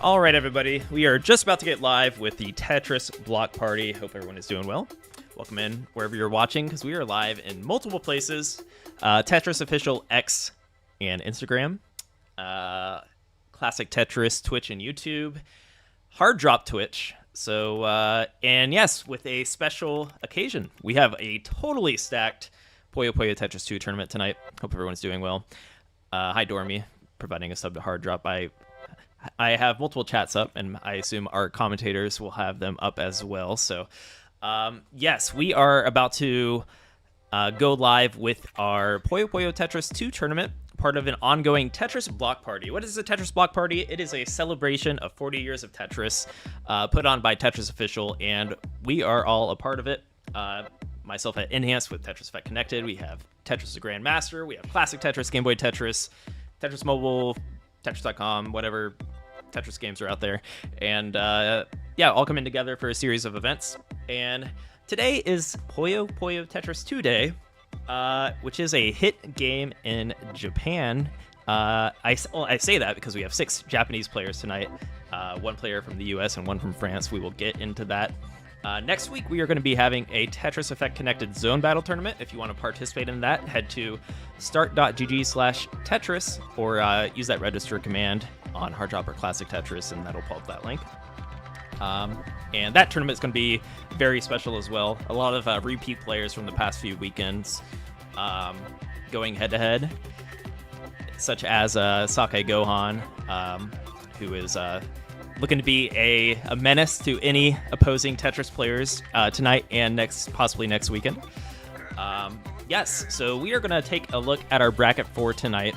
All right, everybody. We are just about to get live with the Tetris Block Party. Hope everyone is doing well. Welcome in wherever you're watching, because we are live in multiple places. Tetris Official X and Instagram. Classic Tetris Twitch and YouTube. Hard Drop Twitch. So, and yes, with a special occasion. We have a totally stacked Puyo Puyo Tetris 2 tournament tonight. Hope everyone's doing well. Hi, Dormy, providing a sub to Hard Drop. I have multiple chats up, and I assume our commentators will have them up as well. So, yes, we are about to go live with our Puyo Puyo Tetris 2 tournament, part of an ongoing Tetris Block Party. What is a Tetris Block Party? It is a celebration of 40 years of Tetris, put on by Tetris Official, and we are all a part of it. Myself at Enhanced with Tetris Effect Connected. We have Tetris the Grandmaster. We have Classic Tetris, Game Boy Tetris, Tetris Mobile, Tetris.com, whatever Tetris games are out there. And yeah, all coming together for a series of events. And today is Puyo Puyo Tetris 2 Day, which is a hit game in Japan. I say that because we have 6 Japanese players tonight, 1 player from the US and 1 from France. We will get into that. Next week, we are going to be having a Tetris Effect Connected Zone Battle Tournament. If you want to participate in that, head to start.gg/Tetris or use that register command on Hard Drop or Classic Tetris, and that'll pull up that link. And that tournament is going to be very special as well. A lot of repeat players from the past few weekends going head-to-head, such as Sakai Gohan, who is looking to be a menace to any opposing Tetris players tonight and possibly next weekend. Yes, so we are going to take a look at our bracket for tonight.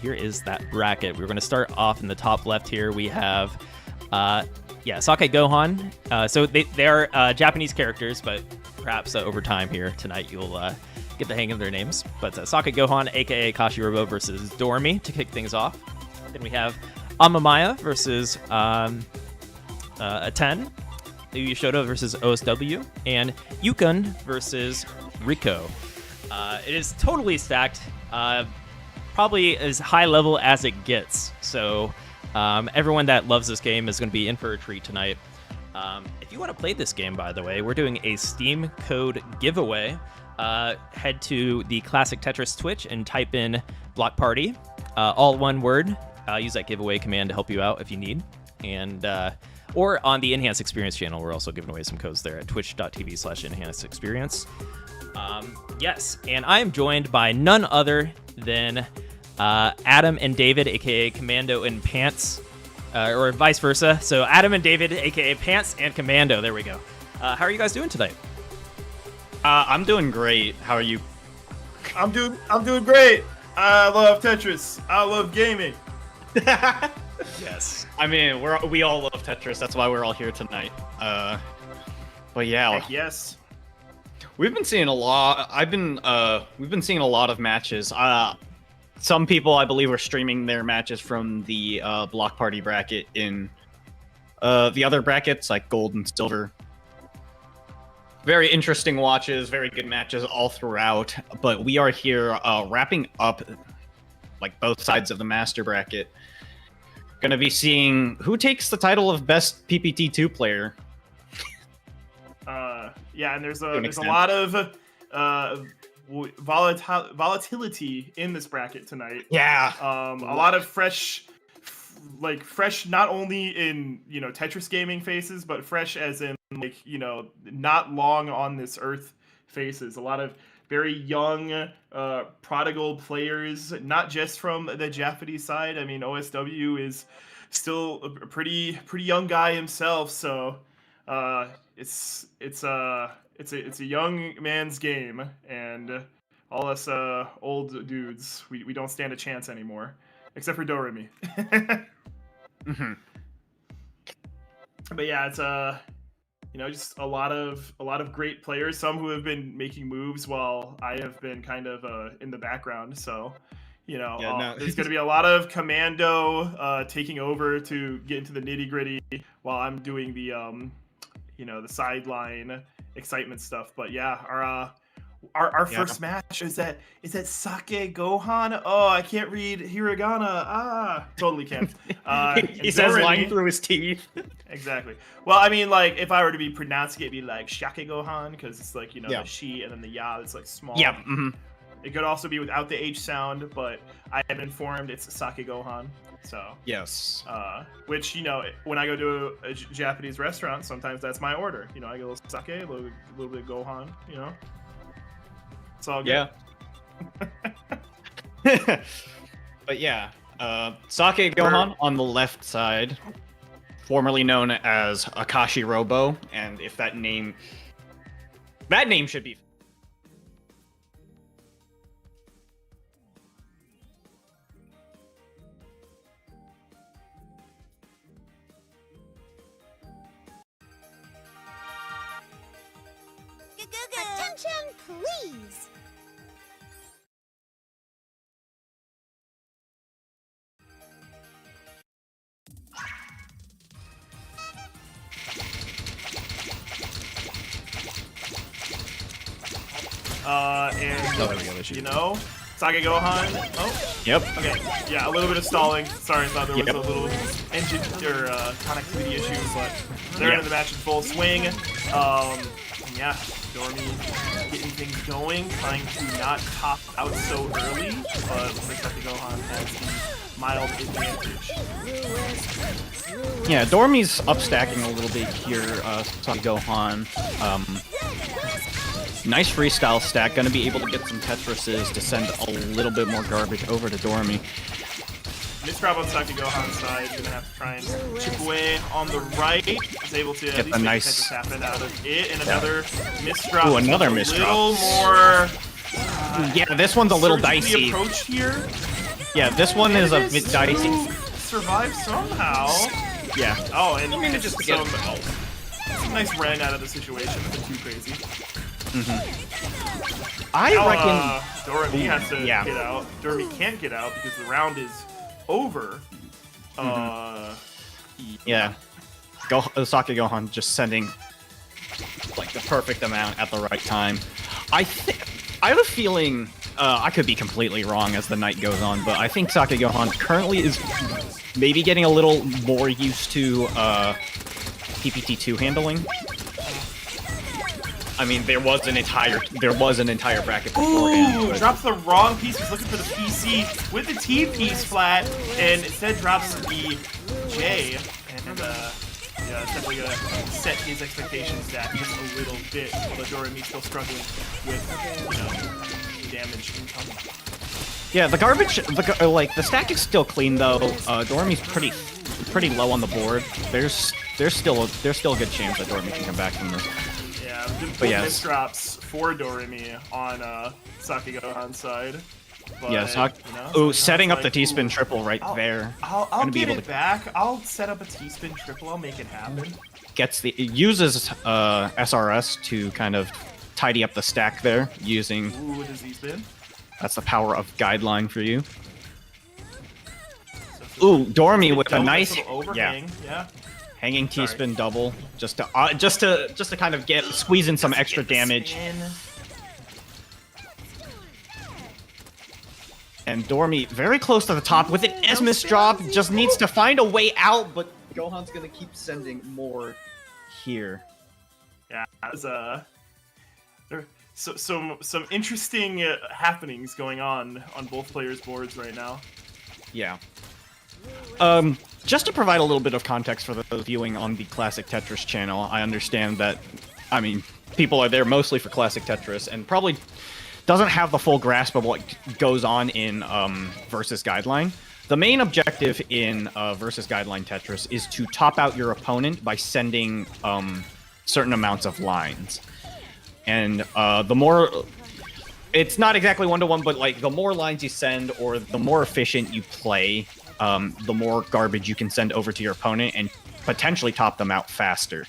Here is that bracket. We're going to start off in the top left here. We have, Sakai Gohan. So they are Japanese characters, but perhaps over time here tonight you'll get the hang of their names. But Sakai Gohan, a.k.a. Kashirobo, versus Dormy to kick things off. Then we have Amia versus Aten, uyeshota versus OSW, and Yuukun versus Rikuo. It is totally stacked, probably as high level as it gets. So everyone that loves this game is going to be in for a treat tonight. If you want to play this game, by the way, we're doing a Steam code giveaway. Head to the Classic Tetris Twitch and type in Block Party, all one word. Use that giveaway command to help you out if you need. And or on the Enhanced Experience channel, we're also giving away some codes there at twitch.tv/Enhanced Experience. Yes, and I am joined by none other than Adam and David, aka Commando and Pants, or vice versa. So Adam and David, aka Pants and Commando. There we go. How are you guys doing tonight? I'm doing great. How are you? I'm doing great. I love Tetris. I love gaming. Yes. I mean, we all love Tetris. That's why we're all here tonight. But yeah. Heck yes. We've been seeing a lot. We've been seeing a lot of matches. Some people, I believe, are streaming their matches from the Block Party bracket in the other brackets, like Gold and Silver. Very interesting watches, very good matches all throughout. But we are here wrapping up like both sides of the master bracket. Gonna be seeing who takes the title of best PPT2 player. Yeah, and there's a lot of volatility in this bracket tonight. Yeah. A lot of fresh, not only in Tetris gaming faces, but fresh as in not long on this earth faces. A lot of very young, prodigal players, not just from the Japanese side. I mean, OSW is still a pretty young guy himself, so it's a young man's game, and all us old dudes, we don't stand a chance anymore, except for Dormy. Mm-hmm. But yeah, it's just a lot of great players. Some who have been making moves while I have been kind of in the background. So, there's going to be a lot of Commando taking over to get into the nitty gritty while I'm doing the the sideline excitement stuff. But yeah, our Our Yeah. first match is that Sake Gohan. Oh, I can't read hiragana. Totally can't. He says lying through his teeth. Exactly. Well, I mean, like, if I were to be pronouncing it, it'd be like Shake Gohan, because it's like, Yeah. the she and then the ya, it's like small. Yeah. Mm-hmm. It could also be without the H sound, but I am informed it's Sake Gohan. So, Yes. which, when I go to a Japanese restaurant, sometimes that's my order. I get a little sake, a little bit of Gohan, It's all good. Yeah. But yeah, Sake Gohan on the left side, formerly known as Akashi Robo, and if that name should be. Attention, please. And Oh, there we go, there she is. Sake Gohan. Oh, Yep. okay. Yeah, a little bit of stalling. Sorry, I thought there was Yep. a little engine or connectivity issue, but they're Yeah. in the match in full swing. And yeah, Dormy getting things going, trying to not top out so early, but looks like Sake Gohan has the mild advantage. Yeah, Dormy's upstacking a little bit here, Sake Gohan. Nice freestyle stack, gonna be able to get some Tetrises to send a little bit more garbage over to Dormy. Misdrop on Sake Gohan's side, gonna have to try and chip away on the right. Is able to at Get least the make nice- Tetris happen out of it, and another misdrop. Ooh, another a misdrop. little more. Yeah, this one's a little surgically dicey. approach here. Yeah, this one is a And it bit dicey. still survive somehow. Yeah. Oh, and I just to get some nice ren out of the situation. Nothing too crazy. I Now, reckon. Dormy has to Yeah. get out. Dormy can't get out because the round is over. Yeah. Sake Gohan just sending like the perfect amount at the right time. I have a feeling, I could be completely wrong as the night goes on, but I think Sake Gohan currently is maybe getting a little more used to PPT2 handling. I mean, there was an entire bracket beforehand. Ooh, but- drops the wrong piece. He's looking for the PC with the T piece flat, and instead drops the J. And yeah, it's definitely gonna set his expectations back just a little bit. Although Doremy's still struggling with, damage incoming. Yeah, the garbage, the stack is still clean though. Dormy's pretty low on the board. There's still a good chance that Dormy can come back from this. Yeah, good But yes. misdrops for Dormy on Sake Gohan's side. But, Yeah, Sake ooh, Gohan's setting up the like, T-spin ooh, triple right I'll- there. I'll Gonna be get able it to- back. I'll set up a T-spin triple. I'll make it happen. It uses SRS to kind of tidy up the stack there using. Ooh, what does he spin? That's the power of guideline for you. So Ooh, Dormy with a Nice nice little overhang. Yeah. hanging T-spin double just to kind of squeeze in some extra damage. Spin. And Dormy very close to the top with an Esmus drop, just needs to find a way out, but Gohan's gonna keep sending more here. Yeah, there's some interesting happenings going on both players' boards right now. Yeah. Just to provide a little bit of context for those viewing on the Classic Tetris channel, I understand that, I mean, people are there mostly for Classic Tetris and probably doesn't have the full grasp of what goes on in Versus Guideline. The main objective in Versus Guideline Tetris is to top out your opponent by sending certain amounts of lines. And the more... It's not exactly one-to-one, but like the more lines you send or the more efficient you play, the more garbage you can send over to your opponent and potentially top them out faster.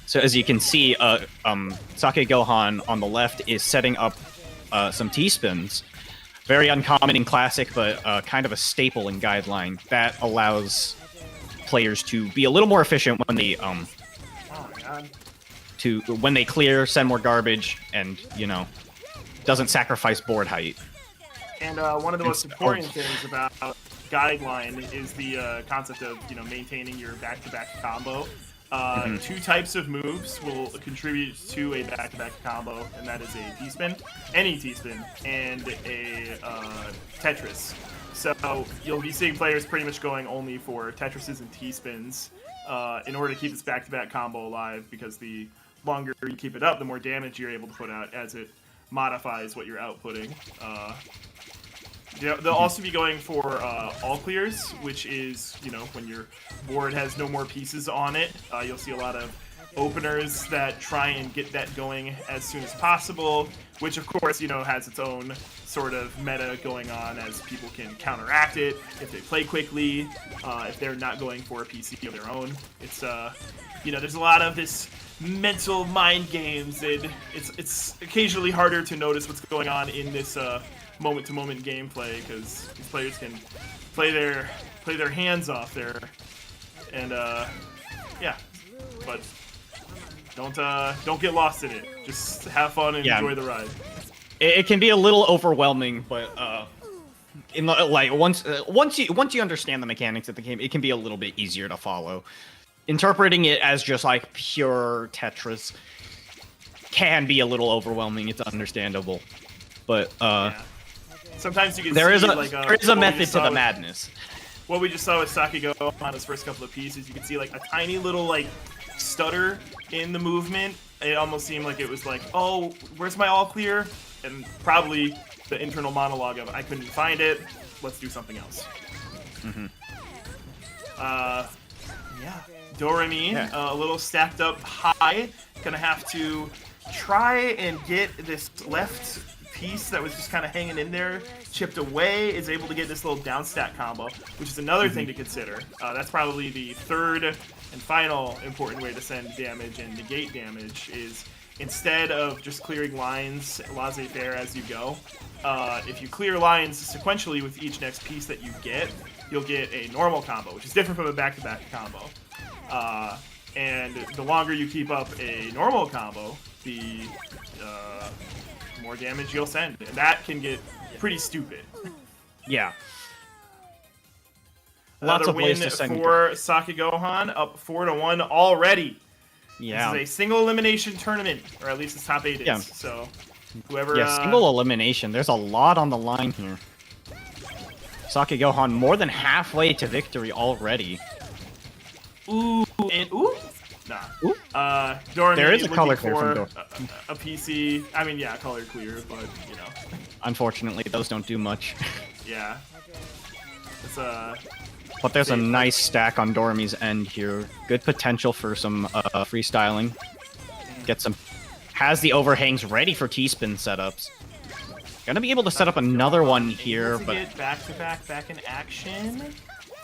So as you can see, Sake Gohan on the left is setting up some T-spins. Very uncommon in Classic, but kind of a staple in Guideline. That allows players to be a little more efficient when they Oh my god. to when they clear, send more garbage, and doesn't sacrifice board height. And one of the most important things about Guideline is the concept of maintaining your back-to-back combo. Two types of moves will contribute to a back-to-back combo, and that is a T-spin, any T-spin, and a Tetris. So you'll be seeing players pretty much going only for Tetrises and T-spins in order to keep this back-to-back combo alive, because the longer you keep it up, the more damage you're able to put out as it modifies what you're outputting. They'll also be going for all clears, which is, when your board has no more pieces on it, you'll see a lot of openers that try and get that going as soon as possible, which of course, has its own sort of meta going on, as people can counteract it if they play quickly, if they're not going for a PC of their own. It's, there's a lot of this mental mind games, and it's occasionally harder to notice what's going on in this moment-to-moment gameplay, because these players can play their hands off there, and yeah, but don't get lost in it. Just have fun and enjoy the ride. It can be a little overwhelming, but once you understand the mechanics of the game, it can be a little bit easier to follow. Interpreting it as just like pure Tetris can be a little overwhelming. It's understandable, but yeah. Sometimes you can there see is a method to the madness. What we just saw with Sakai Gohan on his first couple of pieces, you can see like a tiny little stutter in the movement. It almost seemed like it was like, oh, where's my all clear? And probably the internal monologue of, I couldn't find it, let's do something else. Yeah. Dormy, a little stacked up high. Gonna have to try and get this left piece that was just kind of hanging in there chipped away. Is able to get this little down stack combo, which is another thing to consider. That's probably the third and final important way to send damage and negate damage, is instead of just clearing lines laissez-faire as you go, if you clear lines sequentially with each next piece that you get, you'll get a normal combo, which is different from a back-to-back combo. And the longer you keep up a normal combo, the more damage you'll send, and that can get pretty stupid. Yeah. Another Lots of win ways to send for Sakai Gohan, up 4-1 already. Yeah. This is a single elimination tournament, or at least the top 8 is. Yeah. So whoever. Yeah, single elimination. There's a lot on the line here. Sakai Gohan more than halfway to victory already. Ooh, and ooh. Nah. Ooh. Dormy there is a color for clear from a PC. I mean, yeah, color clear, but Unfortunately, those don't do much. Yeah. It's But there's a nice stack on Dormy's end here. Good potential for some freestyling. Get some. Has the overhangs ready for T-spin setups. Gonna be able to set up another one here, but get back in action,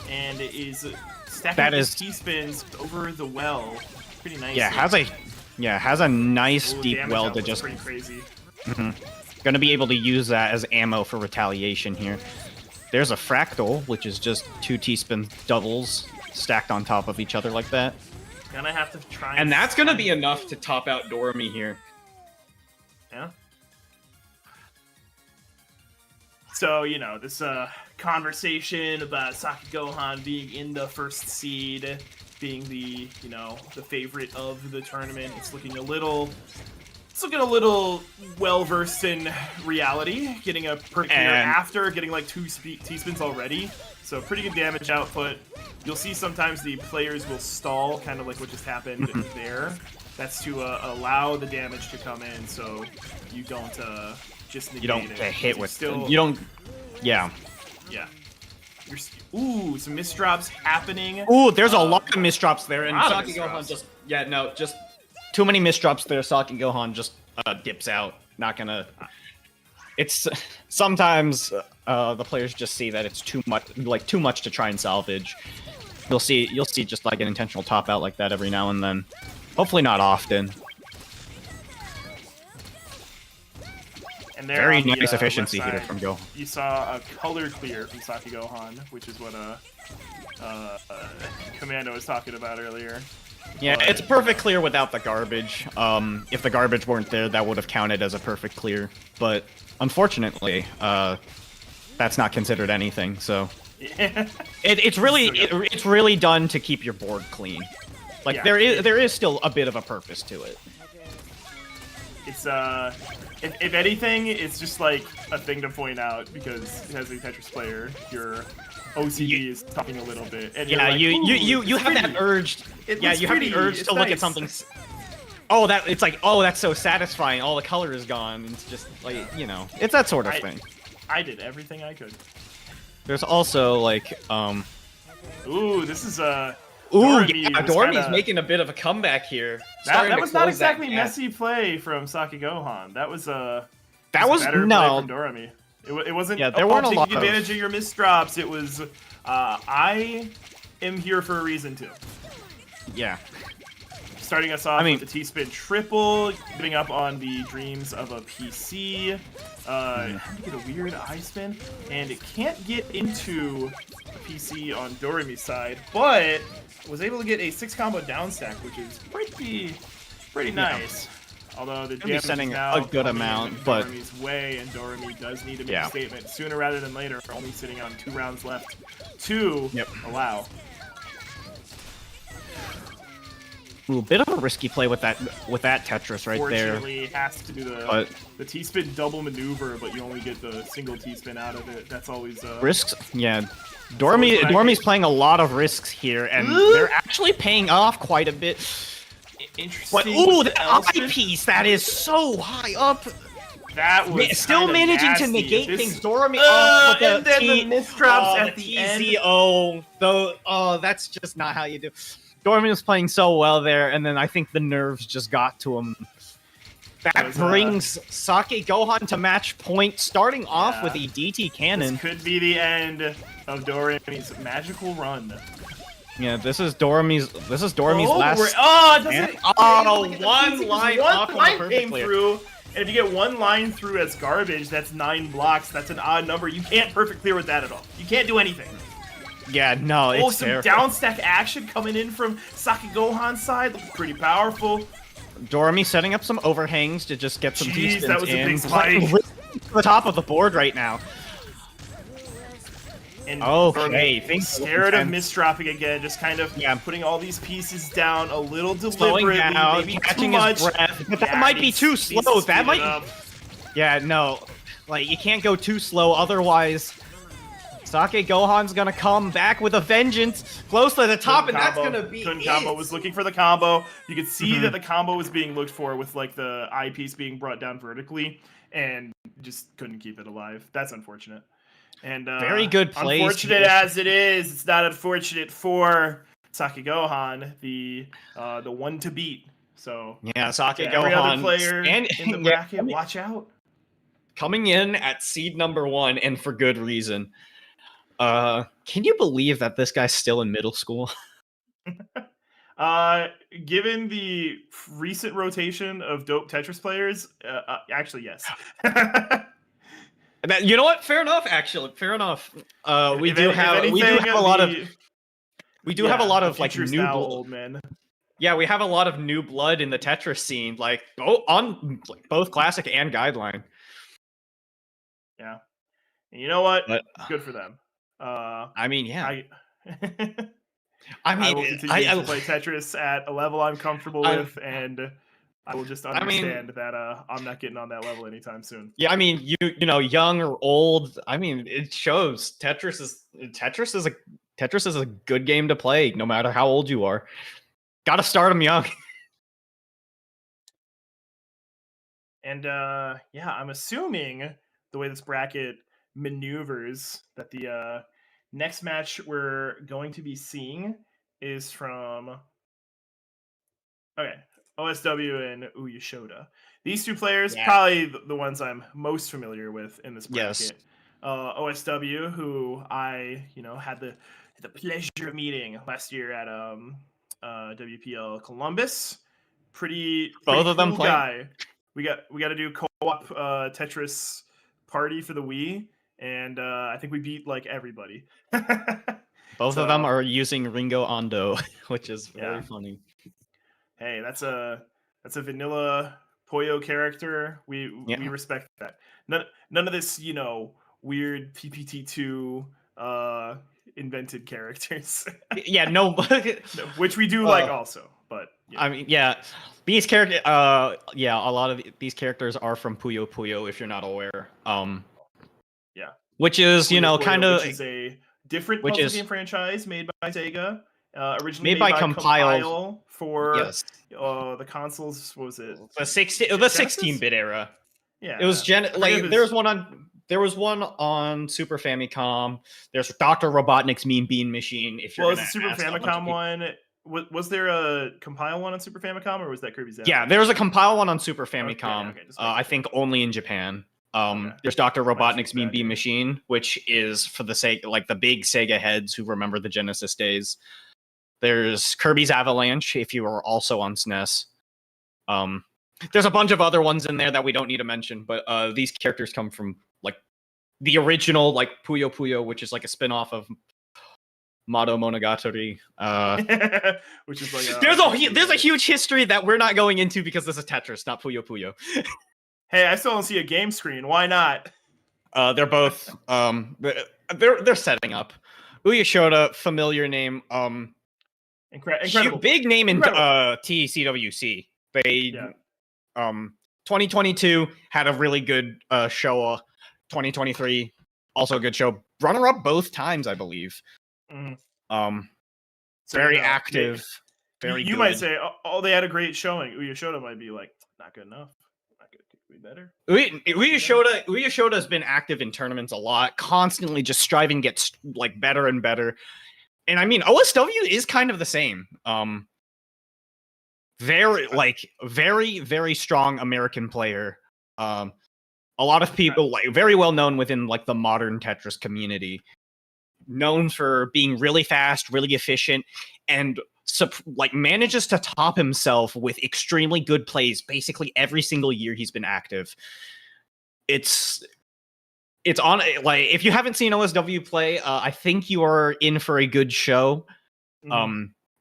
and it is stacking his T-spins over the well pretty nice. Yeah, has a nice deep well to just. Pretty crazy. Gonna be able to use that as ammo for retaliation here. There's a fractal, which is just 2 T-spin doubles stacked on top of each other like that. Gonna have to try. And that's gonna be enough to top out Dormy here. Yeah. So, this conversation about Sakai Gohan being in the first seed, being the, the favorite of the tournament, it's looking a little well-versed in reality, getting a per clear after getting like 2 T-spins already. So pretty good damage output. You'll see sometimes the players will stall, kind of like what just happened there. That's to allow the damage to come in, so you don't just negate you don't it. get hit with still. You don't. Yeah. Yeah. Ooh, some misdrops happening. Ooh, there's a lot of misdrops there, and Sakai Sakai Gohan just too many misdrops there. Sakai Gohan just dips out. Not gonna. It's sometimes the players just see that it's too much to try and salvage. You'll see just like an intentional top out like that every now and then. Hopefully not often. And very nice efficiency here from Gohan. You saw a color clear from Sakai Gohan, which is what Commando was talking about earlier. Yeah, But- it's a perfect clear without the garbage. If the garbage weren't there, that would have counted as a perfect clear. But unfortunately, that's not considered anything. So Yeah. it's really done to keep your board clean. Like Yeah. there is still a bit of a purpose to it. It's if anything, it's just like a thing to point out because as a Tetris player, your OCD is talking a little bit. And Yeah, you're like, you "Ooh, have it's that pretty." urge. It Yeah, looks you have the pretty, urge it's to look at nice. something. Oh, that's so satisfying. All the color is gone. It's just like it's that sort of thing. I did everything I could. There's also like Ooh, this is Dormy's kinda- making a bit of a comeback here. That Starting to was not close that exactly gap. messy play from Sakai Gohan. That was That was better no. play from Dormy. It wasn't. Yeah, there weren't a taking lot of- advantage of your missed drops. It was. I am here for a reason too. Yeah. Starting us off I mean- with the T-spin triple, getting up on the dreams of a PC. Had to get a weird I spin, and it can't get into the PC on Doremy's side, but was able to get a 6 combo down stack, which is pretty nice. Although the Gonna be damage sending is now a good coming amount, in but- Doremy's way, and Dormy does need to make Yeah. a statement sooner rather than later. Only sitting on 2 rounds left to allow. Ooh, bit of a risky play with that Tetris right there. Fortunately, has to do But- the T-spin double maneuver, but you only get the single T-spin out of it. That's always Risks, yeah. So Dormy's playing a lot of risks here, and they're actually paying off quite a bit. interesting. But ooh, with the L eye spin. piece that is so high up. That was Still kinda managing nasty. to negate This- things. Dormy off with and then the misdrops at the end. TZO. Though, that's just not how you do. Dormy was playing so well there, and then I think the nerves just got to him. That was, brings Sakai Gohan to match point, starting off Yeah. with a DT cannon. This could be the end of Doremy's magical run. Yeah, this is Dormy's last. it doesn't. Oh, Look at the one pieces. line One off on the line perfect came clear. through, and if you get one line through as garbage, that's 9 blocks. That's an odd number. You can't perfect clear with that at all. You can't do anything. Yeah, no, Oh, it's some terrible. down stack action coming in from Sakai Gohan's side. Looking pretty powerful. Dormy setting up some overhangs to just get some Jeez, T-spins that was a in. big spike. Playing to the top of the board right now. And Okay, Dormy, things scared of intense. misdropping again, just kind of putting all these pieces down a little Slowing deliberately, down, maybe too catching much. his breath. But that Yeah, might be needs- too needs to slow. speed That it might. up. Yeah, no. Like, you can't go too slow, otherwise Sakai Gohan's gonna come back with a vengeance, close to the top, and that's gonna be Couldn't it. combo. Was looking for the combo. You could see Mhm. that the combo was being looked for with like the eyepiece being brought down vertically, and just couldn't keep it alive. That's unfortunate. And Very good plays Unfortunate here. as it is, it's not unfortunate for Sakai Gohan, the one to beat. So Yeah, Sakai every other Gohan player and in the bracket, watch out. coming in at seed number 1, and for good reason. Can you believe that this guy's still in middle school? Given the recent rotation of dope Tetris players, actually yes. You know what? Fair enough. Actually, fair enough. We If do any- have if a anything, lot of the- like future's new now blood. old men. Yeah, we have a lot of new blood in the Tetris scene, like both classic and guideline. Yeah, and you know what? But Good for them. I mean, yeah. I I I mean, will continue to play Tetris at a level I'm comfortable with, and I will just understand that I'm not getting on that level anytime soon. yeah. I mean, you know, young or old. I mean, it shows. Tetris is a good game to play, no matter how old you are. Got to start them young. And yeah, I'm assuming the way this bracket maneuvers that the next match we're going to be seeing is from OSW and Uyeshota. These two players, Yeah. probably the ones I'm most familiar with in this bracket. Yes. OSW, who I had the pleasure of meeting last year at WPL Columbus. Pretty Both of them cool play- guy. We got to do co-op Tetris party for the Wii, and I think we beat like everybody. Both So- of them are using Ringo Ando, which is very Yeah. funny. Hey, that's a vanilla Puyo character. We respect that. None of this, weird PPT2 invented characters. Yeah, no, No, which we do like also, but I mean, yeah, these characters, yeah, a lot of these characters are from Puyo Puyo, if you're not aware. Yeah. Which is, Puyo Puyo, kind of, which is a different which puzzle is game franchise made by Sega. Originally made by Compile for yes, the consoles. What was it? the 16-bit era. Yeah, It was it there was one on Super Famicom. There's Dr. Robotnik's Mean Bean Machine. If you're well, it was gonna the Super ask a bunch of Famicom one. Was there a compile one on Super Famicom, or was that Kirby's? Yeah, there's a compile one on Super Famicom. Okay, I think only in Japan. There's Dr. Robotnik's Mean Bean Machine, which is for the sake like the big Sega heads who remember the Genesis days. There's Kirby's Avalanche, if you are also on SNES. There's a bunch of other ones in there that we don't need to mention, but these characters come from like the original like Puyo Puyo, which is like a spin-off of Mado Monogatari. Which is like there's a huge history that we're not going into because this is Tetris, not Puyo Puyo. Hey, I still don't see a game screen. Why not? They're both they're setting up. Uyeshota, familiar name. Incredible. Big name in TCWC. They 2022 had a really good show. 2023 also a good show. Runner up both times, I believe. Very active. Very. You might say, oh, they had a great showing. Uyeshota might be like, not good enough. Be better. Uyeshota has been active in tournaments a lot, constantly just striving to get like better and better. And I mean, OSW is kind of the same. Very strong American player. A lot of people like very well known within like the modern Tetris community. Known for being really fast, really efficient, and like manages to top himself with extremely good plays basically every single year he's been active. It's on like if you haven't seen OSW play, I think you are in for a good show.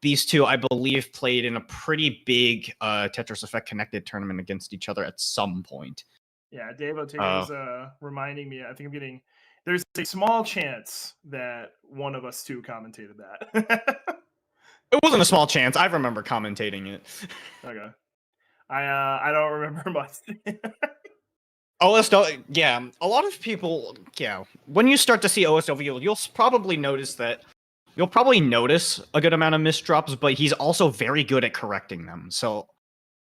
These two, I believe, played in a pretty big Tetris Effect Connected tournament against each other at some point. Yeah, Dave Otega's reminding me. I think there's a small chance that one of us two commentated that. It wasn't a small chance. I remember commentating it. Okay. I don't remember much. OSW, yeah. A lot of people, yeah. When you start to see OSW, you'll probably notice a good amount of misdrops, but he's also very good at correcting them. So,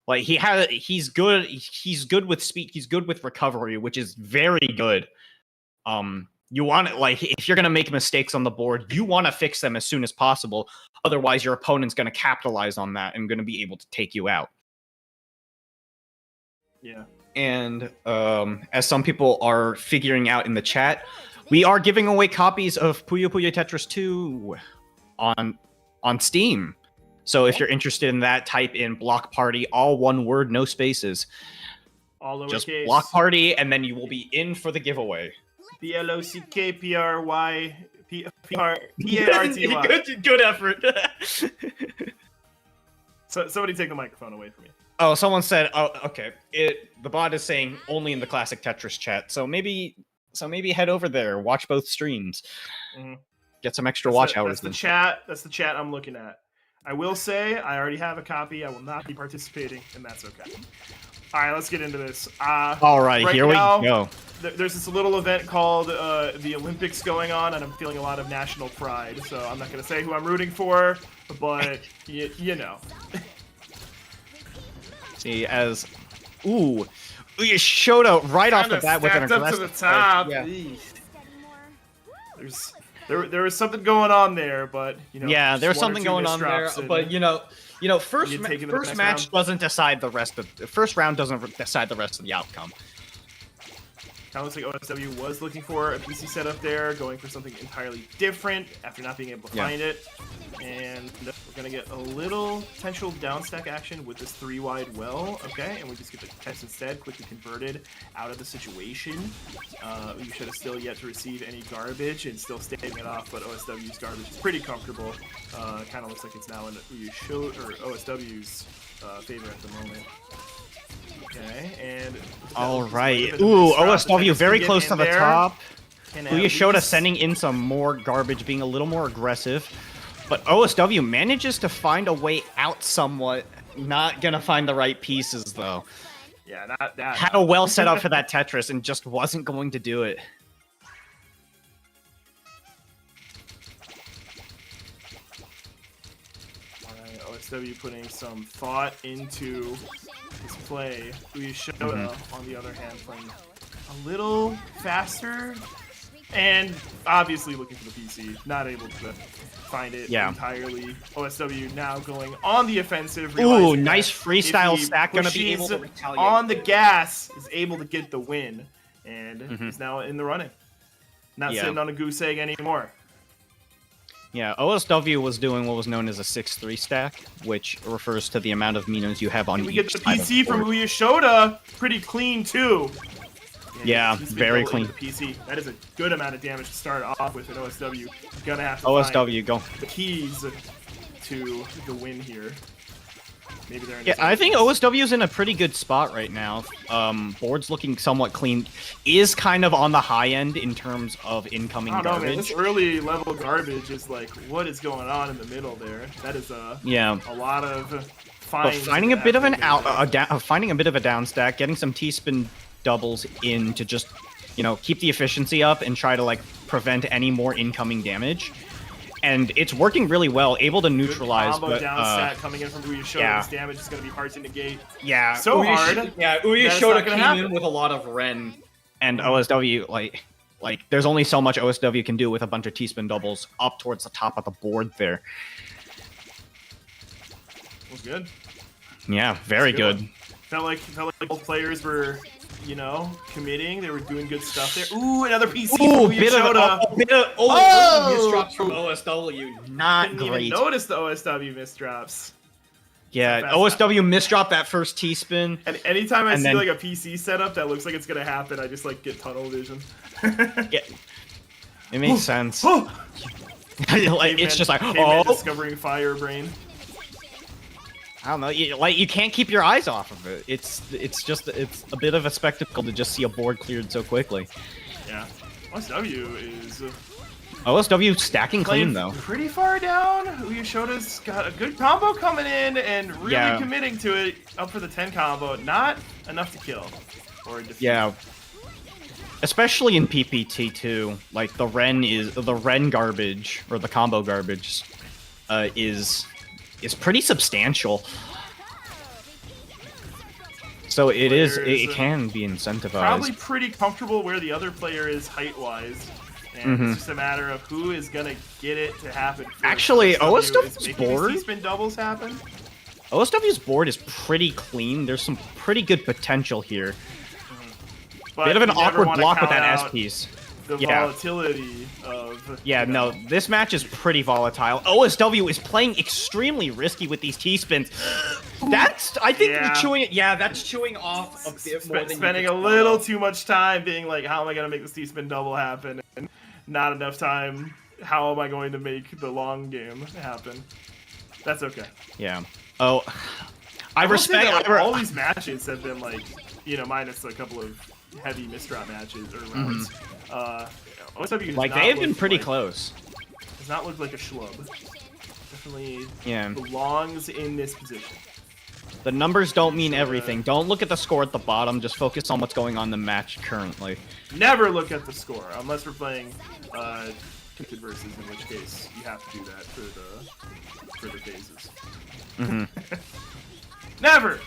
like he's good with speed. He's good with recovery, which is very good. You want it like if you're gonna make mistakes on the board, you want to fix them as soon as possible. Otherwise, your opponent's gonna capitalize on that and gonna be able to take you out. Yeah. And as some people are figuring out in the chat, we are giving away copies of Puyo Puyo Tetris 2 on Steam. So if you're interested in that, type in Block Party, all one word, no spaces. All lowercase. Just Block Party, and then you will be in for the giveaway. BLOCKPRYPARTY. Good effort. So somebody take the microphone away from me. Oh, someone said, "Oh, okay." The bot is saying only in the classic Tetris chat. So maybe head over there, watch both streams, get some extra watch hours. That's the chat I'm looking at. I will say I already have a copy. I will not be participating, and that's okay. All right, let's get into this. All right, here we go. There's this little event called the Olympics going on, and I'm feeling a lot of national pride. So I'm not going to say who I'm rooting for, but you know. See, Uyeshota right off the bat with an aggressive. Up to the top. Yeah. There was something going on there, but yeah, there's something going on there, but first match doesn't decide the rest of the first round doesn't decide the rest of the outcome. Kind of looks like OSW was looking for a PC setup there, going for something entirely different after not being able to find it. And we're going to get a little potential downstack action with this 3-wide well. Okay, and we just get the test instead, quickly converted out of the situation. You should have still yet to receive any garbage and still staving it off, but OSW's garbage is pretty comfortable. Kind of looks like it's now in OSW's favor at the moment. Okay, and All he's right. playing a Ooh, mix-up. The OSW Tetris very can close get to in the there. top. Can at Uyeshota least- sending in some more garbage, being a little more aggressive. But OSW manages to find a way out somewhat. Not gonna find the right pieces, though. Yeah, not that. Had a well set up for that Tetris and just wasn't going to do it. Alright, OSW putting some thought into his play. Uyeshota, on the other hand, playing a little faster. And obviously looking for the PC. Not able to find it entirely. OSW now going on the offensive. Ooh, realizing nice that freestyle if he stack. Gonna be able to pushes retaliate. on the gas, is able to get the win. And is now in the running. Not sitting on a goose egg anymore. Yeah, OSW was doing what was known as a 6-3 stack, which refers to the amount of Minos you have on And we each get the side of PC from board. Uyeshota pretty clean too. Yeah, he's been very able to clean. hit The PC. That is a good amount of damage to start off with an OSW. Gonna have to OSW, go. find the keys to the win here. Maybe they're in Yeah, I think OSW is in a pretty good spot right now. Board's looking somewhat clean. Is kind of on the high end in terms of incoming I don't know, man. garbage. This early level garbage is like, what is going on in the middle there? That is a lot of But finding a bit of an finding a bit of a down stack, getting some T-spin doubles in to just, keep the efficiency up and try to like prevent any more incoming damage. And it's working really well, able to neutralize. Combo But down stat coming in from Uyeshota. yeah. This damage is going to be hard to negate. yeah, So hard. Yeah, that it's not Uyeshota gonna came happen. in with a lot of Ren, and OSW like there's only so much OSW can do with a bunch of T-spin doubles up towards the top of the board there. Was good. Yeah, very Good good. Felt like both players were, committing. They were doing good stuff there. Ooh, another PC Ooh, from bit of Uyeshota. misdrops from OSW. Not Didn't great. even notice the OSW misdrops. Yeah, Fast OSW misdropped that first T-spin. And anytime I And see then- like a PC setup that looks like it's gonna happen, I just like get tunnel vision. Yeah, it makes sense. Oh! It's just like, Caveman discovering fire brain. I don't know. You can't keep your eyes off of it. It's a bit of a spectacle to just see a board cleared so quickly. Yeah. OSW is OSW stacking playing clean though. pretty far down. Uyeshota's got a good combo coming in and really committing to it. Up for the 10 combo. Not enough to kill or defeat. Yeah. Especially in PPT too. Like the Ren garbage or the combo garbage is pretty substantial. So it can be incentivized. Probably pretty comfortable where the other player is height-wise. And it's just a matter of who is going to get it to happen first. Actually, OSW is OSW's making board- these T-spin doubles happen. OSW's board is pretty clean. There's some pretty good potential here. But Bit of an you never awkward wanna block with count that out S piece. The Yeah. volatility of... Yeah, no, this match is pretty volatile. OSW is playing extremely risky with these T-spins. I think Yeah. that's chewing off a bit more than Spending a little too much time being like, how am I going to make this T-spin double happen? And not enough time, how am I going to make the long game happen? That's okay. Yeah. Oh, I will say respect... that, like, all these matches have been like, minus a couple of heavy misdraw matches or rounds. OSW does Like, not they have look been pretty like- close. Does not look like a schlub. Definitely Yeah. belongs in this position. The numbers don't mean everything. Don't look at the score at the bottom. Just focus on what's going on in the match currently. Never look at the score unless we're playing Tinted versus, in which case you have to do that for the phases. Never.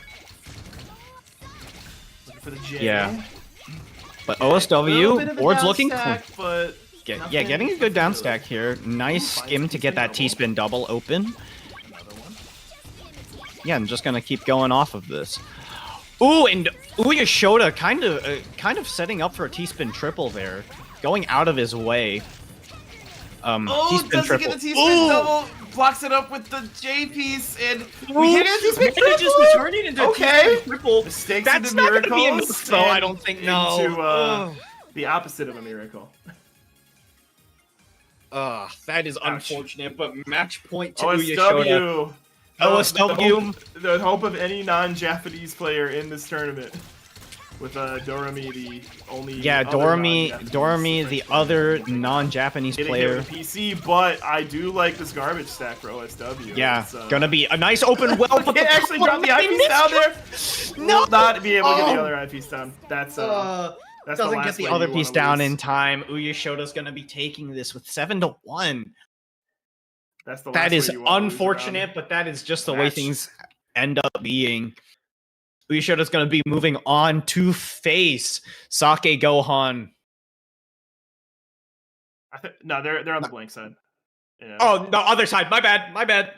Looking for the J. Yeah. But Little bit OSW, of a board's down looking stack, but nothing getting a good down really. stack here. Nice Finds skim a to get that T-spin T-spin double open. Another one. Yeah, I'm just gonna keep going off of this. Ooh, and Uyeshota kind of setting up for a T-spin triple there, going out of his way. Oh, T-spin doesn't triple. get a T-spin double. Blocks it up with the J piece, and we get a T-spin Manages triple. to turn it into a Okay. T-spin triple. Mistakes That's into not gonna be miracles. enough, though. I and don't think. Into No. the opposite of a miracle. That is unfortunate. But match point to OSW Uyeshota. OSW. The hope of any non-Japanese player in this tournament. With Dormy, the only Dormy, the other non-Japanese player. With a PC, but I do like this garbage stack for OSW. Yeah, gonna be a nice open well. But they actually dropped the eyepiece down there. No, will not be able to get the other eyepiece down. That's doesn't get the other piece down in time. Uyeshota's gonna be taking this with 7-1. That is unfortunate, but that is just the way things end up being. Uyeshota's going to be moving on to face Sakai Gohan. No, they're on the blank side. Yeah. Oh, no, other side. My bad.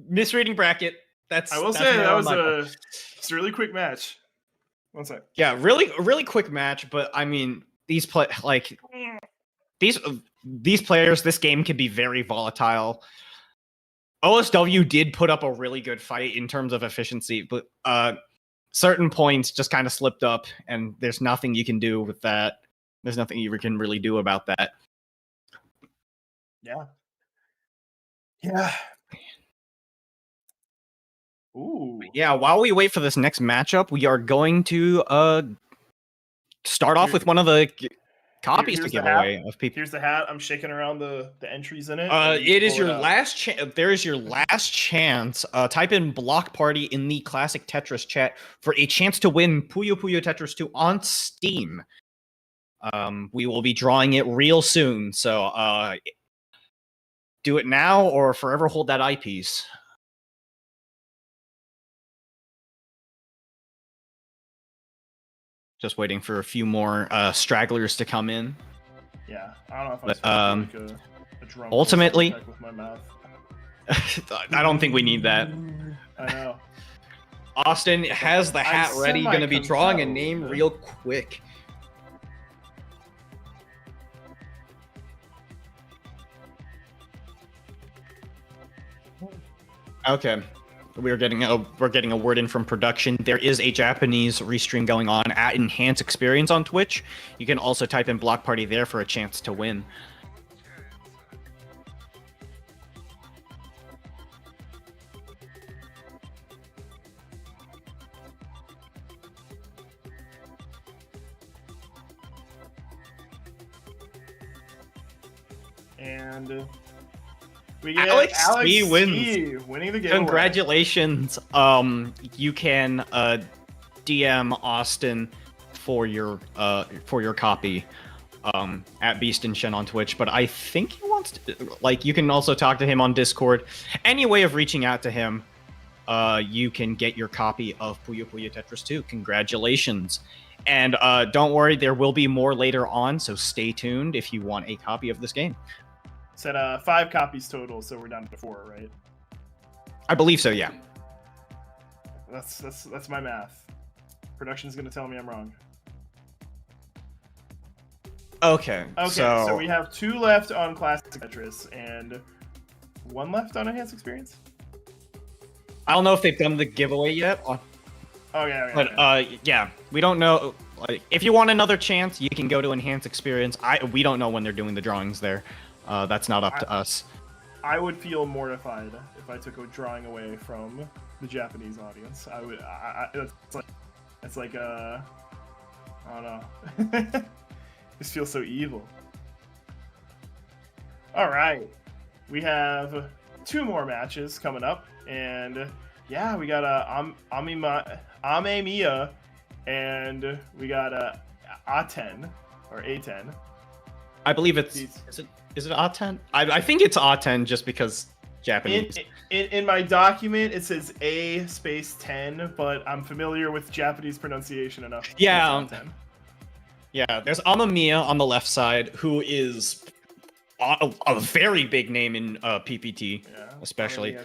Misreading bracket. I will say that was it's a really quick match. One sec. Yeah, really quick match. But I mean, these players, this game can be very volatile. OSW did put up a really good fight in terms of efficiency, but certain points just kind of slipped up, and there's nothing you can do with that. There's nothing you can really do about that. Yeah. Ooh. Yeah, while we wait for this next matchup, we are going to start off with one of the copies to give away of people. Here's the hat. I'm shaking around the entries in it. It is your last chance. There is your last chance. Type in Block Party in the Classic Tetris chat for a chance to win Puyo Puyo Tetris 2 on Steam. We will be drawing it real soon, so do it now or forever hold that eyepiece. Just waiting for a few more stragglers to come in. Yeah, I don't know if I'm supposed to make a drum ultimately, with my mouth. I don't think we need that. I know. Austin has the hat ready, going to be drawing a name real quick. Okay. We're getting a word in from production. There is a Japanese restream going on at Enhance Experience on Twitch. You can also type in Block Party there for a chance to win. And we get Alex C wins. Winning the game. Congratulations. You can DM Austin for your copy at Beast and Shen on Twitch, but I think he wants to, like, you can also talk to him on Discord. Any way of reaching out to him, you can get your copy of Puyo Puyo Tetris 2. Congratulations. And don't worry, there will be more later on, so stay tuned if you want a copy of this game. Said 5 copies total, so we're down to 4, right? I believe so, yeah. That's my math. Production's gonna tell me I'm wrong. Okay, so we have 2 left on Classic Tetris and 1 left on Enhanced Experience. I don't know if they've done the giveaway yet. Yeah, we don't know. Like, if you want another chance, you can go to Enhanced Experience. We don't know when they're doing the drawings there. That's not up to us. I would feel mortified if I took a drawing away from the Japanese audience. I would. It's like I don't know. This feels so evil. All right, we have 2 more matches coming up, and yeah, we got Amia, and we got Aten or Aten. I believe it's is it Aten? I think it's Aten just because Japanese. In my document it says A space 10, but I'm familiar with Japanese pronunciation enough. Yeah. Yeah, there's Amia on the left side, who is a very big name in PPT, especially.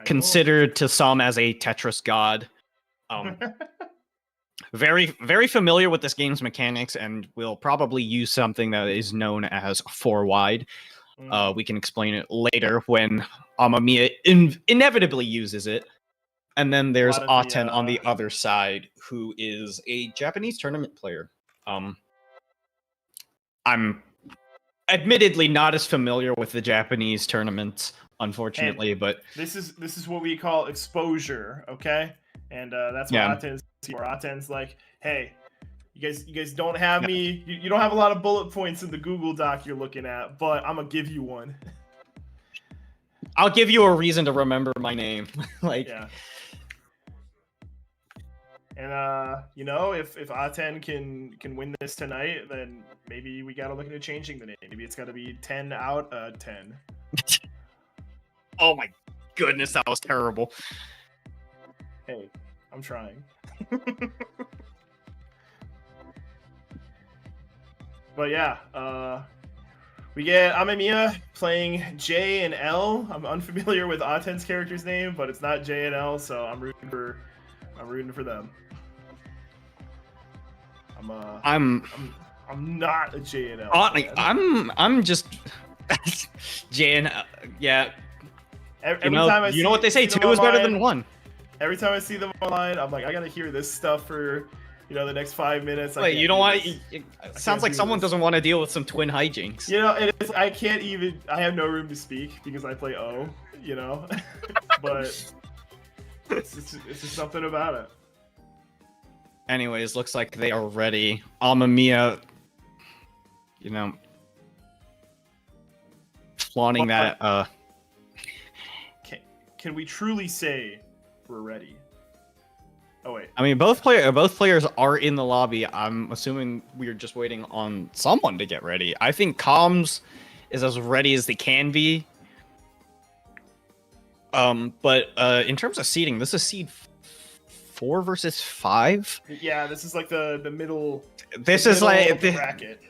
Considered to some as a Tetris god. Very, very familiar with this game's mechanics, and will probably use something that is known as 4 wide. We can explain it later when Amia inevitably uses it. And then there's Aten on the other side, who is a Japanese tournament player. I'm admittedly not as familiar with the Japanese tournaments. unfortunately. But this is what we call exposure, okay? And that's what Yeah. Aten's for. Aten's like, hey, you guys don't have me. You don't have a lot of bullet points in the Google Doc you're looking at, but I'm gonna give you one. I'll give you a reason to remember my name. Like, Yeah. And you know, if Aten can win this tonight, then maybe we gotta look into changing the name. Maybe it's gotta be 10 out of 10. oh my goodness, that was terrible. Hey, I'm trying. But yeah, we get Amia playing J and L. I'm unfamiliar with Aten's character's name, but it's not J and L, so I'm rooting for them. I'm not a J and L. I'm just J and yeah. Every time I you know what they say, see them 2 is better online- than 1. Every time I see them online, I'm like, I gotta hear this stuff for, the next 5 minutes. I Wait, can't you don't do want? this. It sounds like do someone this. doesn't want to deal with some twin hijinks. I can't even. I have no room to speak because I play O. But it's just something about it. Anyways, looks like they are ready. Amia, flaunting that. Can we truly say we're ready? Oh wait. I mean, both players are in the lobby. I'm assuming we're just waiting on someone to get ready. I think Comms is as ready as they can be. But in terms of seeding, this is seed 4 versus 5. Yeah, this is like the middle. This the is middle like of the bracket.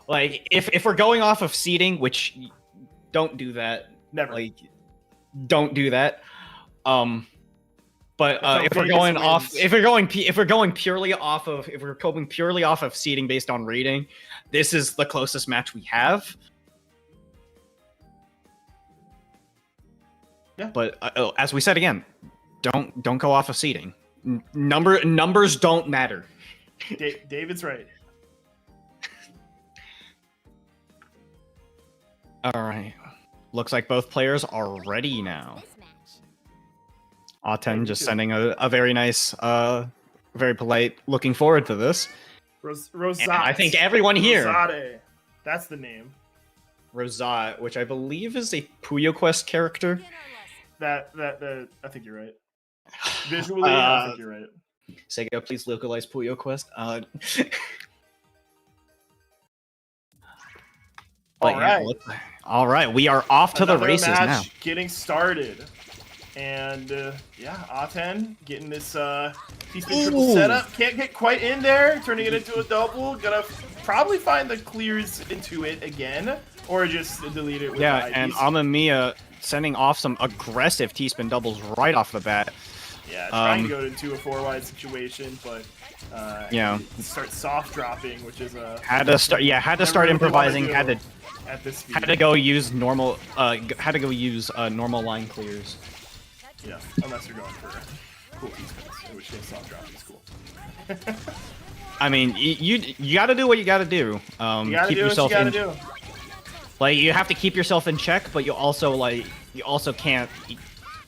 Like if we're going off of seeding, which don't do that. Never. Like, don't do that. But That's if how we're Vegas going off, wins. if we're going purely off of seeding based on rating, this is the closest match we have. Yeah. But as we said again, don't go off of seeding. Numbers don't matter. David's right. All right. Looks like both players are ready now. This match. Aten just sending a very nice, very polite, looking forward to this. Rosat. And I think everyone here. Rosate. That's the name. Rosat, which I believe is a Puyo Quest character. Get our lesson. That I think you're right. Visually, I think you're right. Sega, please localize Puyo Quest. All But yeah, right. all right, we are off to the Another races match now. getting started. And yeah, Aten getting this T-spin triple Ooh. setup. Can't get quite in there, turning it into a double. Gonna probably find the clears into it again, or just delete it with Yeah, the and IDs. Amia sending off some aggressive T-spin doubles right off the bat. Yeah, trying to go into a 4-wide situation, but Yeah. start soft dropping, which is a Had to start. Yeah, had to start really wanna improvising. do Had to at this speed. had to go use normal. Had to go use normal line clears. Yeah, unless you're going for cool T-spins, in which case soft dropping is cool. I mean, you got to do what you got to do. You gotta Keep do what yourself you gotta in. do. Like, you have to keep yourself in check, but you also can't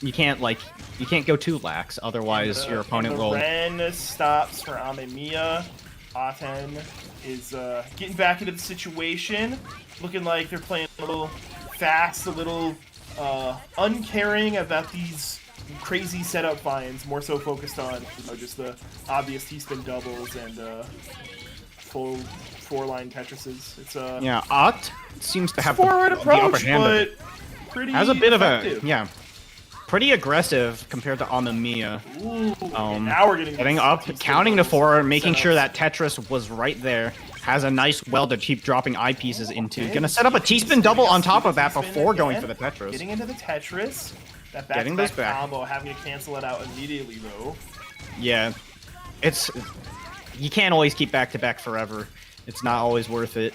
you can't go too lax, otherwise your opponent will. Ren stops for Amia. Aten is getting back into the situation, looking like they're playing a little fast, a little uncaring about these crazy setup finds, more so focused on just the obvious T-spin doubles and full 4-line Tetrises. It's Yeah, Ott seems to have forward the upper approach, hand. but pretty Has a bit effective. of a pretty aggressive compared to Amia. Ooh, and now we're getting Up, these counting to 4, making sure setups. that Tetris was right there. Has a nice well to keep dropping eyepieces into. Gonna set up a T-spin double on top of that T-spin before again. going for the Tetris. Getting into the Tetris. That Getting back-to-back those back. combo, having to cancel it out immediately though. Yeah, it's you can't always keep back to back forever. It's not always worth it.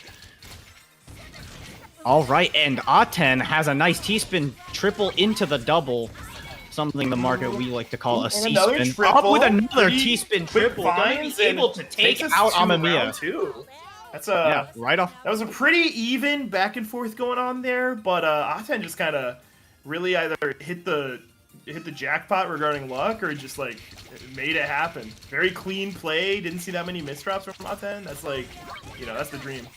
All right, and Aten has a nice T-spin triple into the double. Something the market we like to call a And another C-spin. triple. Up with another Pretty T-spin quick triple. Gonna finds be able and to take takes us out to Amia. round 2. That's Yeah, right off. That was a pretty even back and forth going on there, but Aten just kind of really either hit the jackpot regarding luck or just like made it happen. Very clean play. Didn't see that many misdrops from Aten. That's like, that's the dream.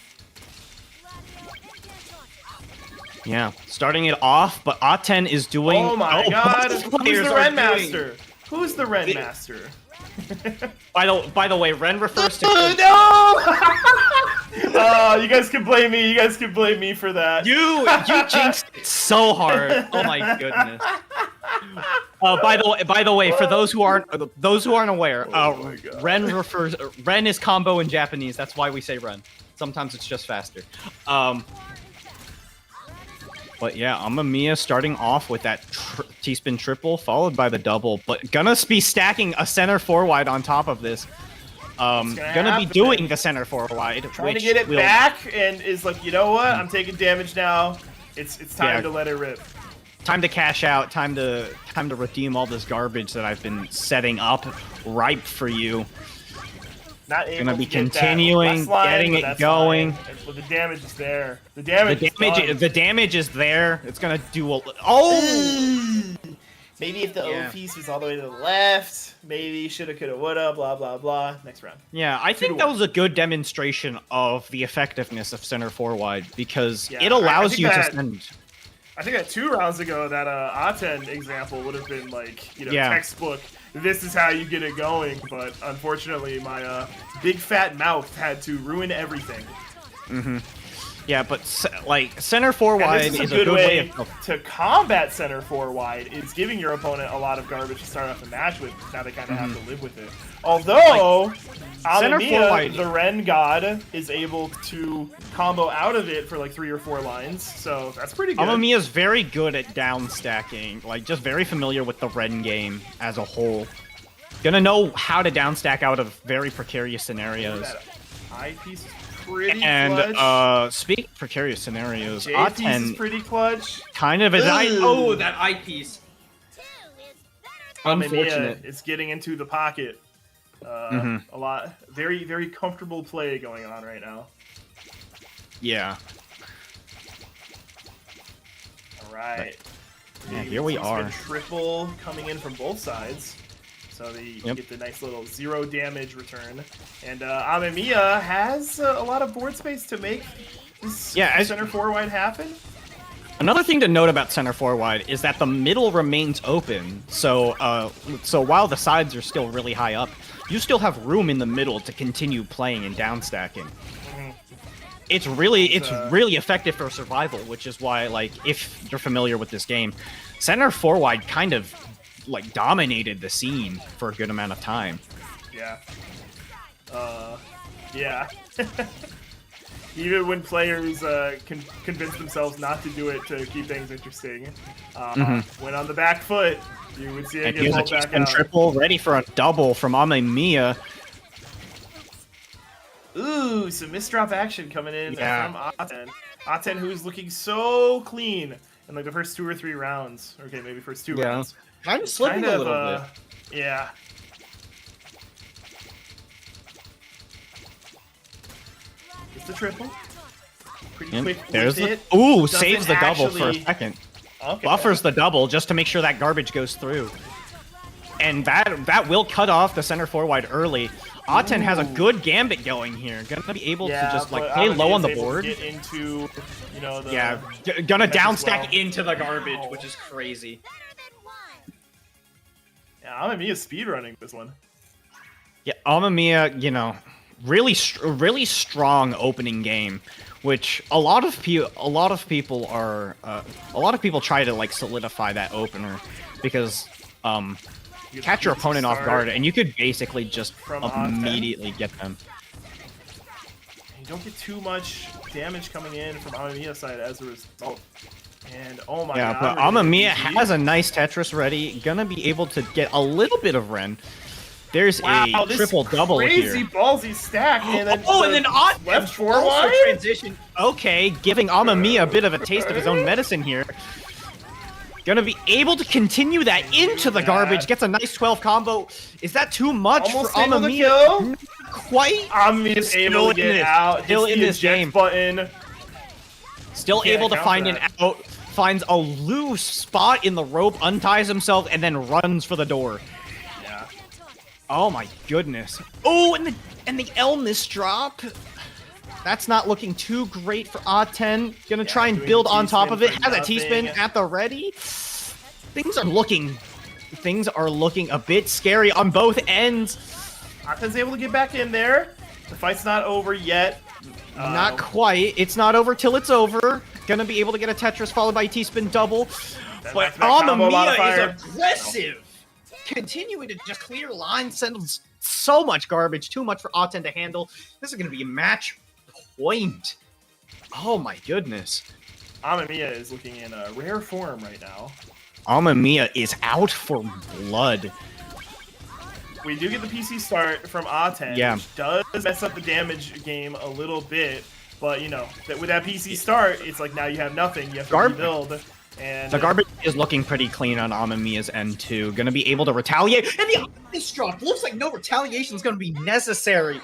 Yeah, starting it off, but Aten is doing. Oh my god! both Who's players the are Ren doing- Master? Who's the Ren Master? By the way, Ren refers to. No! You guys can blame me. You guys can blame me for that. You jinxed it so hard. Oh my goodness. By the way, for those who aren't aware, Ren is combo in Japanese. That's why we say Ren. Sometimes it's just faster. But yeah, Amia starting off with that T-spin triple, followed by the double, but gonna be stacking a center 4-wide on top of this. Gonna be doing the center 4-wide. Trying to get it back, and is like, you know what? I'm taking damage now. It's time to let it rip. Time to cash out. Time to redeem all this garbage that I've been setting up, ripe for you. Not able Gonna be to get continuing, that line, getting but it that's going. fine. But the damage is there. The damage is there. It's gonna do a. Oh! Maybe if the O piece was all the way to the left, maybe shoulda, coulda, woulda, blah blah blah. Next round. Yeah, I think that was a good demonstration of the effectiveness of center 4-wide because it allows you to send. I think that 2 rounds ago, that Aten example would have been like, textbook. This is how you get it going, but unfortunately, my big fat mouth had to ruin everything. Mm-hmm. Yeah, but center 4-wide is a good way to combat center 4-wide. Is giving your opponent a lot of garbage to start off the match with. Now they kind of have to live with it. Although Amia, the Ren God, is able to combo out of it for like 3 or 4 lines, so that's pretty good. Amia is very good at down stacking, just very familiar with the Ren game as a whole. Gonna know how to down stack out of very precarious scenarios. That eye piece is pretty clutch. Speaking of precarious scenarios, Aten is pretty clutch. Kind of an Oh, that eyepiece. Unfortunate. It's getting into the pocket. A lot. Very, very comfortable play going on right now. Yeah. All right. Yeah, here we are. Triple coming in from both sides. So they get the nice little 0 damage return. And Amia has a lot of board space to make this center 4-wide happen. Another thing to note about center 4-wide is that the middle remains open. So while the sides are still really high up, you still have room in the middle to continue playing and down stacking. It's really effective for survival, which is why, if you're familiar with this game, center 4-wide kind of dominated the scene for a good amount of time. Yeah. Yeah. Even when players convince themselves not to do it to keep things interesting, when on the back foot, you would see it get pulled back out. Triple ready for a double from Amia. Ooh, some misdrop action coming in from Aten. Aten, who's looking so clean in the first 2 or 3 rounds. Okay, maybe first 2 rounds. Kind of slipping a little bit. Yeah. It's the triple. Pretty quick. There's it. Ooh, saves the double for a second. Okay. Buffers the double just to make sure that garbage goes through. And that will cut off the center 4-wide early. Aten has a good gambit going here. Gonna be able to just play low on the board. Get into, gonna down stack into the garbage, which is crazy. Yeah, Amia speedrunning this one. Yeah, Amia, really strong opening game, which a lot of people try to solidify that opener because catch your opponent off guard and you could basically just immediately get them. You don't get too much damage coming in from Amamia's side as a result. And oh my god. Yeah, but Amia has a nice Tetris ready, gonna be able to get a little bit of Ren. There's a triple double here. Crazy ballsy stack, and then and then left 4-wide transition. Okay, giving Amia a bit of a taste of his own medicine here. Gonna be able to continue that into the garbage. Gets a nice 12 combo. Is that too much for Amia? Quite. Amia's able to get out. Still in this game. Button. Still able to find an out. finds a loose spot in the rope, unties himself, and then runs for the door. Yeah. Oh my goodness. Oh, and the L misdrop. That's not looking too great for Aten. Gonna try and doing build the on top of it. T-spin Has for a T-spin nothing. at the ready. Things are looking a bit scary on both ends. Aten's able to get back in there. The fight's not over yet. Not quite. It's not over till it's over. Gonna be able to get a Tetris followed by a T-spin double. But back-to-back combo Amia modifier. is aggressive. Continuing to just clear lines, sends so much garbage, too much for Aten to handle. This is gonna be a match point. Oh my goodness. Amia is looking in a rare form right now. Amia is out for blood. We do get the PC start from Aten, Yeah. which does mess up the damage game a little bit. But, you know, with that PC start, it's like now you have nothing. You have to rebuild. And The garbage is looking pretty clean on Amamiya's end too. Gonna be able to retaliate. And the ice drop looks like no retaliation is gonna be necessary.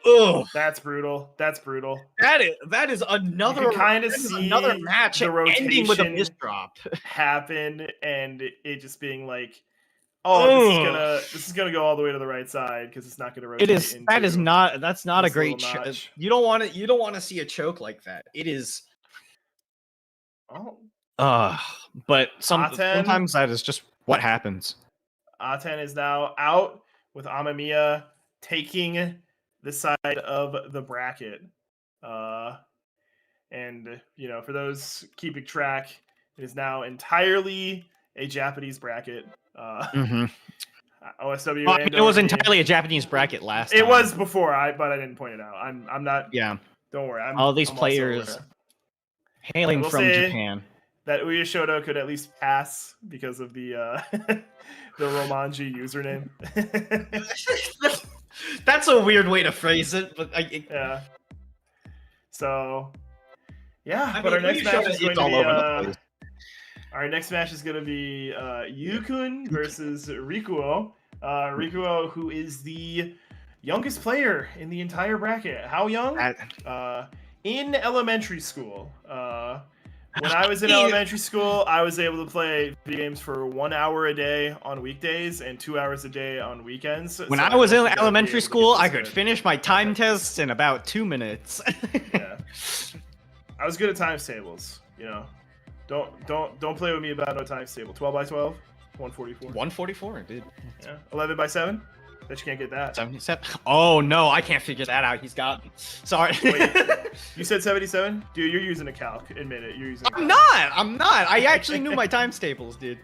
Ugh. That's brutal. That's brutal. That is another You can kinda that is see another match the ending with a rotation. misdrop. Happen and it just being like, oh, this is gonna go all the way to the right side because it's not gonna rotate. It is that's not a this great little choke. notch. You don't want to see a choke like that. It is Oh, but Aten? sometimes that is just what happens. Aten is now out with Amamiya taking the side of the bracket. And, you know, for those keeping track, it is now entirely a Japanese bracket. OSW. Well, I mean, and it was Dormy. entirely a Japanese bracket last time. It was before but I didn't point it out. I'm not. Yeah. Don't worry. All these I'm also players aware. hailing We'll from say- Japan. That uyeshota could at least pass because of the the Romanji username. That's a weird way to phrase it, but Yeah. So, yeah. I but mean, our next match is going to all be over the place. our next match is going to be Yuukun versus Rikuo. Rikuo, who is the youngest player in the entire bracket. How young? In elementary school. When I was in elementary school, I was able to play video games for 1 hour a day on weekdays and 2 hours a day on weekends. When So I was in hope to be elementary able to school, get I this could good. finish my time tests in about 2 minutes. Yeah. I was good at times tables, you know. Don't play with me about no times table. 12 by 12, 144. 144, dude. Yeah. 11 by 7. Bet you can't get that. 77. Oh no, I can't figure that out. He's got me. Sorry. Wait, you said 77? Dude, you're using a calc. Admit it. You're using. I'm not. I actually knew my times tables, dude.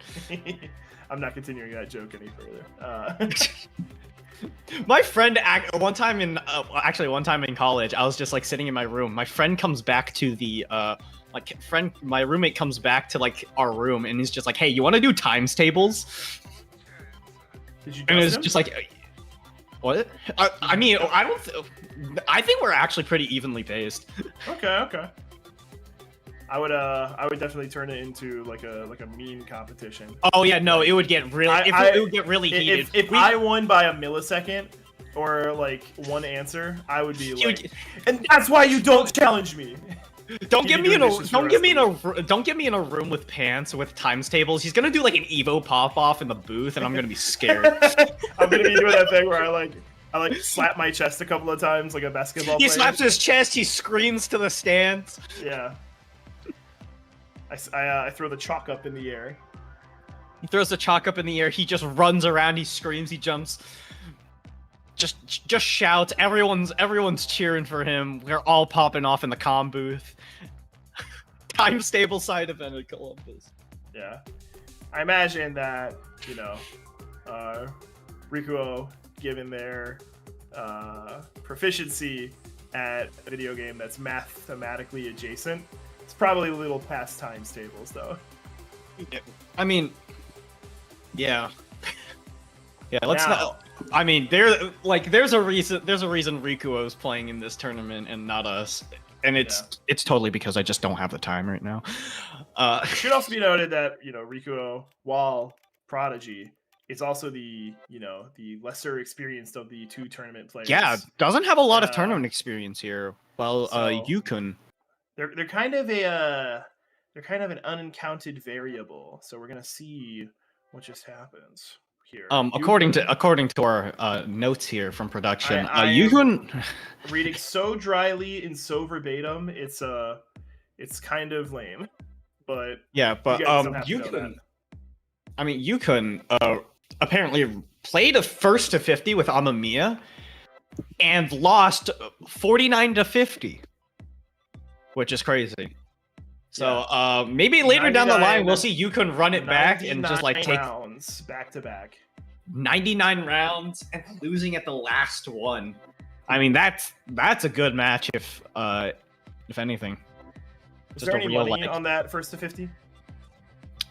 I'm not continuing that joke any further. My friend, one time in college, I was just like sitting in my room. My friend comes back to the my roommate comes back to like our room and he's just like, "Hey, you want to do times tables?" Did you? And dust it's him? just like, what? I mean, I think we're actually pretty evenly paced. Okay. I would definitely turn it into like a meme competition. Oh yeah, no, it would get really it would get really heated. If I won by a millisecond or like one answer, I would be like, and that's why you don't challenge me. Don't get me in a don't get me in a room with pants with times tables. He's gonna do like an Evo pop off in the booth, and I'm gonna be scared. I'm gonna be doing that thing where I like slap my chest a couple of times like a basketball He player. slaps his chest. He screams to the stands. Yeah. I throw the chalk up in the air. He throws the chalk up in the air. He just runs around. He screams. He jumps. Just shouts. Everyone's cheering for him. We're all popping off in the comm booth. Time stable side event in Columbus. Yeah. I imagine that, you know, Rikuo, given their proficiency at a video game that's mathematically adjacent, it's probably a little past times tables though. I mean, yeah. Yeah, let's Now- not. I mean, there's a reason Rikuo is playing in this tournament and not us, and it's totally because I just don't have the time right now. It should also be noted that, you know, Rikuo, while prodigy, is also the lesser experienced of the two tournament players. Yeah, doesn't have a lot of Uh, tournament experience here. Well, so- Yuukun. They're kind of a they're kind of an uncounted variable. So we're gonna see what just happens here. According to our notes here from production, I Yuukun reading so dryly and so verbatim, it's kind of lame. But yeah, but you guys don't have to know Yuukun. that. I mean, Yuukun apparently played a first to 50 with Amia and lost 49-50, which is crazy. So maybe later down the line we'll see Yuukun run it back and just like take rounds back to back. 99 rounds and losing at the last one. I mean, that's a good match if anything. Is there any money on that first to 50?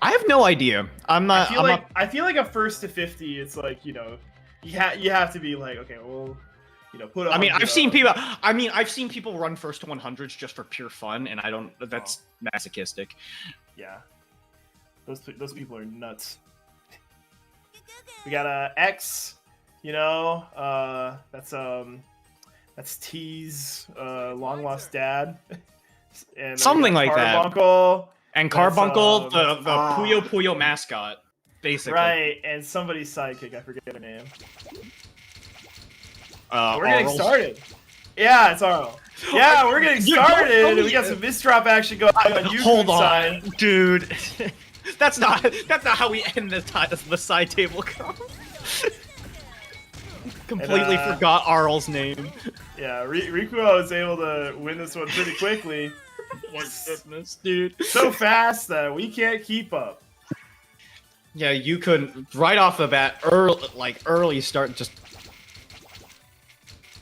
I have no idea. I feel like a first to 50. It's like, you know, you have to be like, okay, well, you know, put. I mean, I've seen people run first to 100s just for pure fun, and I don't. That's masochistic. Yeah, those people are nuts. We got a X. You know, that's T's long lost dad. And something like that. Carbuncle. And Carbuncle, the Puyo Puyo mascot, basically. Right, and somebody's sidekick, I forget her name. We're Arl. getting started. Yeah, it's Arl. Yeah, we're getting started. We got some misdrop action going on Yuukun's Hold on, side. dude. That's not how we end the side table comp. Completely forgot Arl's name. Yeah, Rikuo was able to win this one pretty quickly. My goodness, dude. So fast that we can't keep up. Yeah, you could right off the bat, early start just.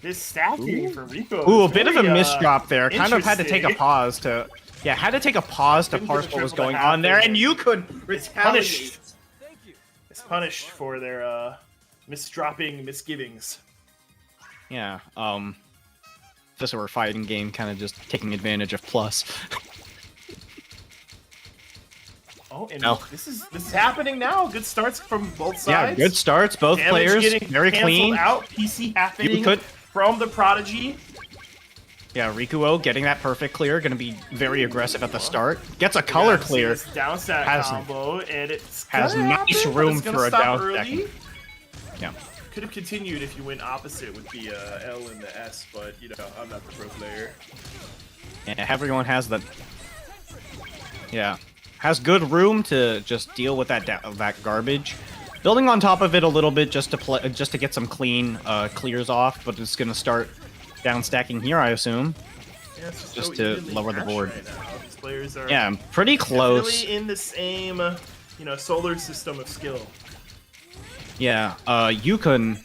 This stacking for Rikuo. Ooh, a bit of a misdrop there. Kind of had to take a pause to. Yeah, had to take a pause to Couldn't parse get what was triple going to half on there, there. and you could Punished. It's punished for their misdropping misgivings. Yeah. This were a fighting game, kind of just taking advantage of plus. Oh, and this is happening now. Good starts from both sides. Yeah, good starts. Both Damage players getting very clean. Out. PC happening Yuukun. from the Prodigy. Yeah, Rikuo getting that perfect clear, going to be very aggressive at the start. Gets a color clear. Down stack combo, and has nice room for a down stack. Yeah. Could have continued if you went opposite with the L and the S, but you know, I'm not the pro player. Yeah, everyone has the. Yeah, has good room to just deal with that garbage. Building on top of it a little bit just to get some clean clears off, but it's gonna start down stacking here, I assume. Yeah, it's just so to evenly lower the matched board. right now. These players are Yeah, pretty close. definitely in the same, you know, solar system of skill. Yeah, Yuukun,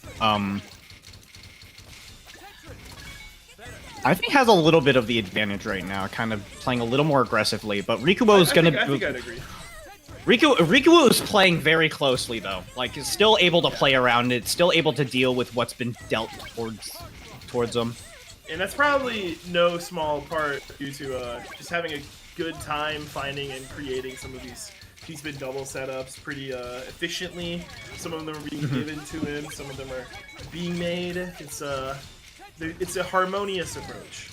I think has a little bit of the advantage right now, kind of playing a little more aggressively, but Rikuo is gonna. I think I'd agree. Rikuo is playing very closely though, like is still able to play around it, still able to deal with what's been dealt towards him. And that's probably no small part due to just having a good time finding and creating some of these spin double setups pretty efficiently. Some of them are being given to him, some of them are being made. It's a harmonious approach.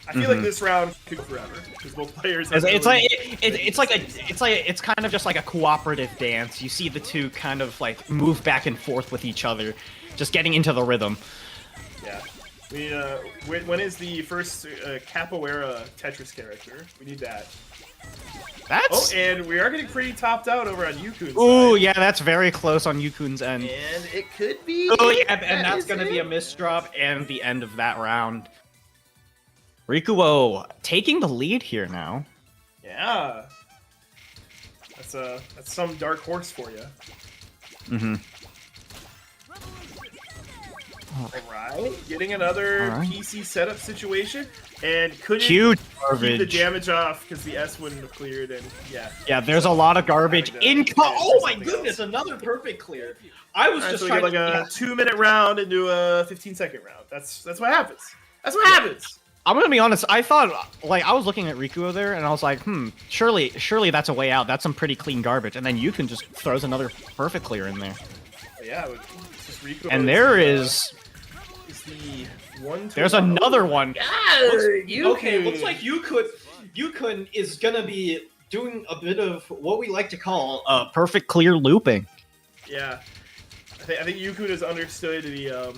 I feel like this round could go forever because both players. It's kind of just like a cooperative dance. You see the two kind of like move back and forth with each other, just getting into the rhythm. Yeah. When is the first capoeira Tetris character? We need that. That's. Oh, and we are getting pretty topped out over on Yuukun's Ooh, side. yeah, that's very close on Yuukun's end. And it could be. Oh yeah, and that's gonna be a misdrop and the end of that round. Rikuo taking the lead here now. Yeah. That's some dark horse for you. Mm-hmm. Alright, getting another PC setup situation, and couldn't Huge keep garbage. the damage off because the S wouldn't have cleared, and yeah. Yeah, there's a lot of garbage in. Oh my goodness, another perfect clear. I was just So we trying get like a 2-minute round into a 15-second round. That's what happens. That's what happens. I'm gonna be honest. I thought, like, I was looking at Rikuo there, and I was like, surely that's a way out. That's some pretty clean garbage. And then Yuukun just throws another perfect clear in there. Yeah, it's just Rikuo. And there is. The one. There's another one. Okay, looks like Yuukun is gonna be doing a bit of what we like to call perfect clear looping. Yeah, I think Yuukun has understood the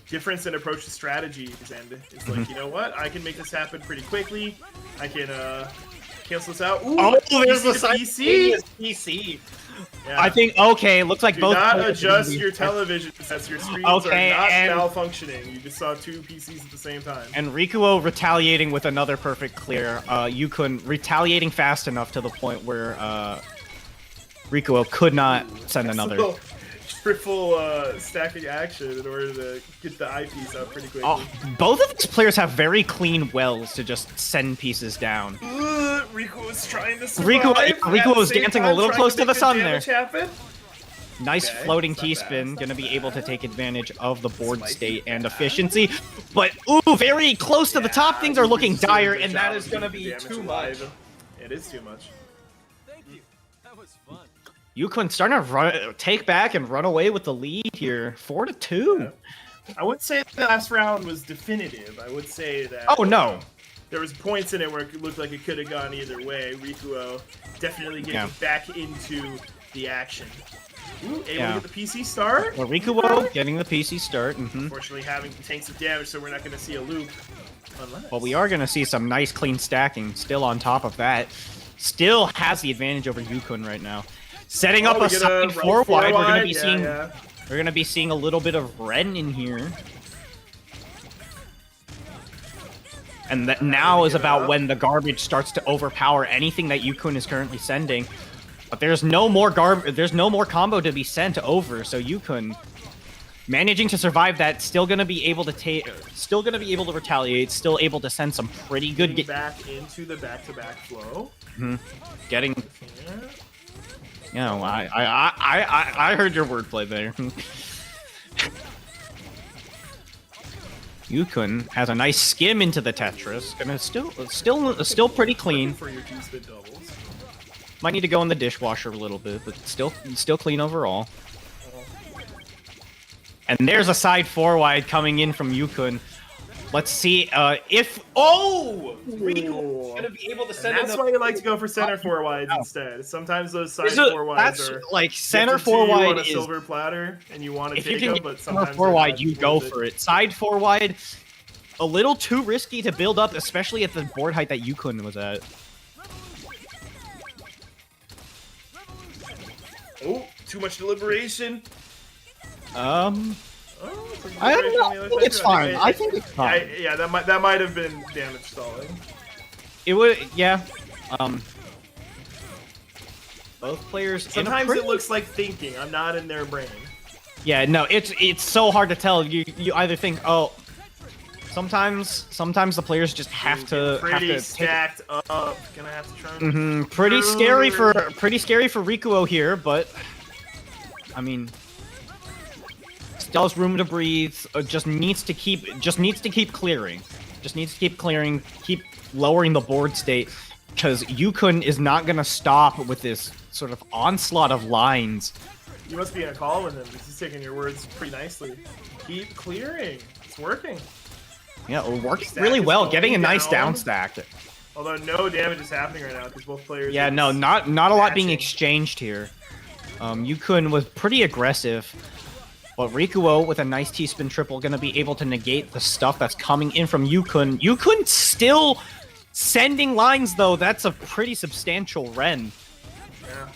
difference in approach to strategies, and it's like, you know what? I can make this happen pretty quickly. I can cancel this out. Ooh, there's the PC. PC. Yeah. I think looks like Do both. not players are adjust gonna be- your television sets. Your screens Okay, are not and- malfunctioning. You just saw 2 PCs at the same time. And Rikuo retaliating with another perfect clear. Yuukun retaliating fast enough to the point where Rikuo could not send another. So, triple stacking action in order to get the eyepiece out pretty quickly. Oh, both of these players have very clean wells to just send pieces down. Rikuo is trying to survive. Rikuo is dancing a little close to the sun there. Happen. Nice Okay, floating it's not T-spin, bad, gonna it's be not able to bad. take advantage of the board Might be state and bad. efficiency. But, ooh, very close to the top. Things are looking Yuukun's doing a dire, good and job that of is gonna keeping be the damage too alive. much. It is too much. Yuukun starting to take back and run away with the lead here. 4-2. I wouldn't say the last round was definitive. I would say that. Oh, no. There was points in it where it looked like it could have gone either way. Rikuo definitely getting back into the action. Ooh, able to get the PC start. Well, Rikuo getting the PC start. Unfortunately, having to tank some damage, so we're not going to see a loop. Unless. But we are going to see some nice clean stacking still on top of that. Still has the advantage over Yuukun right now. Setting up we a get side right 4 wide. We're going to be yeah, seeing yeah. we're going to be seeing a little bit of Ren in here. And that now is about when the garbage starts to overpower anything that Yuukun is currently sending. But there's no more combo to be sent over, so Yuukun managing to survive that, still gonna be able to retaliate, still able to send some pretty good Getting back into the back-to-back flow. getting. Yeah. You know, I heard your wordplay there. Yuukun has a nice skim into the Tetris, and it's still pretty clean. For your two-spin doubles. Might need to go in the dishwasher a little bit, but still clean overall. And there's a side 4 wide coming in from Yuukun. Let's see if Rikuo's gonna be able to And send that's why you like to go for center 4 wides instead. Sometimes those side There's a- 4 wides that's are like center gifted to 4 you wide on a is silver platter, and you want to if you take can them, get but center sometimes 4 they're wide, not you go worth for it. Side 4 wide, a little too risky to build up, especially at the board height that Yuukun was at. Oh, too much deliberation. Oh, some I don't deliberation know. on the I other think side it's too. fine. I think it's fine. Yeah, that might have been damage stalling. It would, yeah. Both players. Sometimes it looks like thinking. I'm not in their brain. Yeah, no, it's so hard to tell. You either think, oh, sometimes the players just have to Pretty take. stacked up. Gonna have to try. And Pretty scary for Rikuo here, but I mean, still has room to breathe. Just needs to keep clearing. Just needs to keep clearing. Keep lowering the board state, because Yuukun is not gonna stop with this sort of onslaught of lines. You must be in a call with him, because he's taking your words pretty nicely. Keep clearing. It's working. Yeah, working Stack really is well, going getting a nice down. down stack. Although no damage is happening right now, because both players. Yeah, are no, not a lot being matching. exchanged here. Yuukun was pretty aggressive, but Rikuo with a nice T-spin triple gonna be able to negate the stuff that's coming in from Yuukun. Yuukun still sending lines though. That's a pretty substantial Ren. Yeah.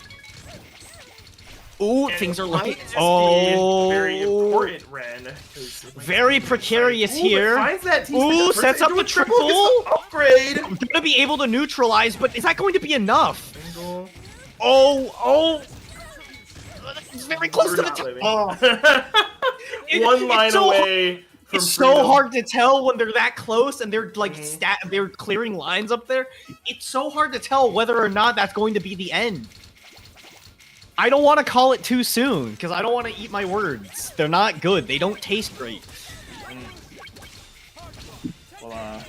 Ooh, And things are it might looking. just be very important, Ren. 'cause it might Very be precarious like, ooh, but here. finds that T-spin Ooh, first sets up into the a triple. Gets the triple. upgrade. Gonna be able to neutralize, but is that going to be enough? Single. Oh! It's very close We're to the not top. living. Oh. One line it's so away from It's so freedom. hard to tell when they're that close and they're like Mhm. they're clearing lines up there. It's so hard to tell whether or not that's going to be the end. I don't want to call it too soon because I don't want to eat my words. They're not good. They don't taste great. Well,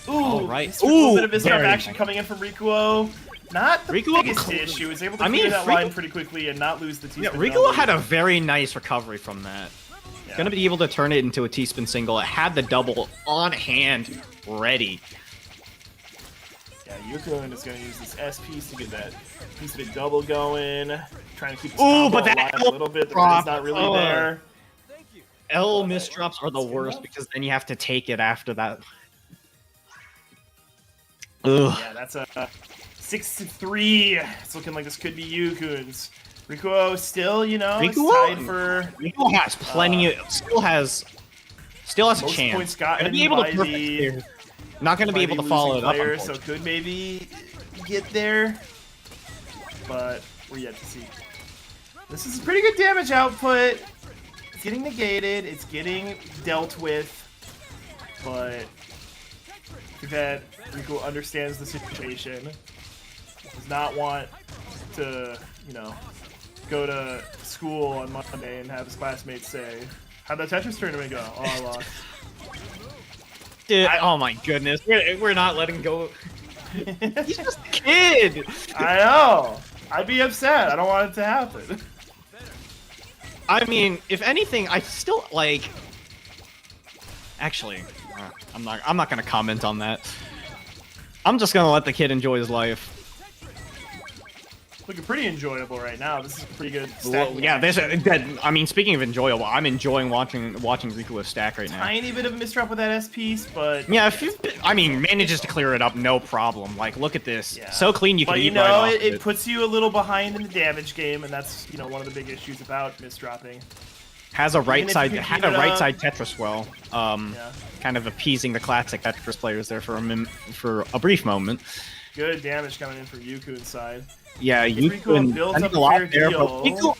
All right. A little bit of Ooh, misstep very action nice. coming in from Rikuo. Not the Rikuo- biggest issue. Is able to I mean, clear that Riku- line pretty quickly and not lose the T-spin. Yeah, Rikuo double. had a very nice recovery from that. Yeah. Gonna be able to turn it into a T-spin single. It had the double on hand, ready. Yeah, Yuukun is going to use this S piece to get that piece of a double going. Trying to keep this Ooh, combo but that alive a little bit. The drop, red's not really there. L misdrops are the worst because then you have to take it after that. Ugh. Yeah, that's a 6-3. It's looking like this could be Yuukun's. Rikuo still, you know, is tied for Rikuo has plenty of, still has a most chance. points gotten Gonna be able by to perfect the here. Not going to be able to losing follow it up. player, so could maybe get there, but we're yet to see. This is pretty good damage output. It's getting negated. It's getting dealt with, but that Rikuo understands the situation. Does not want to, you know, go to school on Monday and have his classmates say, "How'd that Tetris tournament go?" Oh, I lost. Dude, oh my goodness, we're not letting go. He's just a kid. I know. I'd be upset. I don't want it to happen. I mean, if anything, I still like. Actually, I'm not gonna comment on that. I'm just gonna let the kid enjoy his life. Looking pretty enjoyable right now. This is a pretty good Well, stack. yeah, I mean, speaking of enjoyable, I'm enjoying watching Rikuo stack right now. Tiny bit of a misdrop with that S piece, but Yeah, if you, I mean, manages to clear it up, no problem. Like, look at this, Yeah. so clean you can but eat you know, right off it of puts you a little behind in the damage game, and that's, you know, one of the big issues about misdropping. Has a right Even if side, you had clean a it right up- side Tetris well, Yeah. kind of appeasing the classic Tetris players there for a brief moment. Good damage coming in from Yuukun's side. Yeah, Rikuo Yuukun builds spending up a a lot fair there, but deal.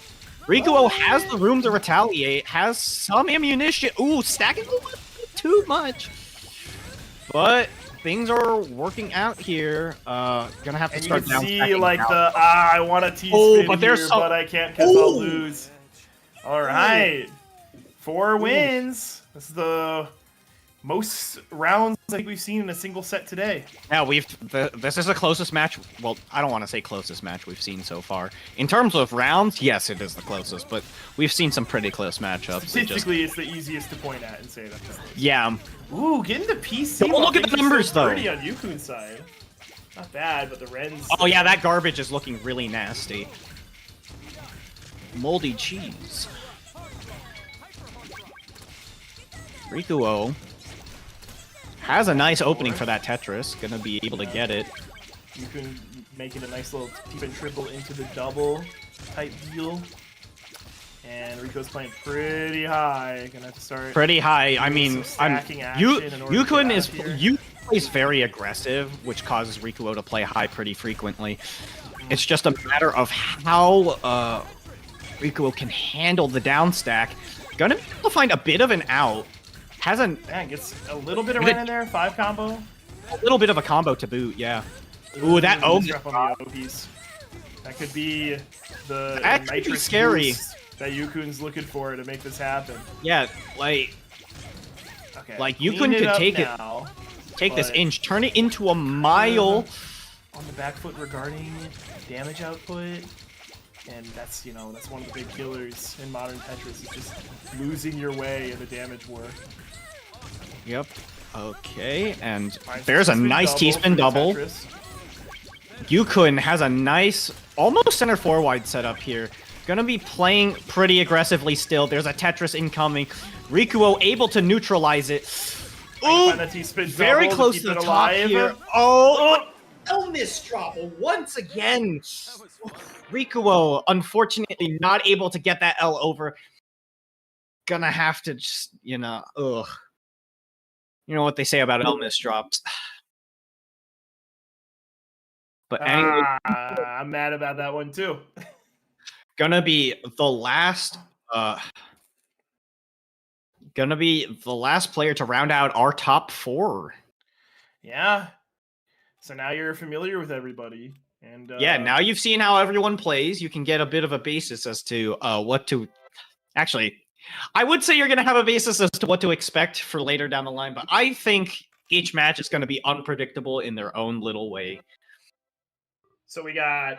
Rikuo has the room to retaliate, has some ammunition. Ooh, stacking a little bit too much. But things are working out here. Gonna have to And you start can down see, stacking like, now. the, I want a T-spin Oh, but there's here, some- but I can't because Ooh. I'll lose. All right. 4 wins. This is the most rounds I think we've seen in a single set today. Yeah, this is the closest match. Well, I don't want to say closest match we've seen so far. In terms of rounds, yes, it is the closest, but we've seen some pretty close matchups. Statistically, it's the easiest to point at and say that. Yeah. Ooh, getting the PC. Don't look at the numbers, though. Pretty on Yuukun's side. Not bad, but the Ren's. Oh yeah, that garbage is looking really nasty. Moldy cheese. Rikuo has a nice opening for that Tetris. Gonna be able to get it. Yuukun making a nice little deep and triple into the double type deal. And Rikuo's playing pretty high. Gonna have to start. Pretty high. I doing mean, some stacking action in order to Yuukun get is out of here. you plays very aggressive, which causes Rikuo to play high pretty frequently. It's just a matter of how Rikuo can handle the down stack. Gonna be able to find a bit of an out. Has Yeah, gets a little bit of Ren in there. 5 combo. a little bit of a combo to boot, yeah. Ooh, that O Misdrop on the O piece. That could be the That could be nitrous scary. boost that Yukun's looking for to make this happen. Yeah, like Okay. Like, clean Yuukun could up take it- now, take this but- inch, turn it into a mile. on the back foot regarding damage output. And that's, you know, that's one of the big killers in modern Tetris, is just losing your way in the damage war. Yep. Okay, and Nice there's a T-spin nice double T-spin for the double. Tetris. Yuukun has a nice, almost center four wide setup here. Gonna be playing pretty aggressively still. There's a Tetris incoming. Rikuo able to neutralize it. Find Ooh, that T-spin very double close keep to the it top alive. here. Oh, Elmis drop once again. Rikuo, unfortunately, not able to get that L over. Gonna have to just, you know, ugh. You know what they say about Elmis drops. But anyway, I'm mad about that one too. gonna be the last player to round out our top 4. Yeah. So now you're familiar with everybody, and Yeah, now you've seen how everyone plays. You can get a bit of a basis as to what to. Actually, I would say you're going to have a basis as to what to expect for later down the line, but I think each match is going to be unpredictable in their own little way. So we got,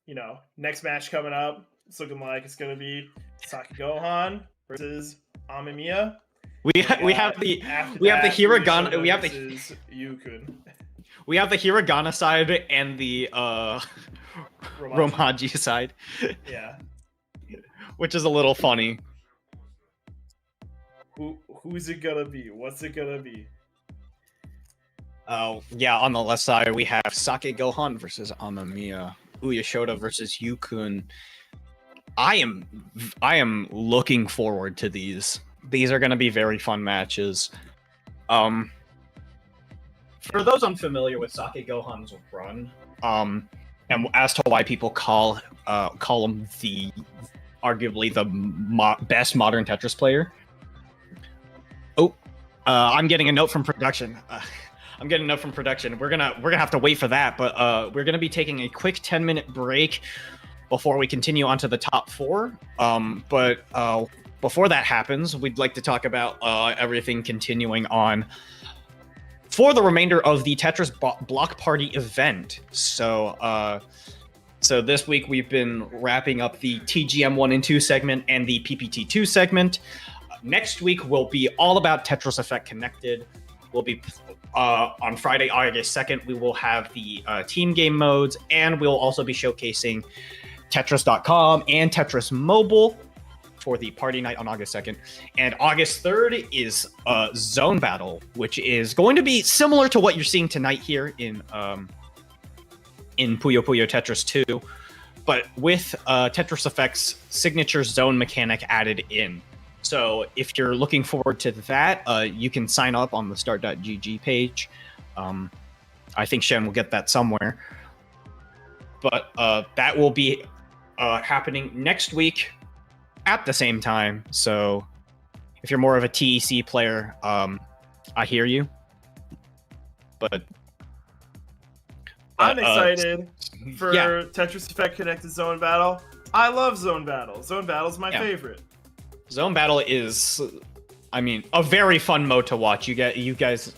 you know, next match coming up. It's looking like it's going to be Sakai Gohan versus Amia. We have the After we have the that, hiragana. Uyeshota We have the versus Yuukun. We have the hiragana side and the Romaji side, Yeah. which is a little funny. Who's it gonna be? What's it gonna be? Oh, yeah, on the left side we have Sakai Gohan versus Amia, Uyeshota versus Yuukun. I am looking forward to these. These are going to be very fun matches. For those unfamiliar with Sakai Gohan's run, and as to why people call him the arguably the best modern Tetris player. Oh, I'm getting a note from production. We're gonna have to wait for that, but we're gonna be taking a quick 10-minute break before we continue on to the top 4. But before that happens, we'd like to talk about everything continuing on for the remainder of the Tetris Block Party event. So this week we've been wrapping up the TGM 1 and 2 segment and the PPT 2 segment. Next week will be all about Tetris Effect Connected. We'll be on Friday, August 2nd, we will have the team game modes, and we'll also be showcasing Tetris.com and Tetris Mobile for the party night on August 2nd. And August 3rd is Zone Battle, which is going to be similar to what you're seeing tonight here in Puyo Puyo Tetris 2, but with Tetris Effect's signature zone mechanic added in. So if you're looking forward to that, you can sign up on the start.gg page. I think Shen will get that somewhere. But that will be happening next week at the same time. So if you're more of a TEC player, I hear you. But I'm excited for Tetris Effect Connected Zone Battle. I love Zone Battle. Zone Battle's my favorite. Zone Battle is, I mean, a very fun mode to watch. You guys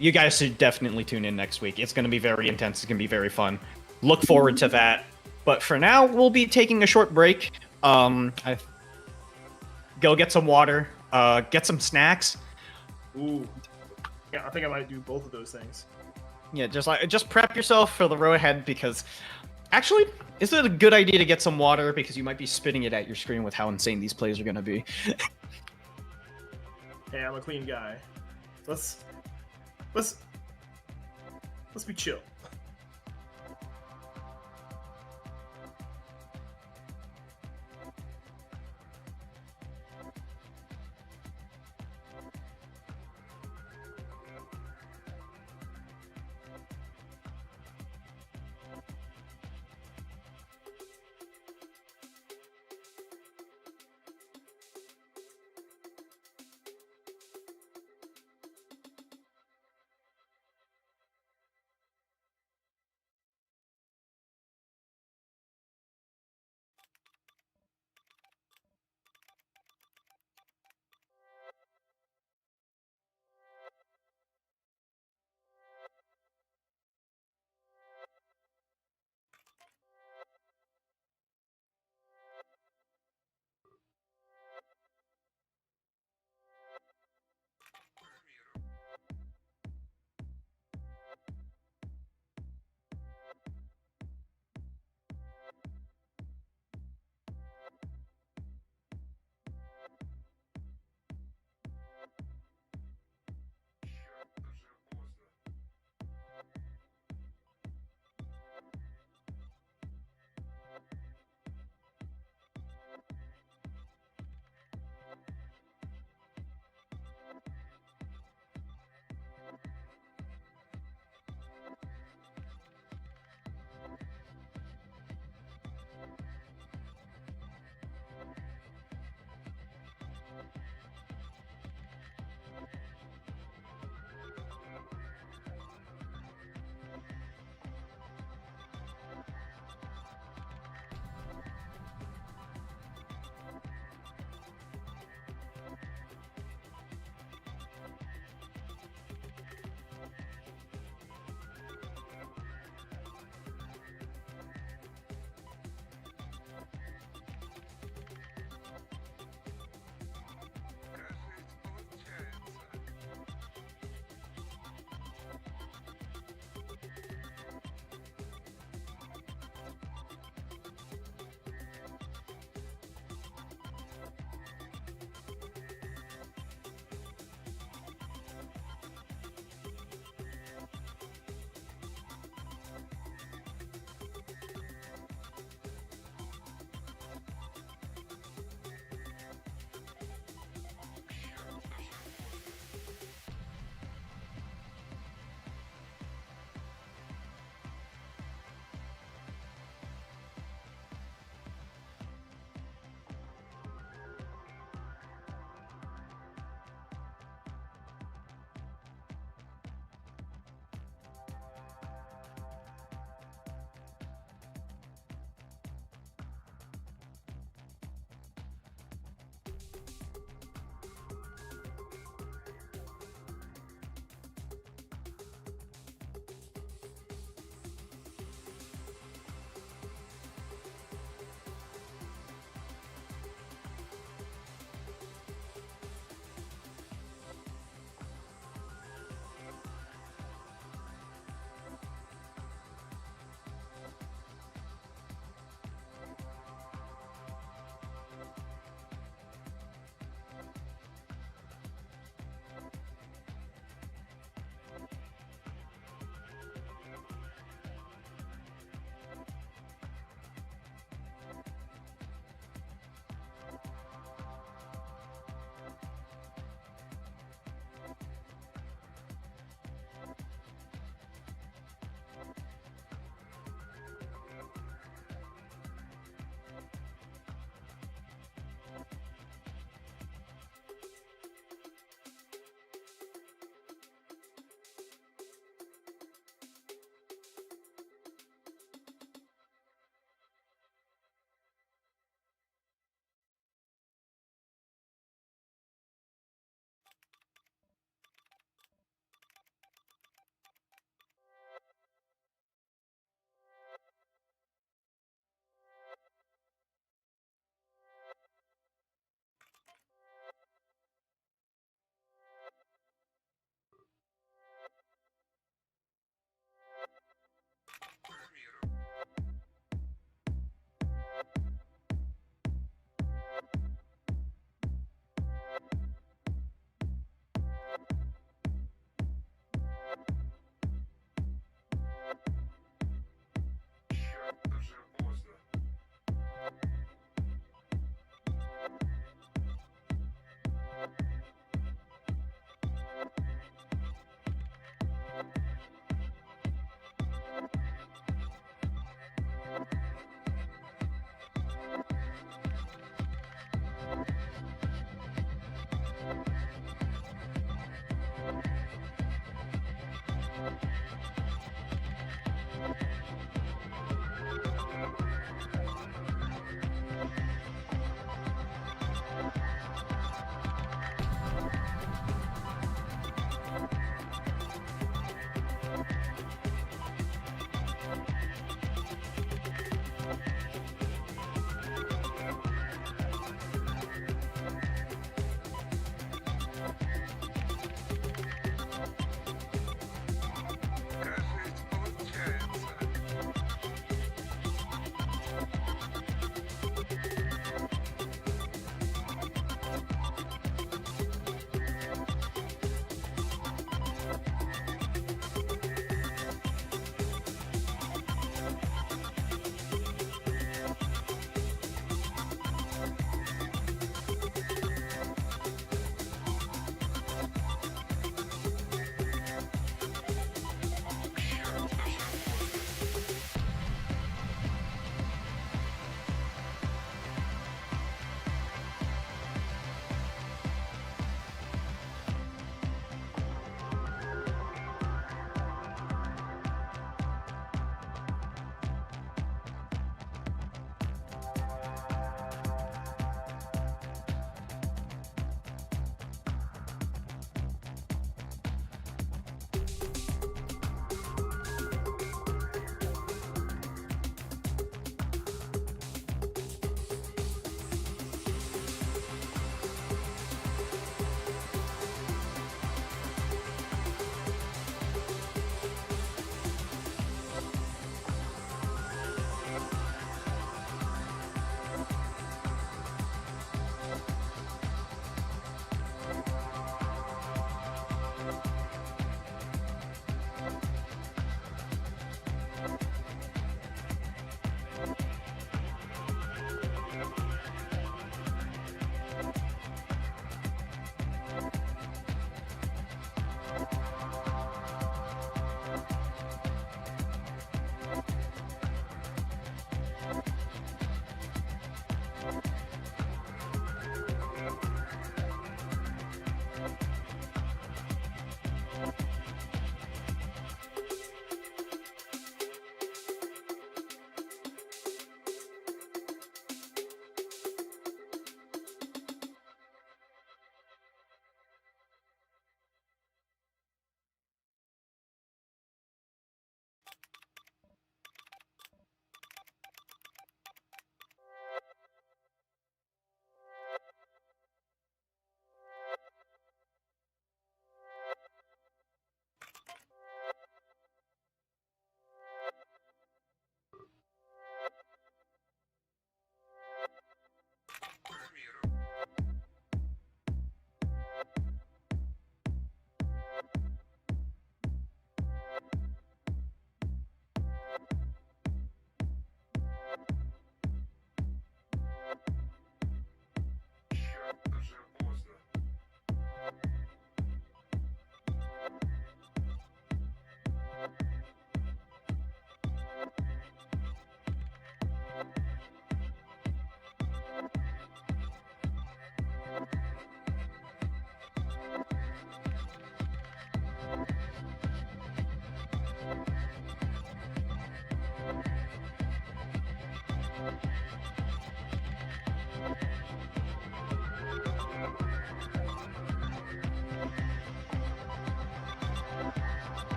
should definitely tune in next week. It's going to be very intense. It's going to be very fun. Look forward to that. But for now, we'll be taking a short break. Go get some water. Get some snacks. Ooh. Yeah, I think I might do both of those things. Yeah, just prep yourself for the road ahead, because actually, is it a good idea to get some water, because you might be spitting it at your screen with how insane these plays are going to be. Hey, I'm a clean guy. Let's be chill.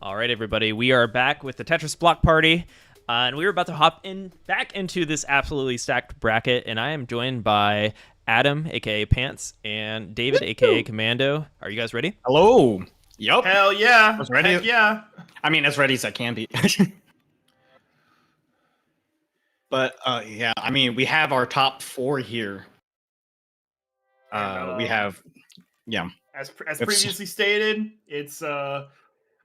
All right, everybody, we are back with the Tetris Block Party, and we are about to hop back into this absolutely stacked bracket, and I am joined by Adam, aka Pants, and David, aka Commando. Are you guys ready? Hello. Yup. Hell yeah. I was ready. Heck yeah. I mean, as ready as I can be. But yeah, I mean, we have our top 4 here. We have, yeah. As previously stated, it's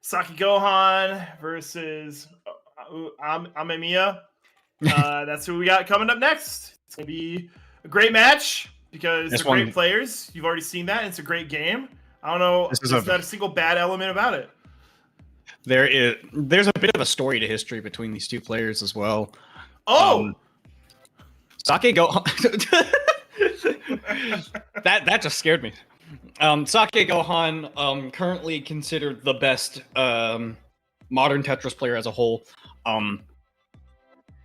Saki Gohan versus Amia. That's who we got coming up next. It's gonna be a great match because they're great players. You've already seen that. It's a great game. I don't know. There's not a single bad element about it. There's a bit of a story to history between these two players as well. Oh, Saki Gohan. that just scared me. Saki Gohan, currently considered the best modern Tetris player as a whole.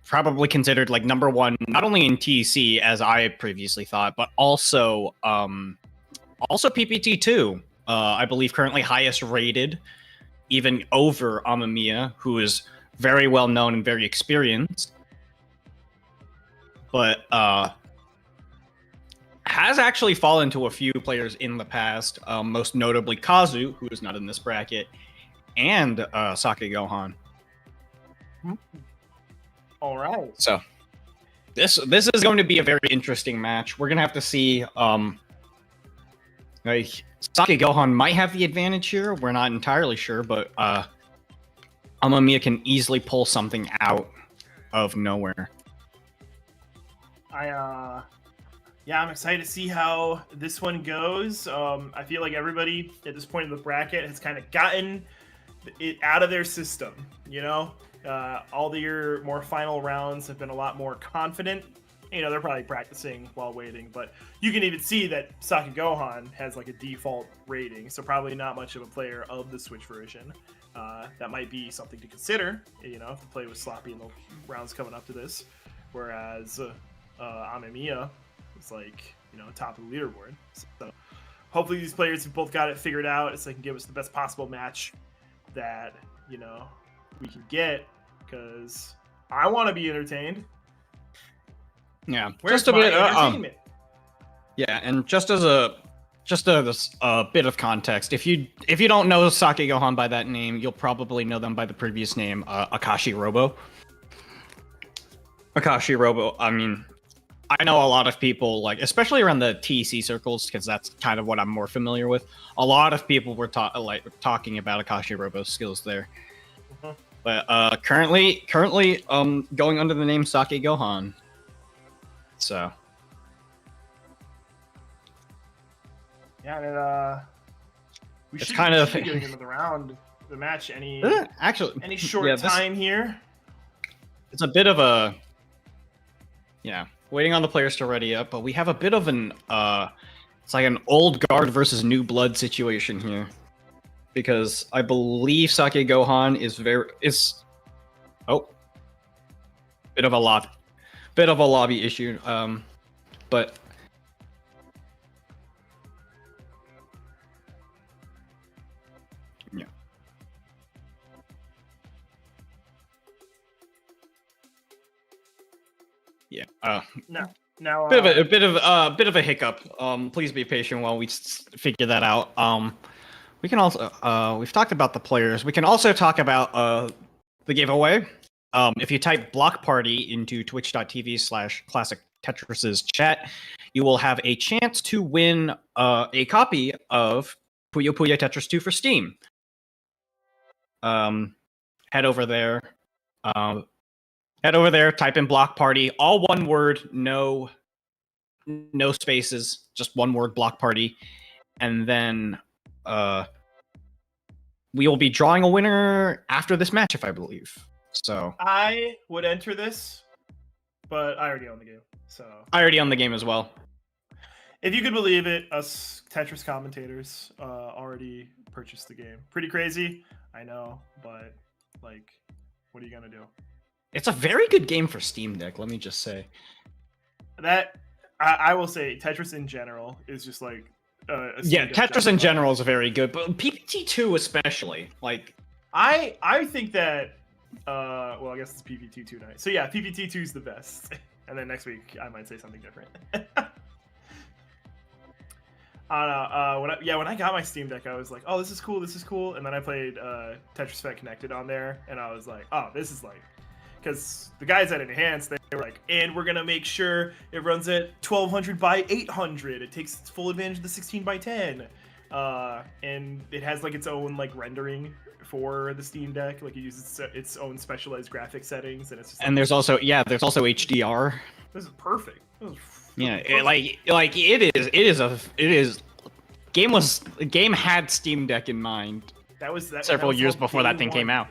Probably considered like number 1, not only in TEC as I previously thought, but also PPT 2. I believe currently highest rated, even over Amia, who is very well known and very experienced. But has actually fallen to a few players in the past, most notably Kazu, who is not in this bracket, and Saki Gohan. all right. So this is going to be a very interesting match. We're gonna have to see. Like Saki Gohan might have the advantage here. We're not entirely sure, but Amia can easily pull something out of nowhere. I'm excited to see how this one goes. I feel like everybody at this point in the bracket has kind of gotten it out of their system. You know, all your more final rounds have been a lot more confident. You know, they're probably practicing while waiting, but you can even see that Saki Gohan has like a default rating, so probably not much of a player of the Switch version. That might be something to consider, you know, if the play was sloppy in the rounds coming up to this. Whereas Amia is like, you know, top of the leaderboard. So hopefully these players have both got it figured out so they can give us the best possible match that, you know, we can get, because I want to be entertained. Yeah, Where's my entertainment? Yeah, and just a bit of context. If you don't know Saki Gohan by that name, you'll probably know them by the previous name, Akashi Robo. Akashi Robo. I mean, I know a lot of people, like, especially around the TEC circles, because that's kind of what I'm more familiar with. A lot of people were talking about Akashi Robo's skills there. Mhm. But currently, going under the name Saki Gohan. So. Yeah, and we It's should kind of be getting into the match any short yeah, time here. It's a bit of a, yeah, waiting on the players to ready up, but we have a bit of an it's like an old guard versus new blood situation here, because I believe Saki Gohan is bit of a lobby issue, but yeah. Yeah. Now, A bit of a hiccup. Please be patient while we figure that out. We can also we've talked about the players. We can also talk about the giveaway. If you type Block Party into twitch.tv/Classic Tetris's chat, you will have a chance to win a copy of Puyo Puyo Tetris 2 for Steam. Head over there. Type in Block Party, all one word, no spaces, just one word, Block Party, and then we will be drawing a winner after this match, if I believe. So I would enter this, but I already own the game. So I already own the game as well. If you could believe it, us Tetris commentators already purchased the game. Pretty crazy, I know, but like, what are you gonna do? It's a very good game for Steam Deck, let me just say. That I will say, Tetris in general is just like yeah, Tetris in general is very good, but PPT 2 especially. Like, I think that well, I guess it's PPT 2 night. So yeah, PPT 2 is the best. And then next week I might say something different. When I got my Steam Deck, I was like, oh, this is cool. And then I played Tetris Effect Connected on there, and I was like, oh, this is like, because the guys at Enhanced, they were like, and we're gonna make sure it runs at 1200 by 800. It takes full advantage of the 16 by 10, and it has like its own like rendering for the Steam Deck. Like it uses its own specialized graphic settings, and it's just. And there's also HDR. This is perfect. Yeah, it is. Game had Steam Deck in mind. That was several years before that thing came out.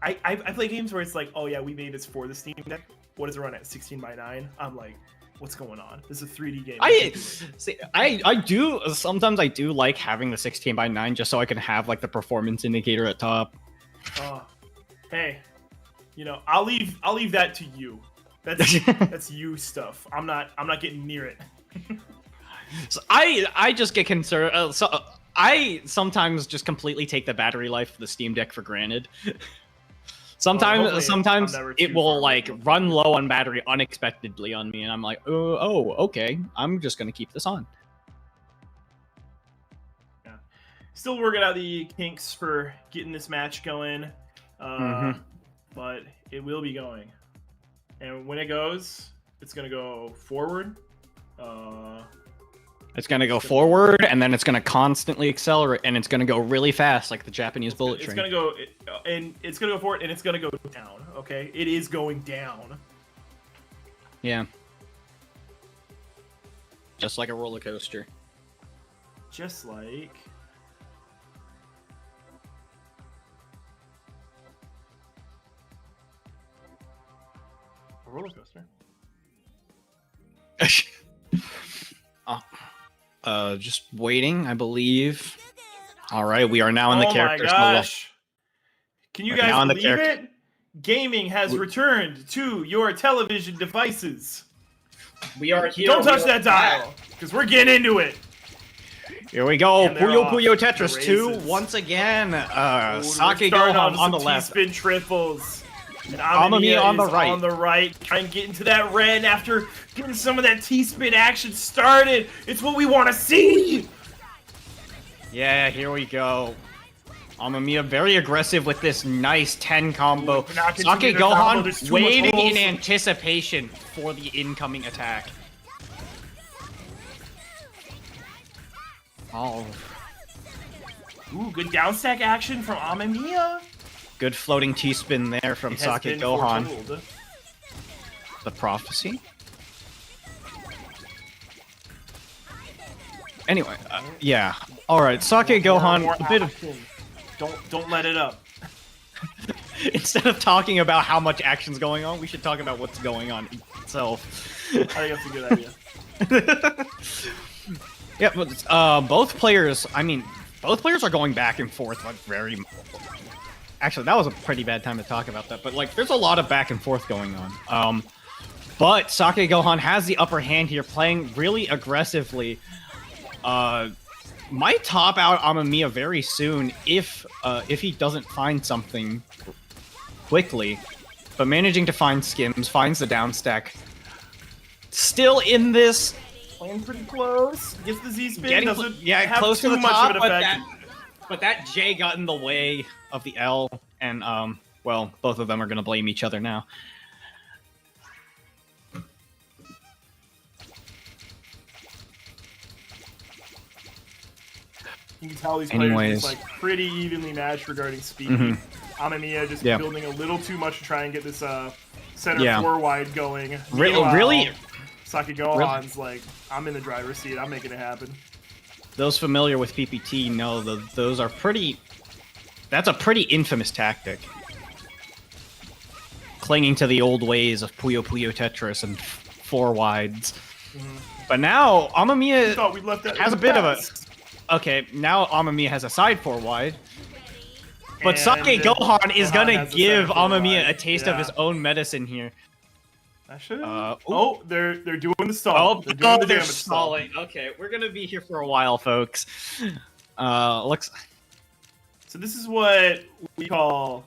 I play games where it's like, oh yeah, we made this for the Steam Deck. What does it run at? 16 by 9? I'm like, what's going on? This is a 3D game. I do sometimes I do like having the 16 by 9 just so I can have like the performance indicator at top. Hey, I'll leave that to you. That's you stuff. I'm not getting near it. So I just get concerned. I sometimes just completely take the battery life of the Steam Deck for granted. Sometimes it will like run low on battery unexpectedly on me, and I'm like, oh, okay, I'm just gonna keep this on. Yeah, still working out the kinks for getting this match going, but it will be going. And when it goes, it's gonna go forward. It's gonna go forward, and then it's gonna constantly accelerate, and it's gonna go really fast, like the Japanese bullet train. It's gonna go, and it's gonna go forward, and it's gonna go down. Okay, it is going down. Yeah. Just like a roller coaster. Just like. A roller coaster. Just waiting, I believe. All right, we are now in the characters. Oh my gosh! Can you guys believe it? Gaming has returned to your television devices. We are here. Don't touch that dial, because we're getting into it. Here we go. Puyo Puyo Tetris 2 once again. Sake Gohan on the left. T-spin triples. And Amia on the right. On the right, trying to get into that red after getting some of that T-spin action started. It's what we want to see. Yeah, here we go. Amia very aggressive with this nice 10 combo. Sake Gohan waiting in anticipation for the incoming attack. Oh. Ooh, good down stack action from Amia. Good floating T-spin there from Sake Gohan. The prophecy. Anyway, yeah. All right, Sake Gohan. A bit of. Don't let it up. Instead of talking about how much action's going on, we should talk about what's going on itself. I think that's a good idea. Yeah, but both players. I mean, both players are going back and forth like very. Actually, that was a pretty bad time to talk about that, but like, there's a lot of back and forth going on. But Sake Gohan has the upper hand here, playing really aggressively. Might top out Amia very soon if he doesn't find something quickly. But managing to find skims, finds the down stack. Still in this. Playing pretty close. Gets the Z-spin. Doesn't have close too to the much top, of an effect. But that J got in the way of the L, and well, both of them are gonna blame each other now. You can tell these players are like pretty evenly matched regarding speed. Amia just building a little too much to try and get this center four wide going. Really, Sake Gohan's like, I'm in the driver's seat. I'm making it happen. Those familiar with PPT know that those are pretty. That's a pretty infamous tactic. Clinging to the old ways of Puyo Puyo Tetris and four wides. But now Amia has a bit of a. Okay, now Amia has a side four wide. But Sake Gohan is gonna give Amia a taste of his own medicine here. Oh, they're doing the stall. They're stalling. Okay, we're gonna be here for a while, folks. Looks. So this is what we call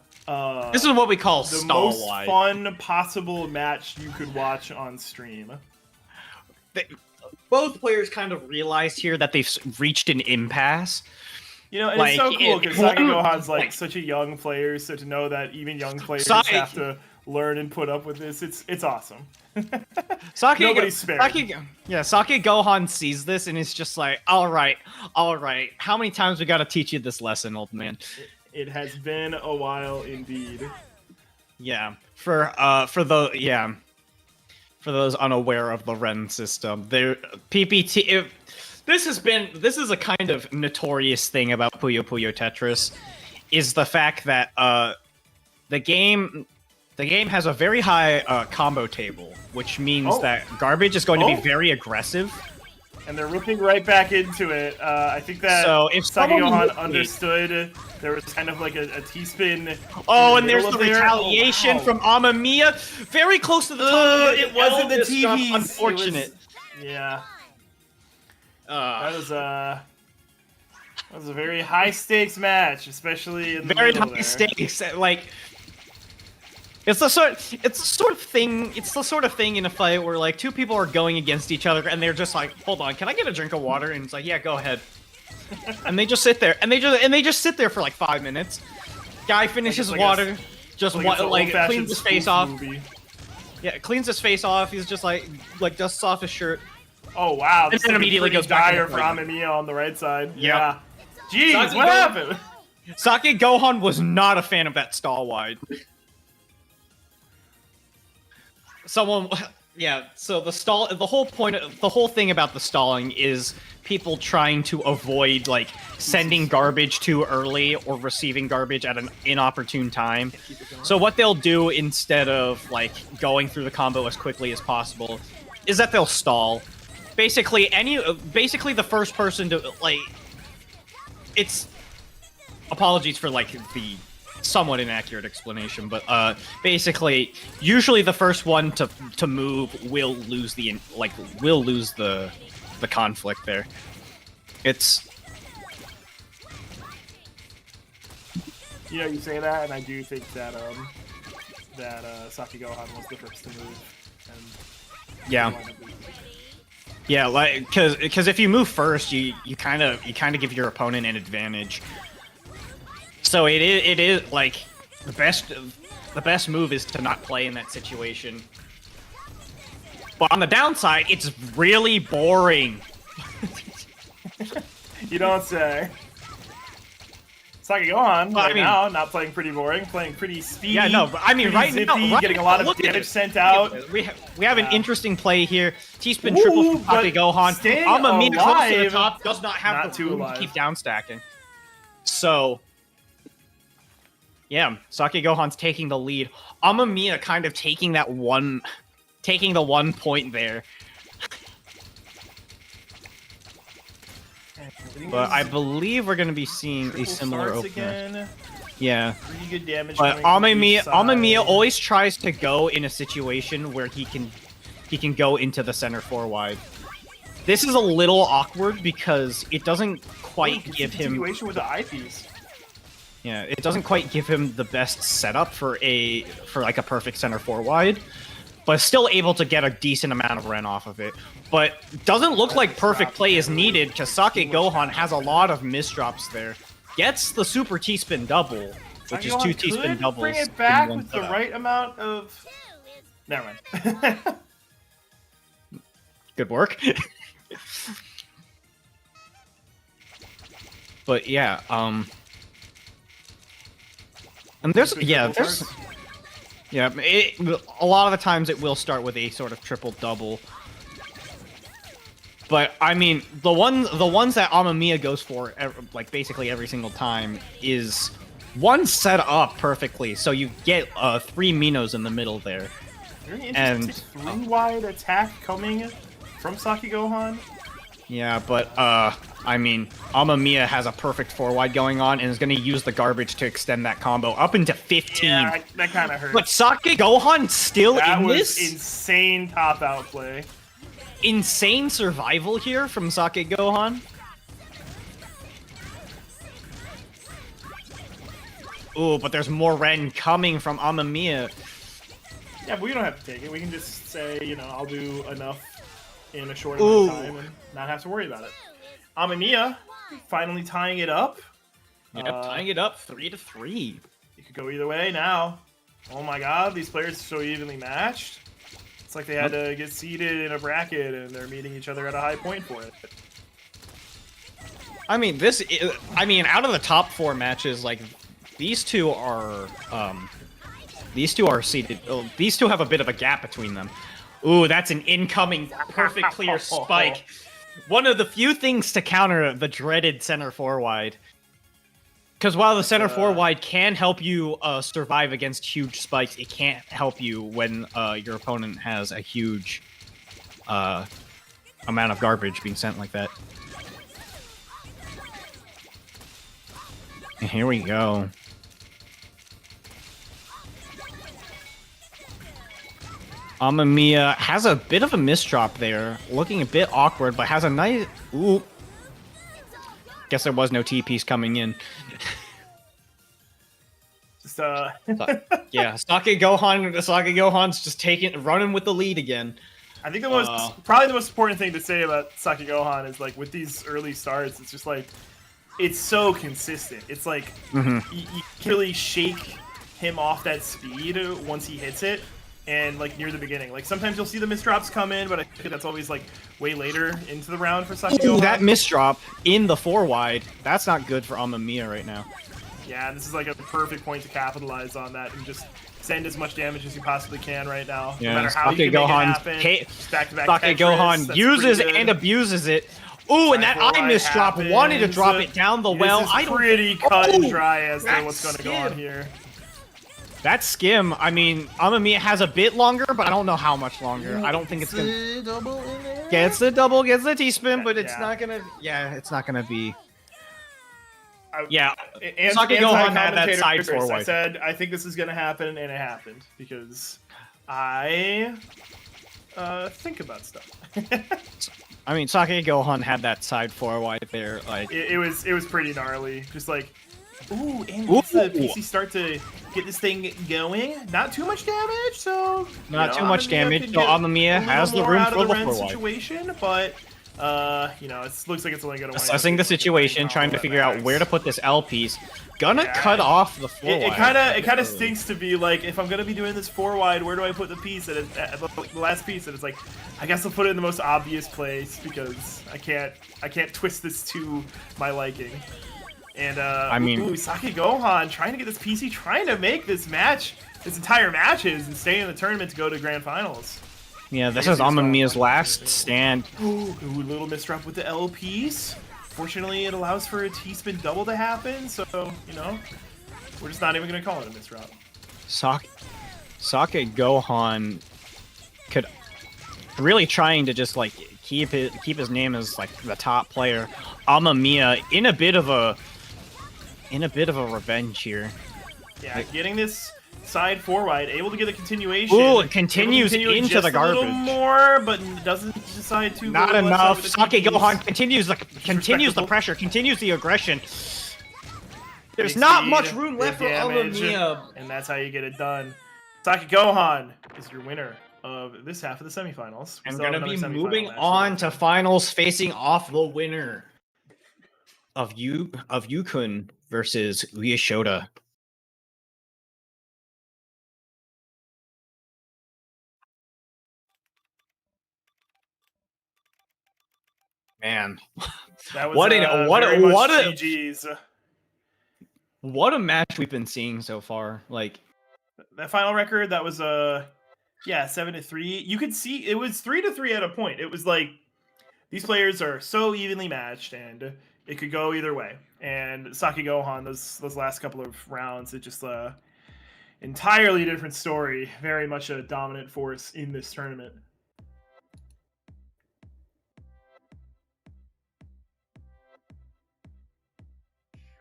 This is what we call the stall most wide. fun possible match you could watch on stream. Both players kind of realized here that they've reached an impasse. You know, and Like, it's so cool because Sakai one- Gohan's like like- such a young player, so to know that even young players Sakai- have to learn and put up with this, it's awesome. Saki Nobody's spared. Saki Gohan sees this and is just like, all right. How many times we gotta teach you this lesson, old man? It has been a while indeed. Yeah, for those unaware of the Ren system, there PPT. This is a kind of notorious thing about Puyo Puyo Tetris, is the fact that the game has a very high combo table, which means that garbage is going to be very aggressive. And they're ripping right back into it. I think that So if Sakai someone- Gohan understood there was kind of like a T-spin. Oh, in and there's middle the of there. retaliation Oh, wow. from Amia, very close to the top. It wasn't the L disrupt, TVs. Unfortunate. It was, yeah, that was a very high stakes match, especially in the Very middle high there. stakes. Like, it's the sort of thing in a fight where like two people are going against each other and they're just like, hold on, can I get a drink of water? And it's like, yeah, go ahead. And they just sit there and they just sit there for like 5 minutes. Guy finishes like water, it's an old-fashioned cleans his face spoof off. movie. Yeah, cleans his face off. He's just like dusts off his shirt. Oh wow! And This then is immediately pretty goes back dire into for fighting. Amia on the right side. Yep. Yeah. Jeez, Saki what Go- happened? Saki Gohan was not a fan of that stall wide. So the whole thing about the stalling is people trying to avoid like sending garbage too early or receiving garbage at an inopportune time. So what they'll do instead of like going through the combo as quickly as possible is that they'll stall. Basically the first person to like, it's apologies for like the somewhat inaccurate explanation, but basically usually the first one to move will lose the conflict there. It's You know, you say that, and I do think that Saki Gohan was the first to move. And yeah. Yeah, like because if you move first, you kind of give your opponent an advantage. So it is like the best move is to not play in that situation. But on the downside, it's really boring. You don't say. Saki Gohan, Well, I right mean- now, not playing pretty boring, playing pretty speedy. Yeah, no, but I mean, pretty right now, zippy, right getting a now, lot of look at damage this. sent out. We have an Yeah. interesting play here. T-spin Ooh, triple from but Saki Gohan. staying Amia close to the alive, top does not have not the too room alive. to keep down stacking. So, yeah, Saki Gohan's taking the lead. Amia kind of taking the 1 point there. But I believe we're going to be seeing a Triple similar starts opener. again. Yeah. Pretty good damage. But coming from each Amia side. always tries to go in a situation where he can go into the center 4 wide. This is a little awkward because it doesn't quite give him continuation with the eyepiece. yeah, it doesn't quite give him the best setup for like a perfect center 4 wide, but still able to get a decent amount of Ren off of it. But doesn't look like perfect play is needed because Saki Gohan has a lot of misdrops there. Gets the super T-spin double, which Saki is Gohan 2 T-spin could doubles. Bring it in back one with the setup. right amount of. Never mind. Good work. But yeah, and there's a lot of the times it will start with a sort of triple double. But I mean, the ones that Amia goes for like basically every single time is one set up perfectly, so you get 3 Minos in the middle there. Very And- interesting 3-wide attack coming from Saki Gohan. Yeah, but I mean, Amia has a perfect 4-wide going on and is going to use the garbage to extend that combo up into 15. Yeah, that kind of hurt. But Saki Gohan still that in was this? insane top out play. Insane survival here from Saki Gohan. Ooh, but there's more Ren coming from Amia. Yeah, but we don't have to take it. We can just say, you know, I'll do enough in a short amount of time and not have to worry about it. Amia finally tying it up. Yep, tying it up 3-3. It could go either way now. Oh my god, these players are so evenly matched. It's like they had to get seated in a bracket and they're meeting each other at a high point for it. I mean, out of the top 4 matches, like, these two are seated. Oh, these two have a bit of a gap between them. Ooh, that's an incoming perfect clear spike. One of the few things to counter the dreaded center 4-wide. Because while the center 4-wide can help you survive against huge spikes, it can't help you when your opponent has a huge amount of garbage being sent like that. And here we go. Amia has a bit of a misdrop there, looking a bit awkward, but has a nice... Ooh. Guess there was no T-piece coming in. Just, yeah, Sakai Gohan's just running with the lead again. I think probably the most important thing to say about Sakai Gohan is, like, with these early starts, it's just like, it's so consistent. It's like, you can really shake him off that speed once he hits it. And, like, near the beginning. Like, sometimes you'll see the misdrops come in, but I think that's always, like, way later into the round for Sakai Gohan. That misdrop in the 4-wide, that's not good for Amia right now. Yeah, this is, like, a perfect point to capitalize on that and just send as much damage as you possibly can right now. Yeah, no matter how you can make it happen. Back-to-back Sakai Gohan uses and abuses it. Ooh, and that eye misdrop wanted to drop it down the well. This is pretty cut and dry as to what's going to go on here. That skim, I mean, Amia has a bit longer, but I don't know how much longer. I don't think it's gonna... double in there? Gets the double, gets the T-spin, but it's not gonna... Yeah, it's not gonna be... Yeah, Sakai Gohan had that side forward. I said, I think this is gonna happen, and it happened, because I think about stuff. I mean, Sakai Gohan had that side forward there, like... It was pretty gnarly, just like... Ooh, and gets the PC start to get this thing going. Not too much damage, so... Not too much damage, so Amia has the room for the forward. Situation, but, you know, it looks like it's only going to... Assessing the situation, trying to figure out where to put this L piece. Gonna cut off the 4-wide. It kind of stinks to be like, if I'm going to be doing this 4-wide, where do I put the piece? And the last piece, and it's like, I guess I'll put it in the most obvious place, because I can't twist this to my liking. And, I mean, Sakai Gohan trying to get this PC, trying to make this match, this entire matches, and stay in the tournament to go to Grand Finals. Yeah, this is Amamia's last stand. Ooh, little misdrop with the L piece. Fortunately, it allows for a T-spin double to happen, so, you know, we're just not even going to call it a misdrop. Sakai Gohan could really trying to just, like, keep his name as, like, the top player. Amia in a bit of a revenge here. Yeah, getting this side 4-wide, able to get a continuation. Ooh, it continues into the garbage. A little more, but doesn't decide to. Not enough. Sakai Gohan continues the pressure, continues the aggression. There's not much room left for Amia, and that's how you get it done. Sakai Gohan is your winner of this half of the semifinals. I'm gonna be moving on to finals, facing off the winner of Yuukun versus Uyeshota. Man, that was what a match we've been seeing so far. Like that final record, that was 7-3. You could see it was 3-3 at a point. It was like these players are so evenly matched, and it could go either way. And Sakai Gohan, those last couple of rounds, it just entirely different story. Very much a dominant force in this tournament.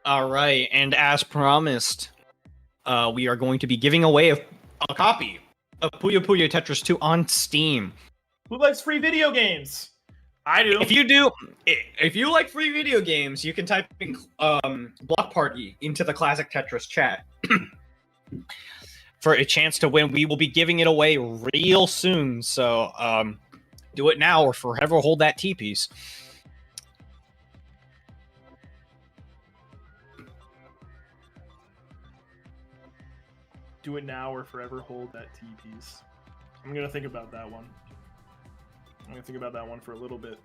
All right, and as promised, we are going to be giving away a copy of Puyo Puyo Tetris 2 on Steam. Who likes free video games? I do. If you like free video games, you can type in Block Party into the Classic Tetris chat for a chance to win. We will be giving it away real soon, so do it now or forever hold that T piece. Do it now or forever hold that T piece. I'm gonna think about that one. I'm gonna think about that one for a little bit.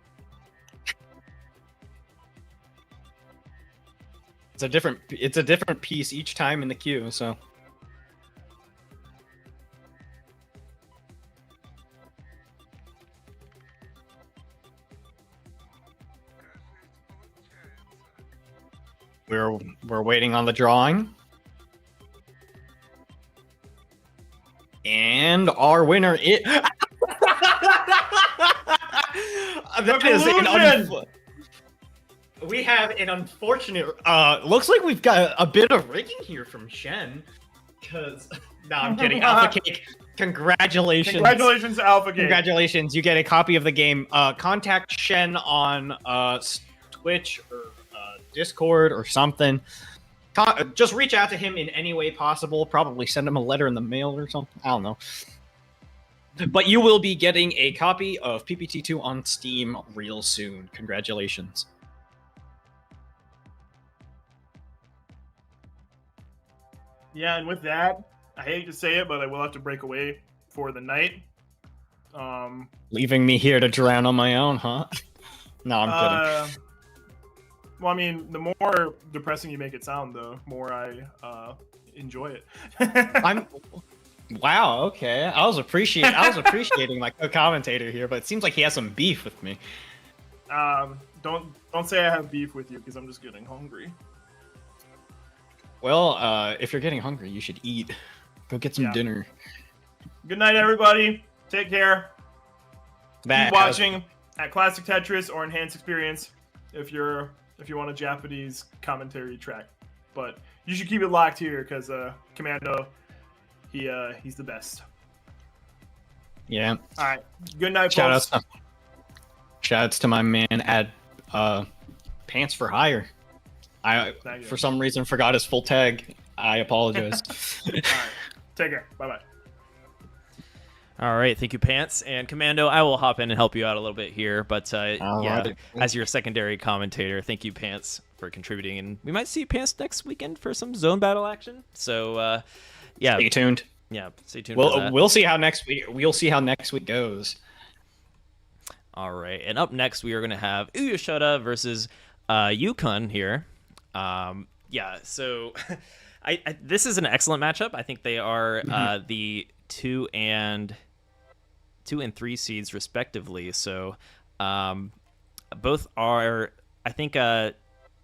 It's a different piece each time in the queue, so. We're waiting on the drawing. And our winner is we have an unfortunate looks like we've got a bit of rigging here from Shen. Cause no, I'm kidding. Alpha Cake. Congratulations. Congratulations, Alpha Cake. Congratulations. You get a copy of the game. Contact Shen on Twitch or Discord or something. Just reach out to him in any way possible. Probably send him a letter in the mail or something. I don't know. But you will be getting a copy of PPT2 on Steam real soon. Congratulations. Yeah, and with that, I hate to say it, but I will have to break away for the night. Leaving me here to drown on my own, huh? No, I'm kidding. Well, I mean, the more depressing you make it sound, the more I enjoy it. Wow. Okay, I was appreciating my co-commentator here, but it seems like he has some beef with me. Don't say I have beef with you because I'm just getting hungry. Well, if you're getting hungry, you should eat. Go get some dinner. Good night, everybody. Take care. Keep watching at Classic Tetris or Enhanced Experience if you want a Japanese commentary track. But you should keep it locked here because Commando, he's the best. Yeah. All right. Good night, folks. Shoutouts to my man at Pants for Hire. I for some reason forgot his full tag. I apologize. All right. Take care. Bye-bye. All right, thank you, Pants. And Commando, I will hop in and help you out a little bit here. But right. As your secondary commentator, thank you, Pants, for contributing. And we might see Pants next weekend for some zone battle action. So, stay tuned. Yeah, stay tuned. We'll see how next week goes. All right, and up next we are going to have uyeshota versus Yuukun here. So this is an excellent matchup. I think they are the 2 and 3 seeds respectively. So both are, I think, they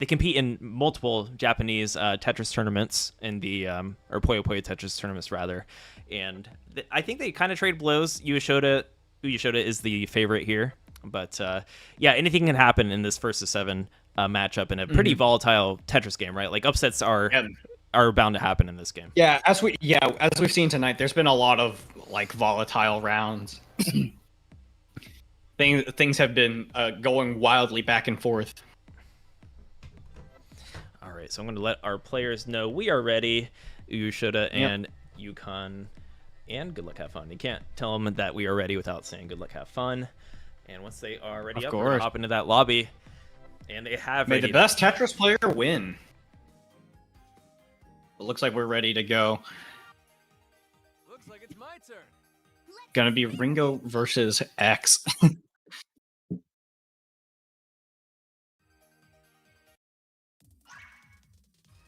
compete in multiple Japanese Tetris tournaments in the or Puyo Puyo Tetris tournaments rather, and I think they kind of trade blows. Uyeshota is the favorite here, but anything can happen in this 1-7 matchup in a pretty volatile Tetris game, right? Like upsets are bound to happen in this game. Yeah, as we've seen tonight, there's been a lot of like volatile rounds. Things have been going wildly back and forth. All right, so I'm going to let our players know we are ready. Uyeshota and Yuukun, and good luck, have fun. You can't tell them that we are ready without saying good luck, have fun. And once they are ready, we're going to hop into that lobby. And they have. May the best Tetris player win. It looks like we're ready to go. Looks like it's my turn. Gonna be Ringo versus X.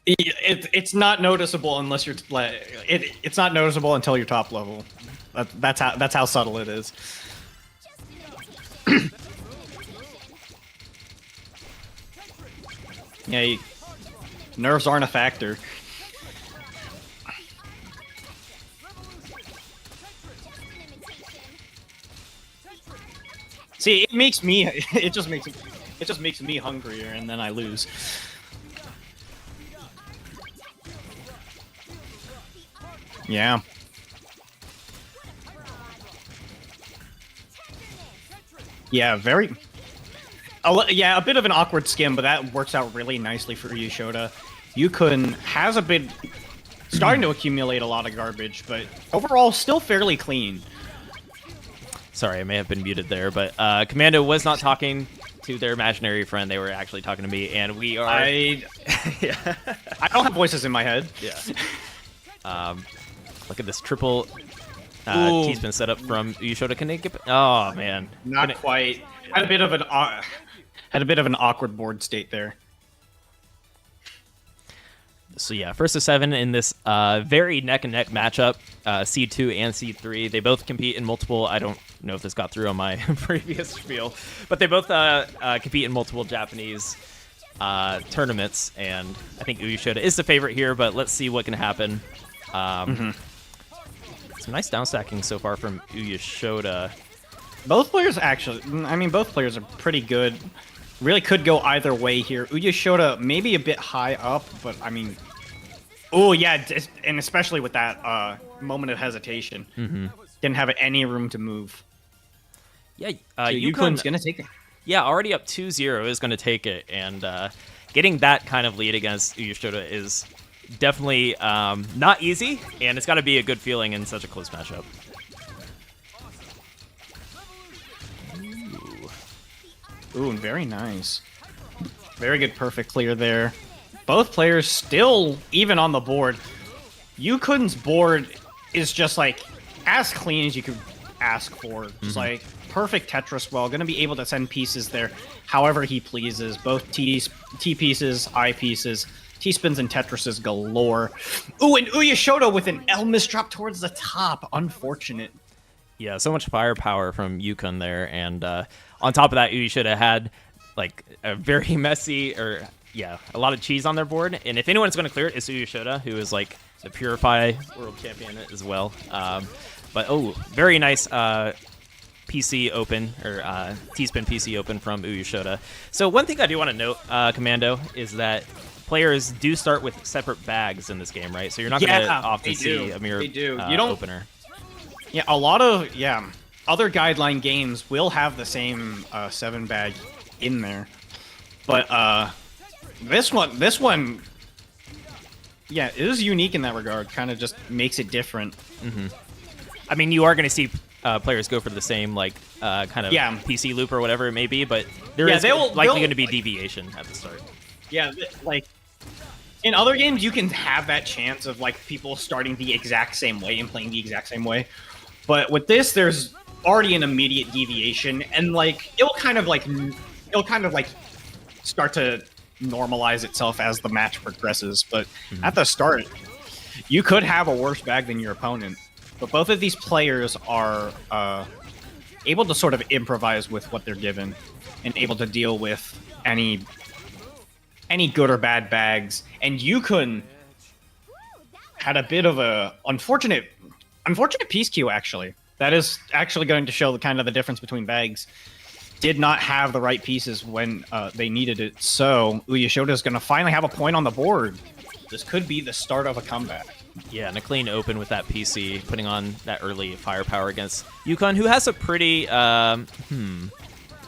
It's not noticeable unless you're it's not noticeable until you're top level. That's how subtle it is. Yeah, nerves aren't a factor. See, it just makes me hungrier, and then I lose. Yeah. Yeah, very Yeah, a bit of an awkward skim, but that works out really nicely for Uyeshota. Yuukun has starting to accumulate a lot of garbage, but overall still fairly clean. Sorry, I may have been muted there, but Commando was not talking to their imaginary friend. They were actually talking to me, and we are... Yeah. I don't have voices in my head. Yeah. Look at this triple T-spin setup from Uyeshota. Can they get... Oh, man. Not quite. Had a bit of an awkward board state there. So yeah, first of 7 in this very neck-and-neck matchup, C2 and C3. They both compete in multiple, I don't know if this got through on my previous spiel, but they both compete in multiple Japanese tournaments, and I think Uyeshota is the favorite here, but let's see what can happen. Some nice downstacking so far from Uyeshota. Both players both players are pretty good. Really could go either way here. Uyeshota maybe a bit high up, but I mean... Oh, yeah, and especially with that moment of hesitation. Didn't have any room to move. Yeah, so Yukun's going to take it. Yeah, already up 2-0 is going to take it, and getting that kind of lead against Uyeshota is definitely not easy, and it's got to be a good feeling in such a close matchup. Ooh, very nice. Very good perfect clear there. Both players still even on the board. Yukun's board is just like as clean as you could ask for. Just like perfect Tetris well. Going to be able to send pieces there however he pleases. Both T pieces, I pieces, T-spins and Tetrises galore. Ooh, and Uyeshota with an L misdrop towards the top. Unfortunate. Yeah, so much firepower from Yuukun there, and on top of that, Uyeshota had like a very messy, a lot of cheese on their board. And if anyone's going to clear it, it's Uyeshota, who is like the Purify World Champion as well. But very nice PC open or T-spin PC open from Uyeshota. So one thing I do want to note, Commando, is that players do start with separate bags in this game, right? So you're not going to often see a mirror opener. Yeah, a lot of other guideline games will have the same 7 bag in there, but this one, yeah, it is unique in that regard. Kind of just makes it different. I mean, you are going to see players go for the same kind of PC loop or whatever it may be, but there is likely going to be deviation at the start. Yeah, like in other games, you can have that chance of like people starting the exact same way and playing the exact same way. But with this, there's already an immediate deviation, and like it'll kind of like start to normalize itself as the match progresses. But at the start, you could have a worse bag than your opponent. But both of these players are able to sort of improvise with what they're given, and able to deal with any good or bad bags. And Yuukun had a bit of a unfortunate piece queue, actually. That is actually going to show kind of the difference between bags. Did not have the right pieces when they needed it. So Uyeshota is going to finally have a point on the board. This could be the start of a comeback. Yeah, and a clean open with that PC, putting on that early firepower against Yuukun, who has a pretty, there's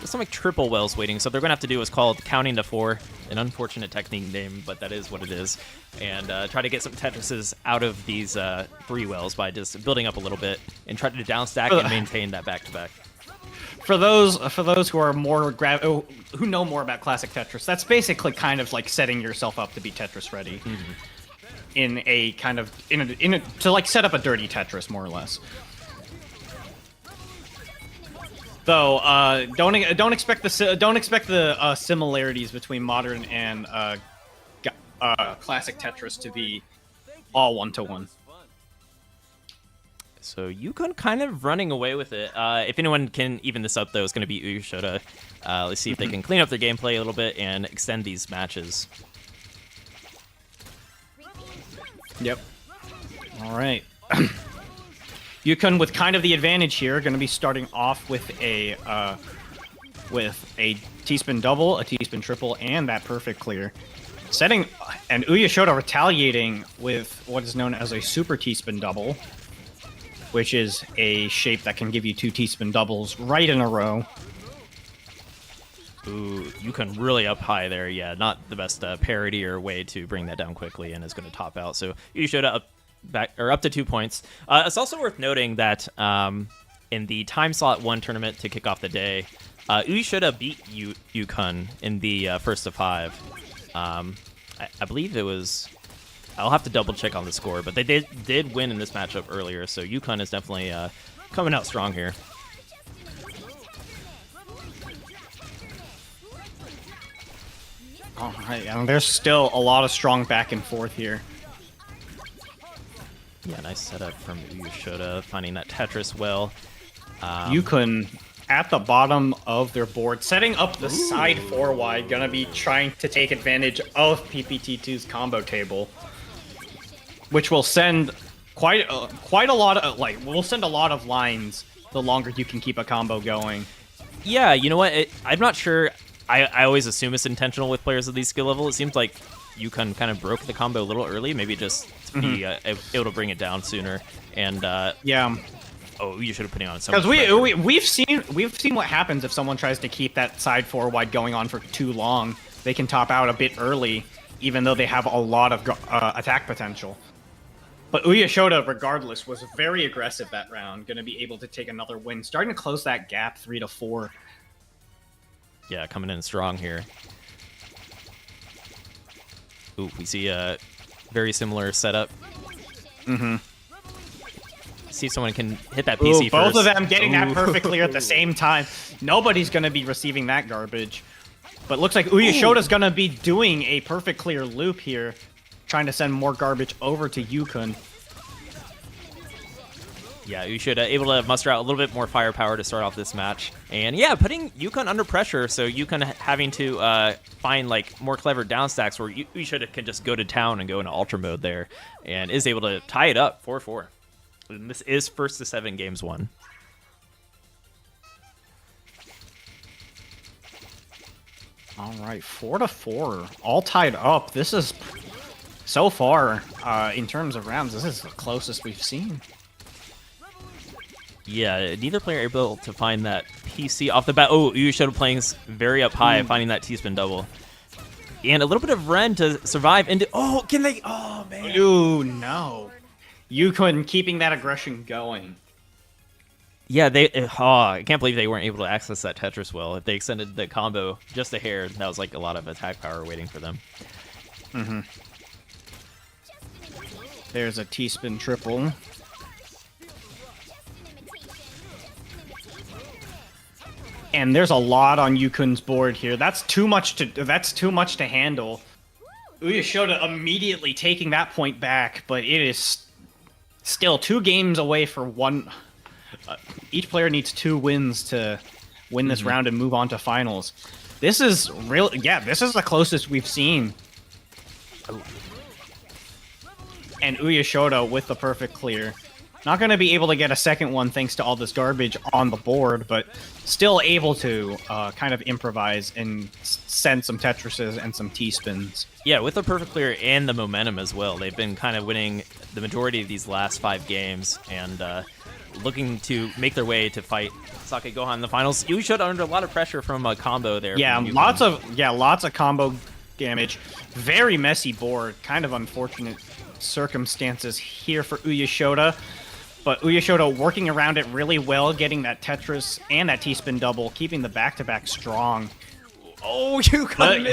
some like triple wells waiting, so they're going to have to do what's called counting to 4, an unfortunate technique name, but that is what it is, and try to get some Tetrises out of these 3 wells by just building up a little bit and try to downstack and maintain that back-to-back. For those who are who know more about classic Tetris, that's basically kind of like setting yourself up to be Tetris ready. In a kind of to like set up a dirty Tetris, more or less. Though don't expect the similarities between modern and classic Tetris to be all 1-to-1. So Yuukun kind of running away with it. If anyone can even this up, though, it's going to be Uyeshota. Let's see if they can clean up their gameplay a little bit and extend these matches. Yep. All right. Yuukun with kind of the advantage here, going to be starting off with a T-spin double, a T-spin triple, and that perfect clear. And Uyeshota retaliating with what is known as a super T-spin double, which is a shape that can give you 2 T-spin doubles right in a row. Ooh, Yuukun really up high there. Yeah, not the best parity or way to bring that down quickly, and is going to top out. So uyeshota up to 2 points. It's also worth noting that in the time slot 1 tournament to kick off the day, uyeshota beat Yuukun in the first of 5. I believe it was. I'll have to double check on the score, but they did win in this matchup earlier. So Yuukun is definitely coming out strong here. All right, and there's still a lot of strong back and forth here. Yeah, nice setup from uyeshota, finding that Tetris well. Yuukun at the bottom of their board, setting up the side 4 wide, gonna be trying to take advantage of PPT2's combo table, which will send quite a lot of will send a lot of lines the longer you can keep a combo going. Yeah, you know what? I'm not sure. I always assume it's intentional with players of these skill level. It seems like Yuukun kind of broke the combo a little early, maybe just to be able to bring it down sooner. And yeah. Oh, you should have put it on some. Because we've seen what happens if someone tries to keep that side 4 wide going on for too long. They can top out a bit early, even though they have a lot of attack potential. But uyeshota, regardless, was very aggressive that round, going to be able to take another win, starting to close that gap 3-4. Yeah, coming in strong here. Ooh, we see a very similar setup. See if someone can hit that PC Ooh, both first. of them getting that perfectly at the same time. Nobody's going to be receiving that garbage. But looks like uyeshota's going to be doing a perfect clear loop here, trying to send more garbage over to Yuukun. Yeah, uyeshota able to muster out a little bit more firepower to start off this match. And yeah, putting Yuukun under pressure, so Yuukun having to find like more clever down stacks where uyeshota can just go to town and go into ultra mode there, and is able to tie it up 4-4. And this is first to 7 games won. All right, 4-4, all tied up. This is, so far, in terms of rounds, this is the closest we've seen. Yeah, neither player able to find that PC off the bat. Oh, uyeshota playing very up high, finding that T-spin double. And a little bit of Ren to survive into... Oh, can they... Oh, man. Ooh, no. Yuukun keeping that aggression going. Yeah, they... Oh, I can't believe they weren't able to access that Tetris well. If they extended the combo just a hair, that was like a lot of attack power waiting for them. There's a T-spin triple. And there's a lot on Yukun's board here. That's too much to handle. uyeshota immediately taking that point back, but it is still 2 games away for one. Each player needs 2 wins to win this round and move on to finals. This is real. Yeah, this is the closest we've seen. And uyeshota with the perfect clear. Not going to be able to get a second one thanks to all this garbage on the board, but still able to kind of improvise and send some Tetrises and some T-spins. Yeah, with the perfect clear and the momentum as well. They've been kind of winning the majority of these last 5 games and looking to make their way to fight Sakai Gohan in the finals. uyeshota under a lot of pressure from a combo there. Yeah, lots of combo damage. Very messy board. Kind of unfortunate circumstances here for uyeshota. But uyeshota working around it really well, getting that Tetris and that T-spin double, keeping the back-to-back strong. Oh, Yuukun!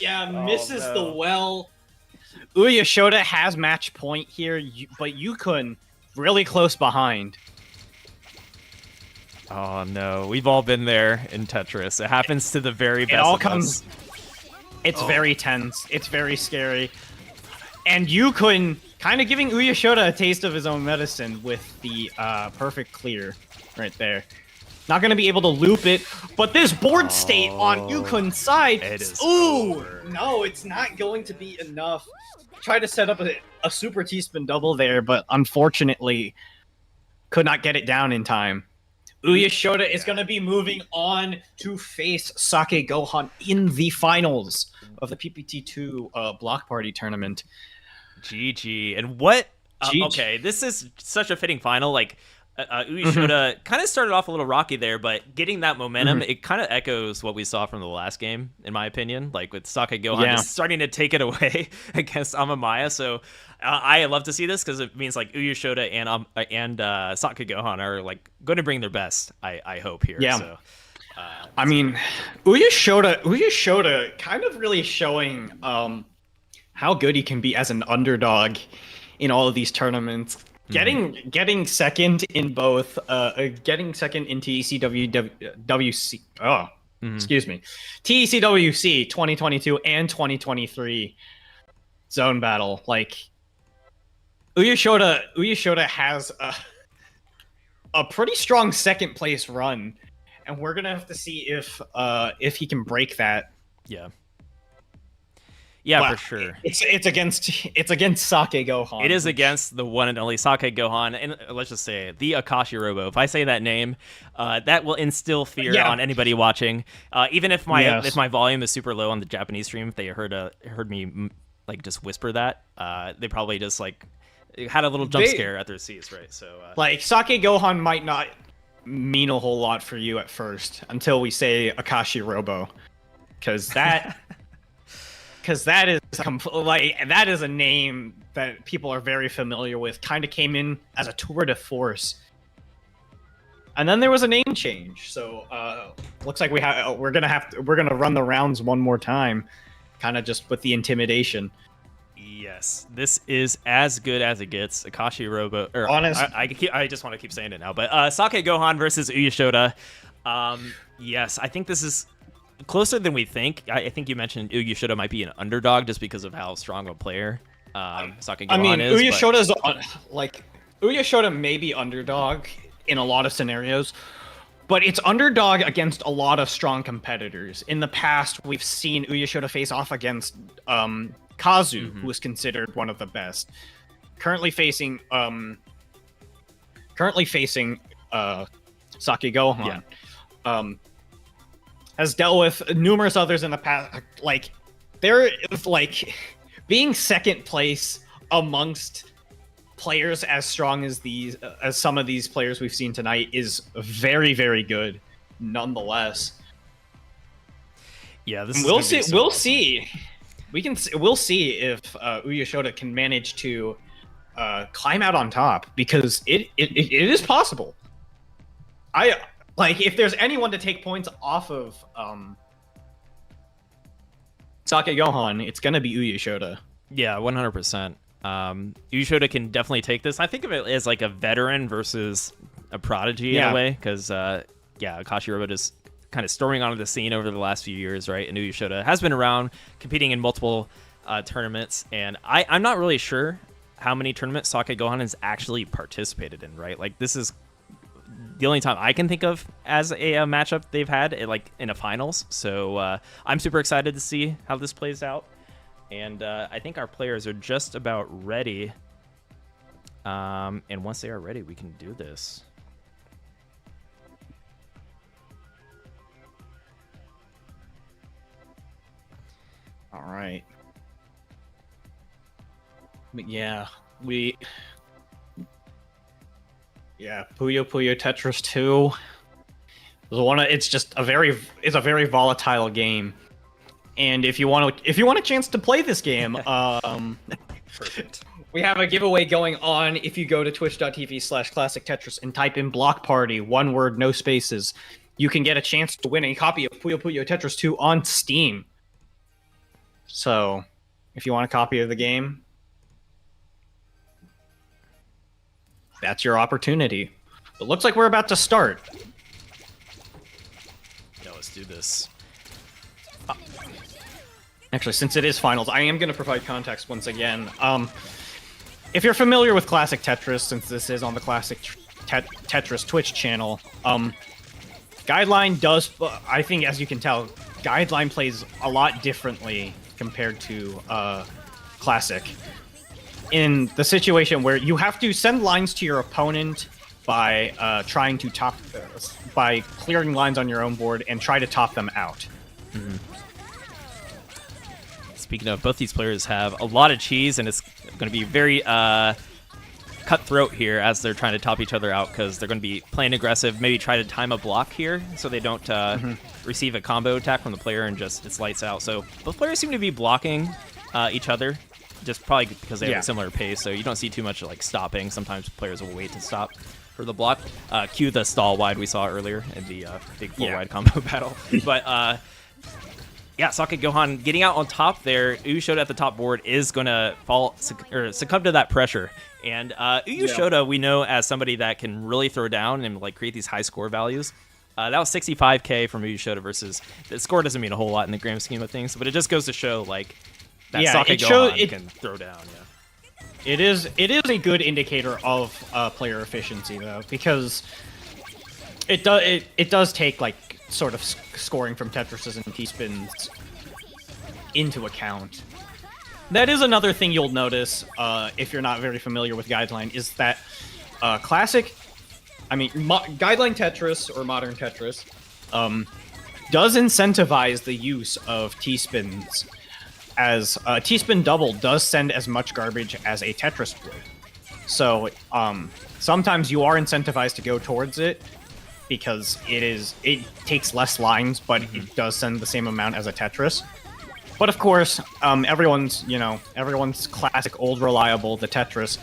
Yeah, misses the well. uyeshota has match point here, but Yuukun really close behind. Oh no, we've all been there in Tetris. It happens to the very best. It all of comes. us. It's very tense. It's very scary. And Yuukun kind of giving uyeshota a taste of his own medicine with the perfect clear right there. Not going to be able to loop it, but this board state on Yukun's side. It is Ooh, over. no, it's not going to be enough. Tried to set up a super T-spin double there, but unfortunately could not get it down in time. uyeshota is going to be moving on to face Sakai Gohan in the finals of the PPT2 Block Party tournament. GG. And what? GG. Okay, this is such a fitting final. Like, Uyeshota kind of started off a little rocky there, but getting that momentum, it kind of echoes what we saw from the last game, in my opinion. Like with Sakai Gohan just starting to take it away against Amia. So I love to see this because it means like Uyeshota and Sakai Gohan are like going to bring their best. I hope here. Yeah. So, I mean, Uyeshota kind of really showing how good he can be as an underdog in all of these tournaments. Getting second in both, getting second in TECWC. Excuse me, TECWC 2022 and 2023 zone battle. Like Uyeshota has a pretty strong second place run, and we're gonna have to see if he can break that. Yeah, Wow. for sure. It's against Sakai Gohan. It is against the one and only Sakai Gohan, and let's just say the Akashi Robo. If I say that name, that will instill fear on anybody watching. Even if my volume is super low on the Japanese stream, if they heard me like just whisper that, they probably just like had a little jump scare at their seats, right? So like Sakai Gohan might not mean a whole lot for you at first until we say Akashi Robo, because that. Because that is a name that people are very familiar with. Kind of came in as a tour de force, and then there was a name change. So looks like we're gonna run the rounds one more time, kind of just with the intimidation. Yes, this is as good as it gets. Akashi Robo. I just want to keep saying it now, but Sakai Gohan versus Uyeshota. Yes, I think this is closer than we think. I think you mentioned Uyeshota might be an underdog just because of how strong a player Sakai Gohan is. Uyeshota may be underdog in a lot of scenarios, but it's underdog against a lot of strong competitors. In the past, we've seen Uyeshota face off against Kazu, who is considered one of the best. Currently facing Sakai Gohan. Has dealt with numerous others in the past. Like, there is like being second place amongst players as strong as as some of these players we've seen tonight is very, very good. Nonetheless, yeah, we'll see. We'll see. We'll see if Uyeshota can manage to climb out on top, because it is possible. Like, if there's anyone to take points off of Sakai Gohan, it's going to be Uyeshota. Yeah, 100%. Uyeshota can definitely take this. I think of it as like a veteran versus a prodigy in a way, because, Akashi Robo is kind of storming onto the scene over the last few years, right? And Uyeshota has been around, competing in multiple tournaments, and I'm not really sure how many tournaments Sakai Gohan has actually participated in, right? Like, this is the only time I can think of as a matchup they've had like in a finals. So I'm super excited to see how this plays out, and I think our players are just about ready, and once they are ready, we can do this. All right. But yeah, Puyo Puyo Tetris 2 it's a very volatile game. And if you want a chance to play this game, Perfect. we have a giveaway going on. If you go to twitch.tv/classic Tetris and type in Block Party, one word, no spaces, you can get a chance to win a copy of Puyo Puyo Tetris 2 on Steam. So, if you want a copy of the game, that's your opportunity. It looks like we're about to start. Yeah, let's do this. Actually, since it is finals, I am going to provide context once again. If you're familiar with Classic Tetris, since this is on the Classic Tetris Twitch channel, Guideline does, I think, as you can tell, Guideline plays a lot differently compared to Classic. In the situation where you have to send lines to your opponent by trying to by clearing lines on your own board and try to top them out. Mm-hmm. Speaking of, both these players have a lot of cheese, and it's going to be very cutthroat here as they're trying to top each other out because they're going to be playing aggressive. Maybe try to time a block here so they don't receive a combo attack from the player and just it's lights out. So both players seem to be blocking each other, just probably because they have a similar pace. So you don't see too much like stopping. Sometimes players will wait to stop for the block. Cue the stall wide we saw earlier in the big 4-wide combo battle. But yeah, Sakai Gohan getting out on top there. Uyeshota at the top board is going to succumb to that pressure. And Uyeshota, we know as somebody that can really throw down and like create these high score values. That was 65k from Uyeshota versus the score doesn't mean a whole lot in the grand scheme of things, but it just goes to show like that Sakai Gohan can throw down. It is a good indicator of player efficiency though, because it does take like sort of scoring from Tetrises and T-spins into account. That is another thing you'll notice if you're not very familiar with Guideline, is that Guideline Tetris or Modern Tetris does incentivize the use of T-spins, as T-spin double does send as much garbage as a Tetris would. So sometimes you are incentivized to go towards it, because it takes less lines, but it does send the same amount as a Tetris. But of course, everyone's classic old reliable, the Tetris,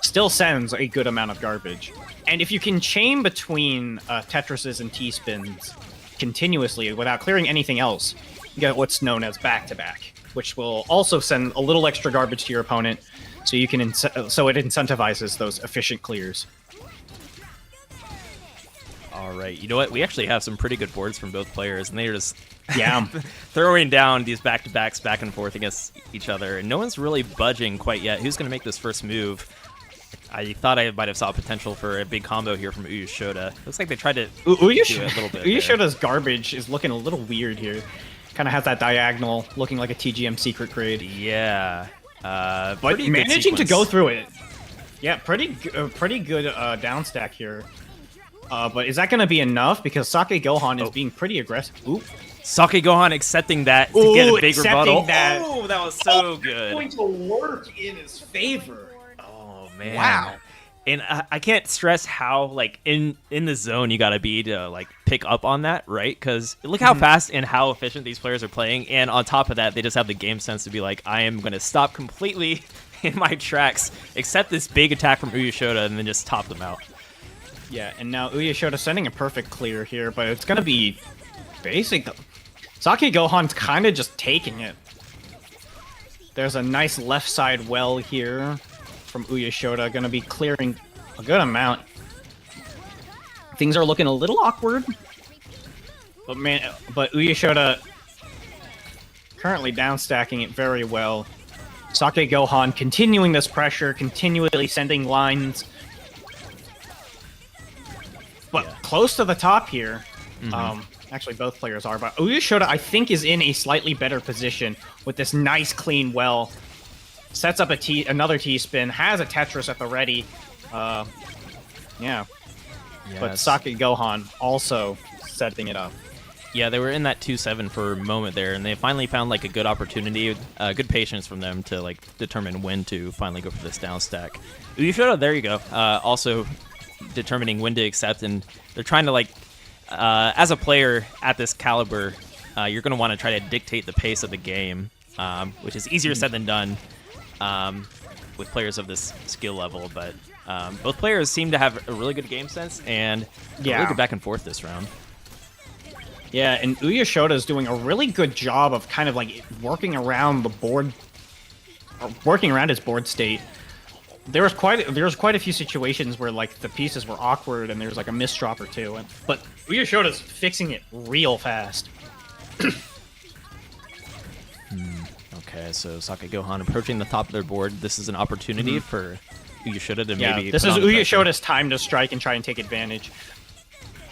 still sends a good amount of garbage. And if you can chain between Tetrises and T-spins continuously without clearing anything else, you get what's known as back-to-back, which will also send a little extra garbage to your opponent, so you can so it incentivizes those efficient clears. All right, you know what? We actually have some pretty good boards from both players, and they're just throwing down these back-to-backs back and forth against each other, and no one's really budging quite yet. Who's going to make this first move? I thought I might have saw potential for a big combo here from Uyeshota. Looks like they tried to do it a little bit. Uyeshota's garbage is looking a little weird here. Kind of has that diagonal, looking like a TGM secret grade. Yeah. But managing to go through it. Yeah, pretty good down stack here. But is that going to be enough? Because Sakai Gohan is being pretty aggressive. Oop. Sakai Gohan accepting that to get a big rebuttal. That. Oh, that was so good. Going to work in his favor. Oh man. Wow. And I can't stress how like in the zone you gotta be to like pick up on that, right? Because look how fast and how efficient these players are playing, and on top of that, they just have the game sense to be like, I am gonna stop completely in my tracks, accept this big attack from Uyeshota, and then just top them out. Yeah, and now Uyeshota sending a perfect clear here, but it's gonna be basic. Sakai Gohan's kind of just taking it. There's a nice left side well here from Uyeshota, gonna be clearing a good amount. Things are looking a little awkward, but Uyeshota currently down stacking it very well. Sakai Gohan continuing this pressure, continually sending lines, but close to the top here. Actually, both players are, but Uyeshota, I think, is in a slightly better position with this nice clean well. Sets up another T-spin, has a Tetris at the ready. Yeah. Yes. But Sakai Gohan also setting it up. Yeah, they were in that 2-7 for a moment there, and they finally found like a good opportunity, good patience from them to like determine when to finally go for this down stack. Uyeshota, there you go. Also determining when to accept, and they're trying to like, as a player at this caliber, you're going to want to try to dictate the pace of the game, which is easier said than done. With players of this skill level, but both players seem to have a really good game sense and really good back and forth this round. Yeah, and Uyeshota is doing a really good job of kind of like working around the board, or working around his board state. There was quite a few situations where like the pieces were awkward and there's like a misdrop or two, but Uyeshota's fixing it real fast. Okay, so Sakai Gohan approaching the top of their board. This is an opportunity for Uyeshota to maybe. This is Uyeshota's time to strike and try and take advantage.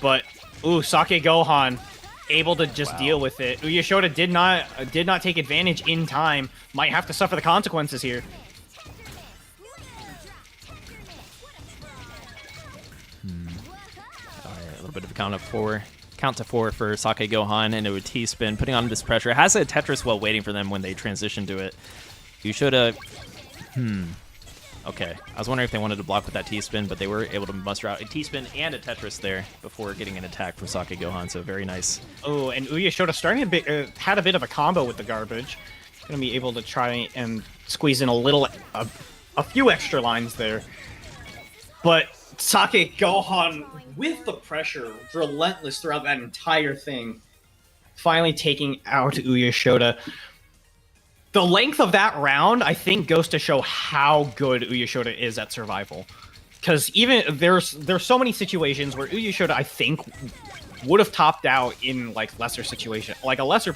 But Sakai Gohan able to just deal with it. Uyeshota did not take advantage in time. Might have to suffer the consequences here. All right, a little bit of a count to four for Sakai Gohan into a T-spin, putting on this pressure. Has a Tetris well waiting for them when they transition to it. Uyeshota, Okay. I was wondering if they wanted to block with that T-spin, but they were able to muster out a T-spin and a Tetris there before getting an attack from Sakai Gohan, so very nice. Oh, and uyeshota starting a bit, had a bit of a combo with the garbage. Gonna be able to try and squeeze in a few extra lines there. But Sakai Gohan, with the pressure, relentless throughout that entire thing, finally taking out uyeshota. The length of that round, I think, goes to show how good uyeshota is at survival. Because even there's so many situations where uyeshota, I think, would have topped out in like lesser situation. Like a lesser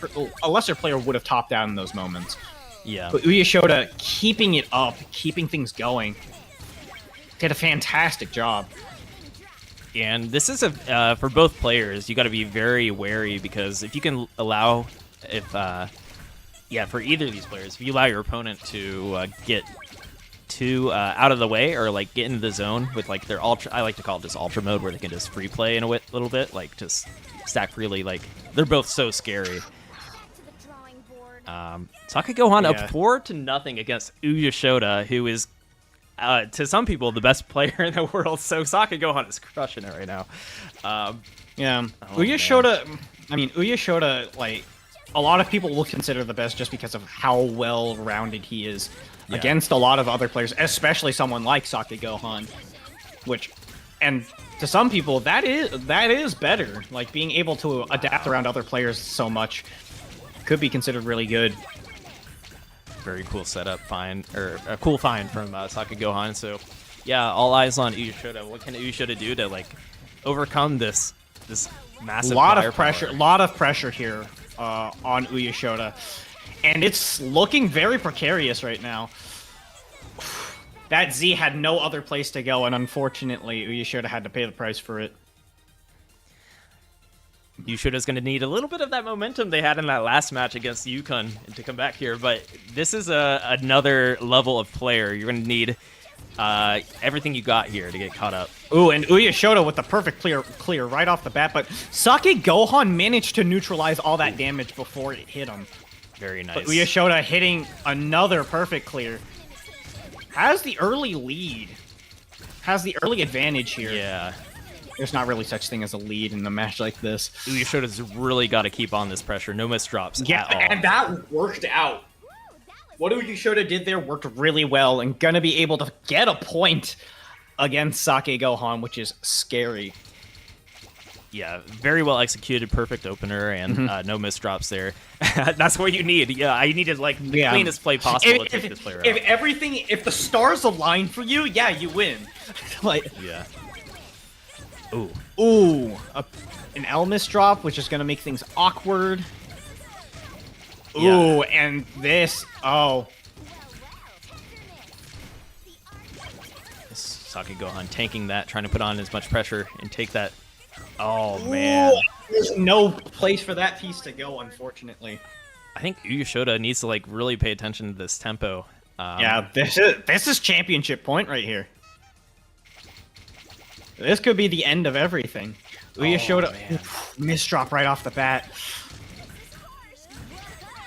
player would have topped out in those moments. Yeah. But uyeshota keeping it up, keeping things going, did a fantastic job. And this is for both players, you got to be very wary because if you can allow, for either of these players, if you allow your opponent to get too out of the way or like get into the zone with like their ultra, I like to call it just ultra mode, where they can just free play in a little bit, like just stack freely. Like they're both so scary. Sakai Gohan up 4-0 against uyeshota, who is to some people the best player in the world. So Sakai Gohan is crushing it right now. Uyeshota. I mean, uyeshota, like a lot of people will consider the best just because of how well-rounded he is against a lot of other players, especially someone like Sakai Gohan, and to some people that is better. Like being able to adapt around other players so much could be considered really good. Very cool setup, or a cool find from Sakai Gohan. So, yeah, all eyes on uyeshota. What can uyeshota do to like overcome this massive? Lot of pressure here on uyeshota, and it's looking very precarious right now. That Z had no other place to go, and unfortunately, uyeshota had to pay the price for it. Uyeshota's going to need a little bit of that momentum they had in that last match against Yuukun to come back here, but this is another level of player. You're going to need everything you got here to get caught up. Ooh, and uyeshota with the perfect clear right off the bat, but Sakai Gohan managed to neutralize all that damage before it hit him. Very nice. But uyeshota hitting another perfect clear. Has the early lead. Has the early advantage here. Yeah. There's not really such thing as a lead in a match like this. Uyeshota's really got to keep on this pressure. No misdrops at all. And that worked out. What uyeshota did there worked really well, and gonna be able to get a point against Sakai Gohan, which is scary. Yeah, very well executed, perfect opener, and no misdrops there. That's what you need. Yeah, I needed like the cleanest play possible to take this player out. If the stars align for you, yeah, you win. Yeah. Ooh, an L misdrop, which is gonna make things awkward. Ooh, and this, Sakai Gohan tanking that, trying to put on as much pressure and take that. Oh, man. Ooh, there's no place for that piece to go, unfortunately. I think uyeshota needs to like really pay attention to this tempo. Yeah, this is championship point right here. This could be the end of everything. uyeshota, misdrop right off the bat.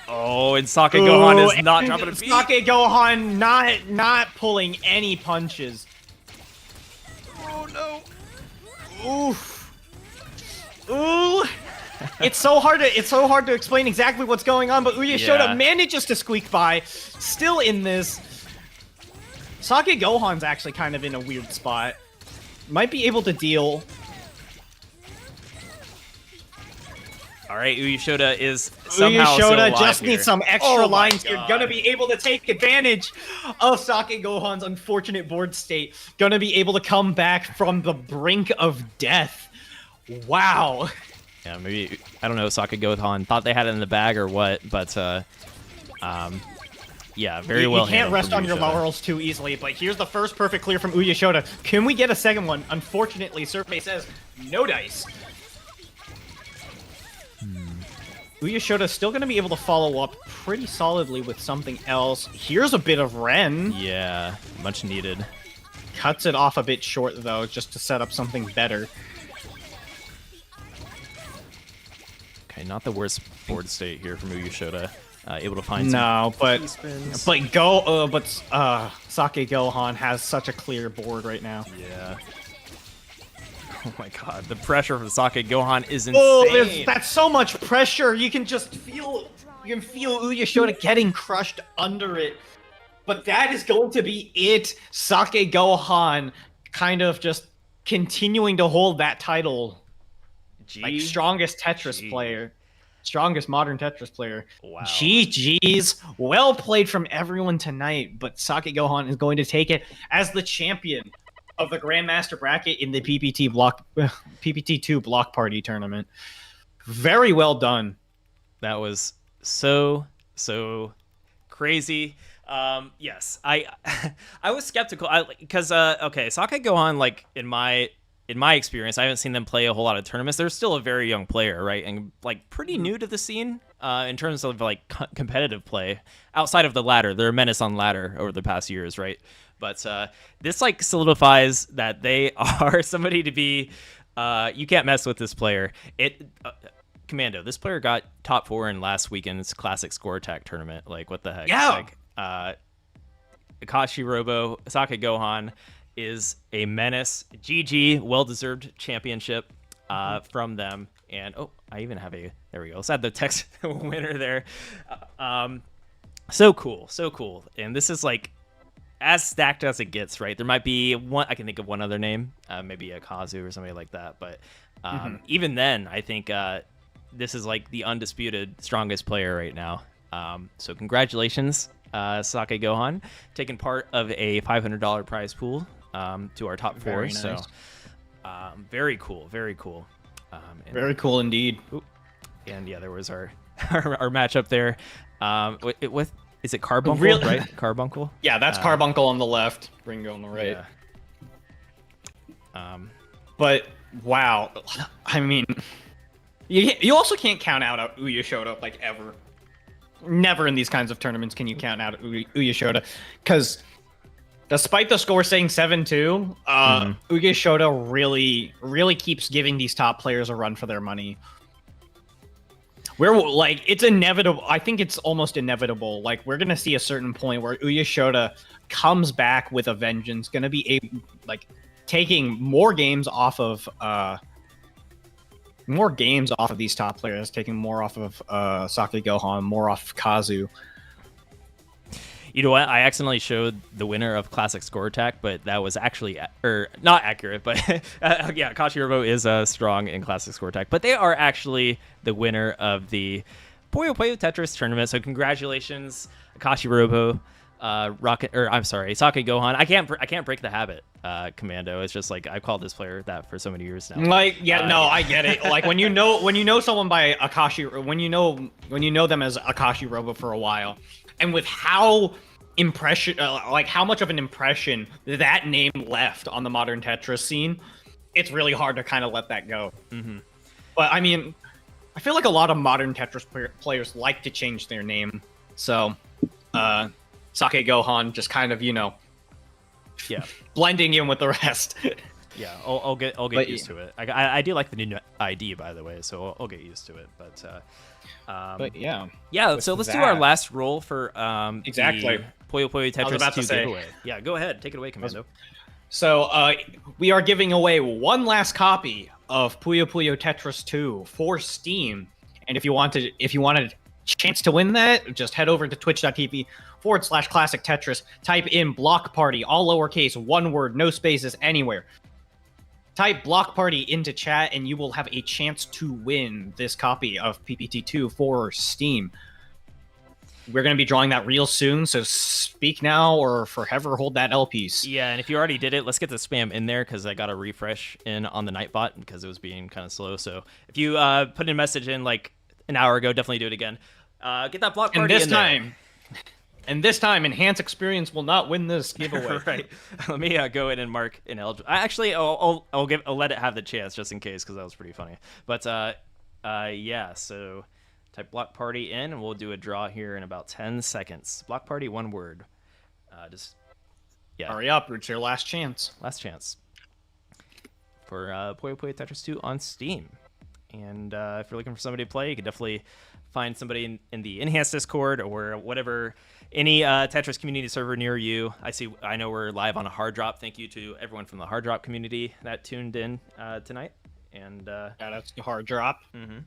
Oh, and Sakai Gohan is not dropping a beat. Sakai Gohan not pulling any punches. Oh no! Oof. Ooh. It's so hard to explain exactly what's going on, but uyeshota manages to squeak by, still in this. Sakai Gohan's actually kind of in a weird spot. Might be able to deal. All right, uyeshota is somehow uyeshota still just here. needs some extra lines. God. You're gonna be able to take advantage of Sakai Gohan's unfortunate board state. Gonna be able to come back from the brink of death. Wow. Yeah, maybe, I don't know, Sakai Gohan thought they had it in the bag or what, but yeah, very well. You can't rest on your laurels too easily, but here's the first perfect clear from uyeshota. Can we get a second one? Unfortunately, Survey says no dice. Uyeshota's still going to be able to follow up pretty solidly with something else. Here's a bit of Ren. Yeah, much needed. Cuts it off a bit short, though, just to set up something better. Okay, not the worst board state here from uyeshota. able to find some No, but spins. Sake Gohan has such a clear board right now. Yeah. Oh my god, the pressure from Sakai Gohan is insane. Oh, that's so much pressure. You can just feel Uyeshota getting crushed under it. But that is going to be it. Sake Gohan kind of just continuing to hold that title. Like strongest Tetris player. Strongest modern Tetris player. Wow. GG's. Well played from everyone tonight, but Sake Gohan is going to take it as the champion of the Grandmaster bracket in the PPT2 Block Party tournament. Very well done. That was so crazy. Yes, I was skeptical because okay, Sakai Gohan, like in my experience, I haven't seen them play a whole lot of tournaments. They're still a very young player, right, and like pretty new to the scene in terms of like competitive play. Outside of the ladder, they're a menace on ladder over the past years, right? But this like solidifies that they are somebody to be. You can't mess with this player. Commando, this player got top 4 in last weekend's Classic Score Attack tournament. Like, what the heck? Yeah. Like, Akashi Robo, Sake Gohan is a menace. GG, well-deserved championship from them. And, oh, I even have there we go. Let's add the text winner there. So cool. And this is, like, as stacked as it gets, right? There might be one, I can think of one other name, maybe a Kazu or somebody like that. But even then, I think this is, like, the undisputed strongest player right now. So congratulations, Sake Gohan, taking part of a $500 prize pool to our top 4. Very nice. So very cool. Very cool indeed. And yeah, there was our matchup there. With is it Carbuncle, Really? right? Carbuncle? Yeah, that's Carbuncle on the left, Ringo on the right. Yeah. But wow, I mean, you also can't count out Uyeshota like ever. Never in these kinds of tournaments can you count out Uyeshota, because despite the score saying 7-2, Uyeshota really keeps giving these top players a run for their money. We're like, it's inevitable. I think it's almost inevitable. Like, we're gonna see a certain point where Uyeshota comes back with a vengeance, gonna be taking more games off of these top players, taking more off of Sake Gohan, more off of Kazu. You know what? I accidentally showed the winner of Classic Score Attack, but that was actually not accurate. But yeah, Akashi Robo is strong in Classic Score Attack, but they are actually the winner of the Puyo Puyo Tetris tournament. So congratulations, Akashi Robo, Sake Gohan. I can't break the habit, Commando. It's just like I've called this player that for so many years now. Like, yeah, no, I get it. Like when you know someone by Akashi, when you know them as Akashi Robo for a while, and with how how much of an impression that name left on the modern Tetris scene, it's really hard to kind of let that go. Mm-hmm. But I mean, I feel like a lot of modern Tetris players like to change their name. So, Sake Gohan just kind of, blending in with the rest. Yeah, I'll get used to it. I do like the new ID, by the way, so I'll get used to it. But yeah. So let's do our last roll for exactly the Puyo Puyo Tetris 2 say. giveaway. Yeah, go ahead, take it away, Commando. So we are giving away one last copy of Puyo Puyo Tetris 2 for Steam, and if you wanted a chance to win that, just head over to twitch.tv/classic Tetris. Type in Block Party, all lowercase, one word, no spaces anywhere. Type Block Party into chat and you will have a chance to win this copy of PPT2 for Steam. We're going to be drawing that real soon, so speak now or forever hold that L piece. Yeah, and if you already did it, let's get the spam in there because I got a refresh in on the Nightbot because it was being kind of slow. So if you put in a message in like an hour ago, definitely do it again. Get that Block Party in there. And this time, Enhanced Experience will not win this giveaway. Right. Let me go in and mark ineligible. Actually, I'll let it have the chance just in case because that was pretty funny. But yeah. So type Block Party in, and we'll do a draw here in about 10 seconds. Block Party, one word. Hurry up! It's your last chance. Last chance for Puyo Puyo Tetris 2 on Steam. And if you're looking for somebody to play, you can definitely find somebody in the Enhanced Discord or whatever, any Tetris community server near you. I know we're live on a Hard Drop. Thank you to everyone from the Hard Drop community that tuned in tonight. And yeah, that's the Hard Drop. And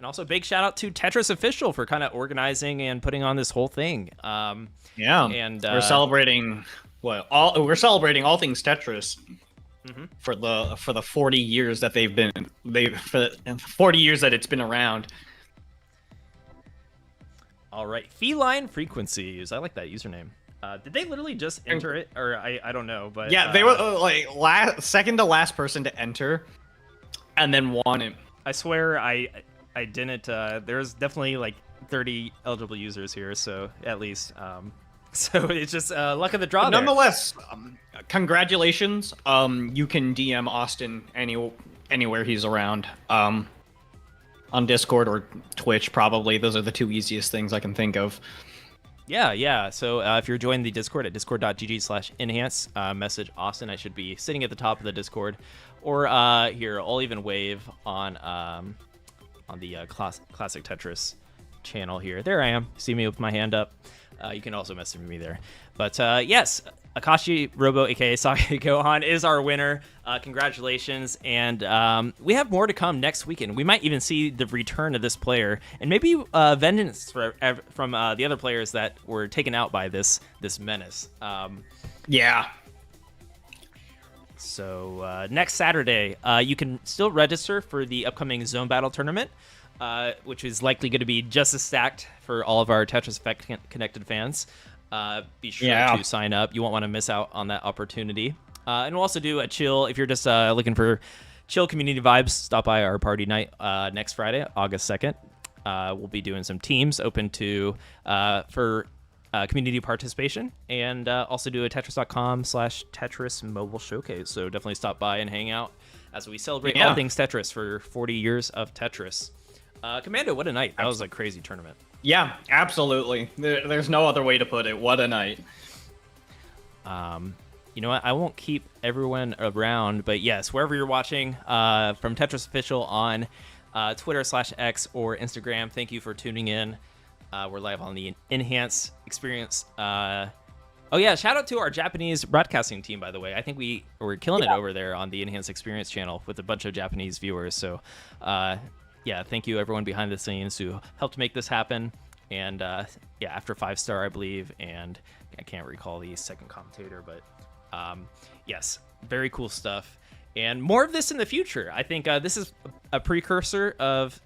also big shout out to Tetris Official for kind of organizing and putting on this whole thing. Yeah, and we're celebrating we're celebrating all things Tetris. For the 40 years that for 40 years that it's been around. All right, Feline Frequencies. I like that username. Did they literally just enter it, or I don't know, but yeah, they were like second to last person to enter, and then won it. I swear I didn't. There's definitely like 30 eligible users here, so at least. So it's just luck of the draw. Nonetheless, congratulations. You can DM Austin anywhere he's around. On Discord or Twitch, probably. Those are the two easiest things I can think of. Yeah. So if you're joining the Discord at discord.gg/enhance, message Austin. I should be sitting at the top of the Discord, or here I'll even wave on the Classic Tetris channel here. There I am. See me with my hand up. You can also message me there. But yes, Akashi Robo, aka Sakai Gohan, is our winner. Congratulations. And we have more to come next weekend. We might even see the return of this player, and maybe vengeance from the other players that were taken out by this menace. Yeah. So next Saturday, you can still register for the upcoming Zone Battle tournament, which is likely going to be just as stacked for all of our Tetris Effect connected fans. Be sure to sign up. You won't want to miss out on that opportunity. And we'll also do a chill. If you're just looking for chill community vibes, stop by our party night next Friday, August 2nd. We'll be doing some teams open to for community participation, and also do a Tetris.com/Tetris mobile showcase. So definitely stop by and hang out as we celebrate all things Tetris for 40 years of Tetris. Commando, what a night. That was a crazy tournament. Yeah, absolutely. There's no other way to put it. What a night. You know what? I won't keep everyone around, but yes, wherever you're watching from Tetris Official on Twitter/X or Instagram, thank you for tuning in. We're live on the Enhance Experience. Oh yeah, shout out to our Japanese broadcasting team, by the way. I think we're killing it over there on the Enhance Experience channel with a bunch of Japanese viewers. So yeah, thank you everyone behind the scenes who helped make this happen. And yeah, after 5-star, I believe, and I can't recall the second commentator, but yes, very cool stuff. And more of this in the future. I think this is a precursor of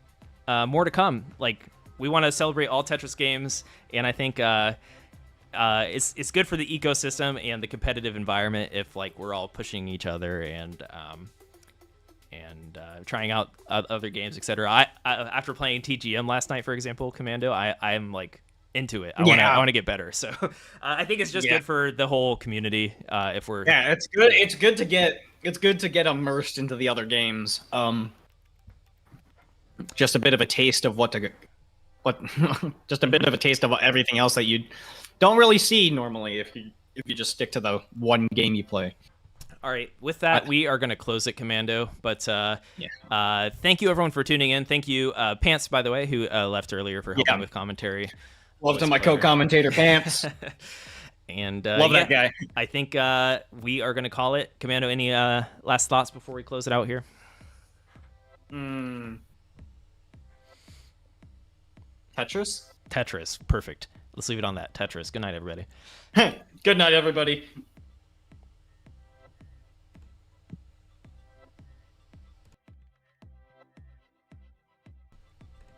more to come. Like, we want to celebrate all Tetris games, and I think it's good for the ecosystem and the competitive environment if like we're all pushing each other and trying out other games, etc. I after playing TGM last night, for example, Commando, I'm like into it. I want to get better. So I think it's just good for the whole community. If we're it's good. It's good to get immersed into the other games. Just a bit of a taste of just a bit of a taste of everything else that you don't really see normally if you just stick to the one game you play. All right, with that, we are going to close it, Commando. But thank you, everyone, for tuning in. Thank you, Pants, by the way, who left earlier for helping with commentary. Love to my co-commentator, Pants. And love that guy. I think we are going to call it. Commando, any last thoughts before we close it out here? Tetris? Tetris. Perfect. Let's leave it on that. Tetris. Good night, everybody. Good night, everybody.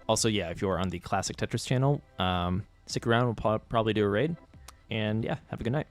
Also, yeah, if you are on the Classic Tetris channel, stick around. We'll probably do a raid. And yeah, have a good night.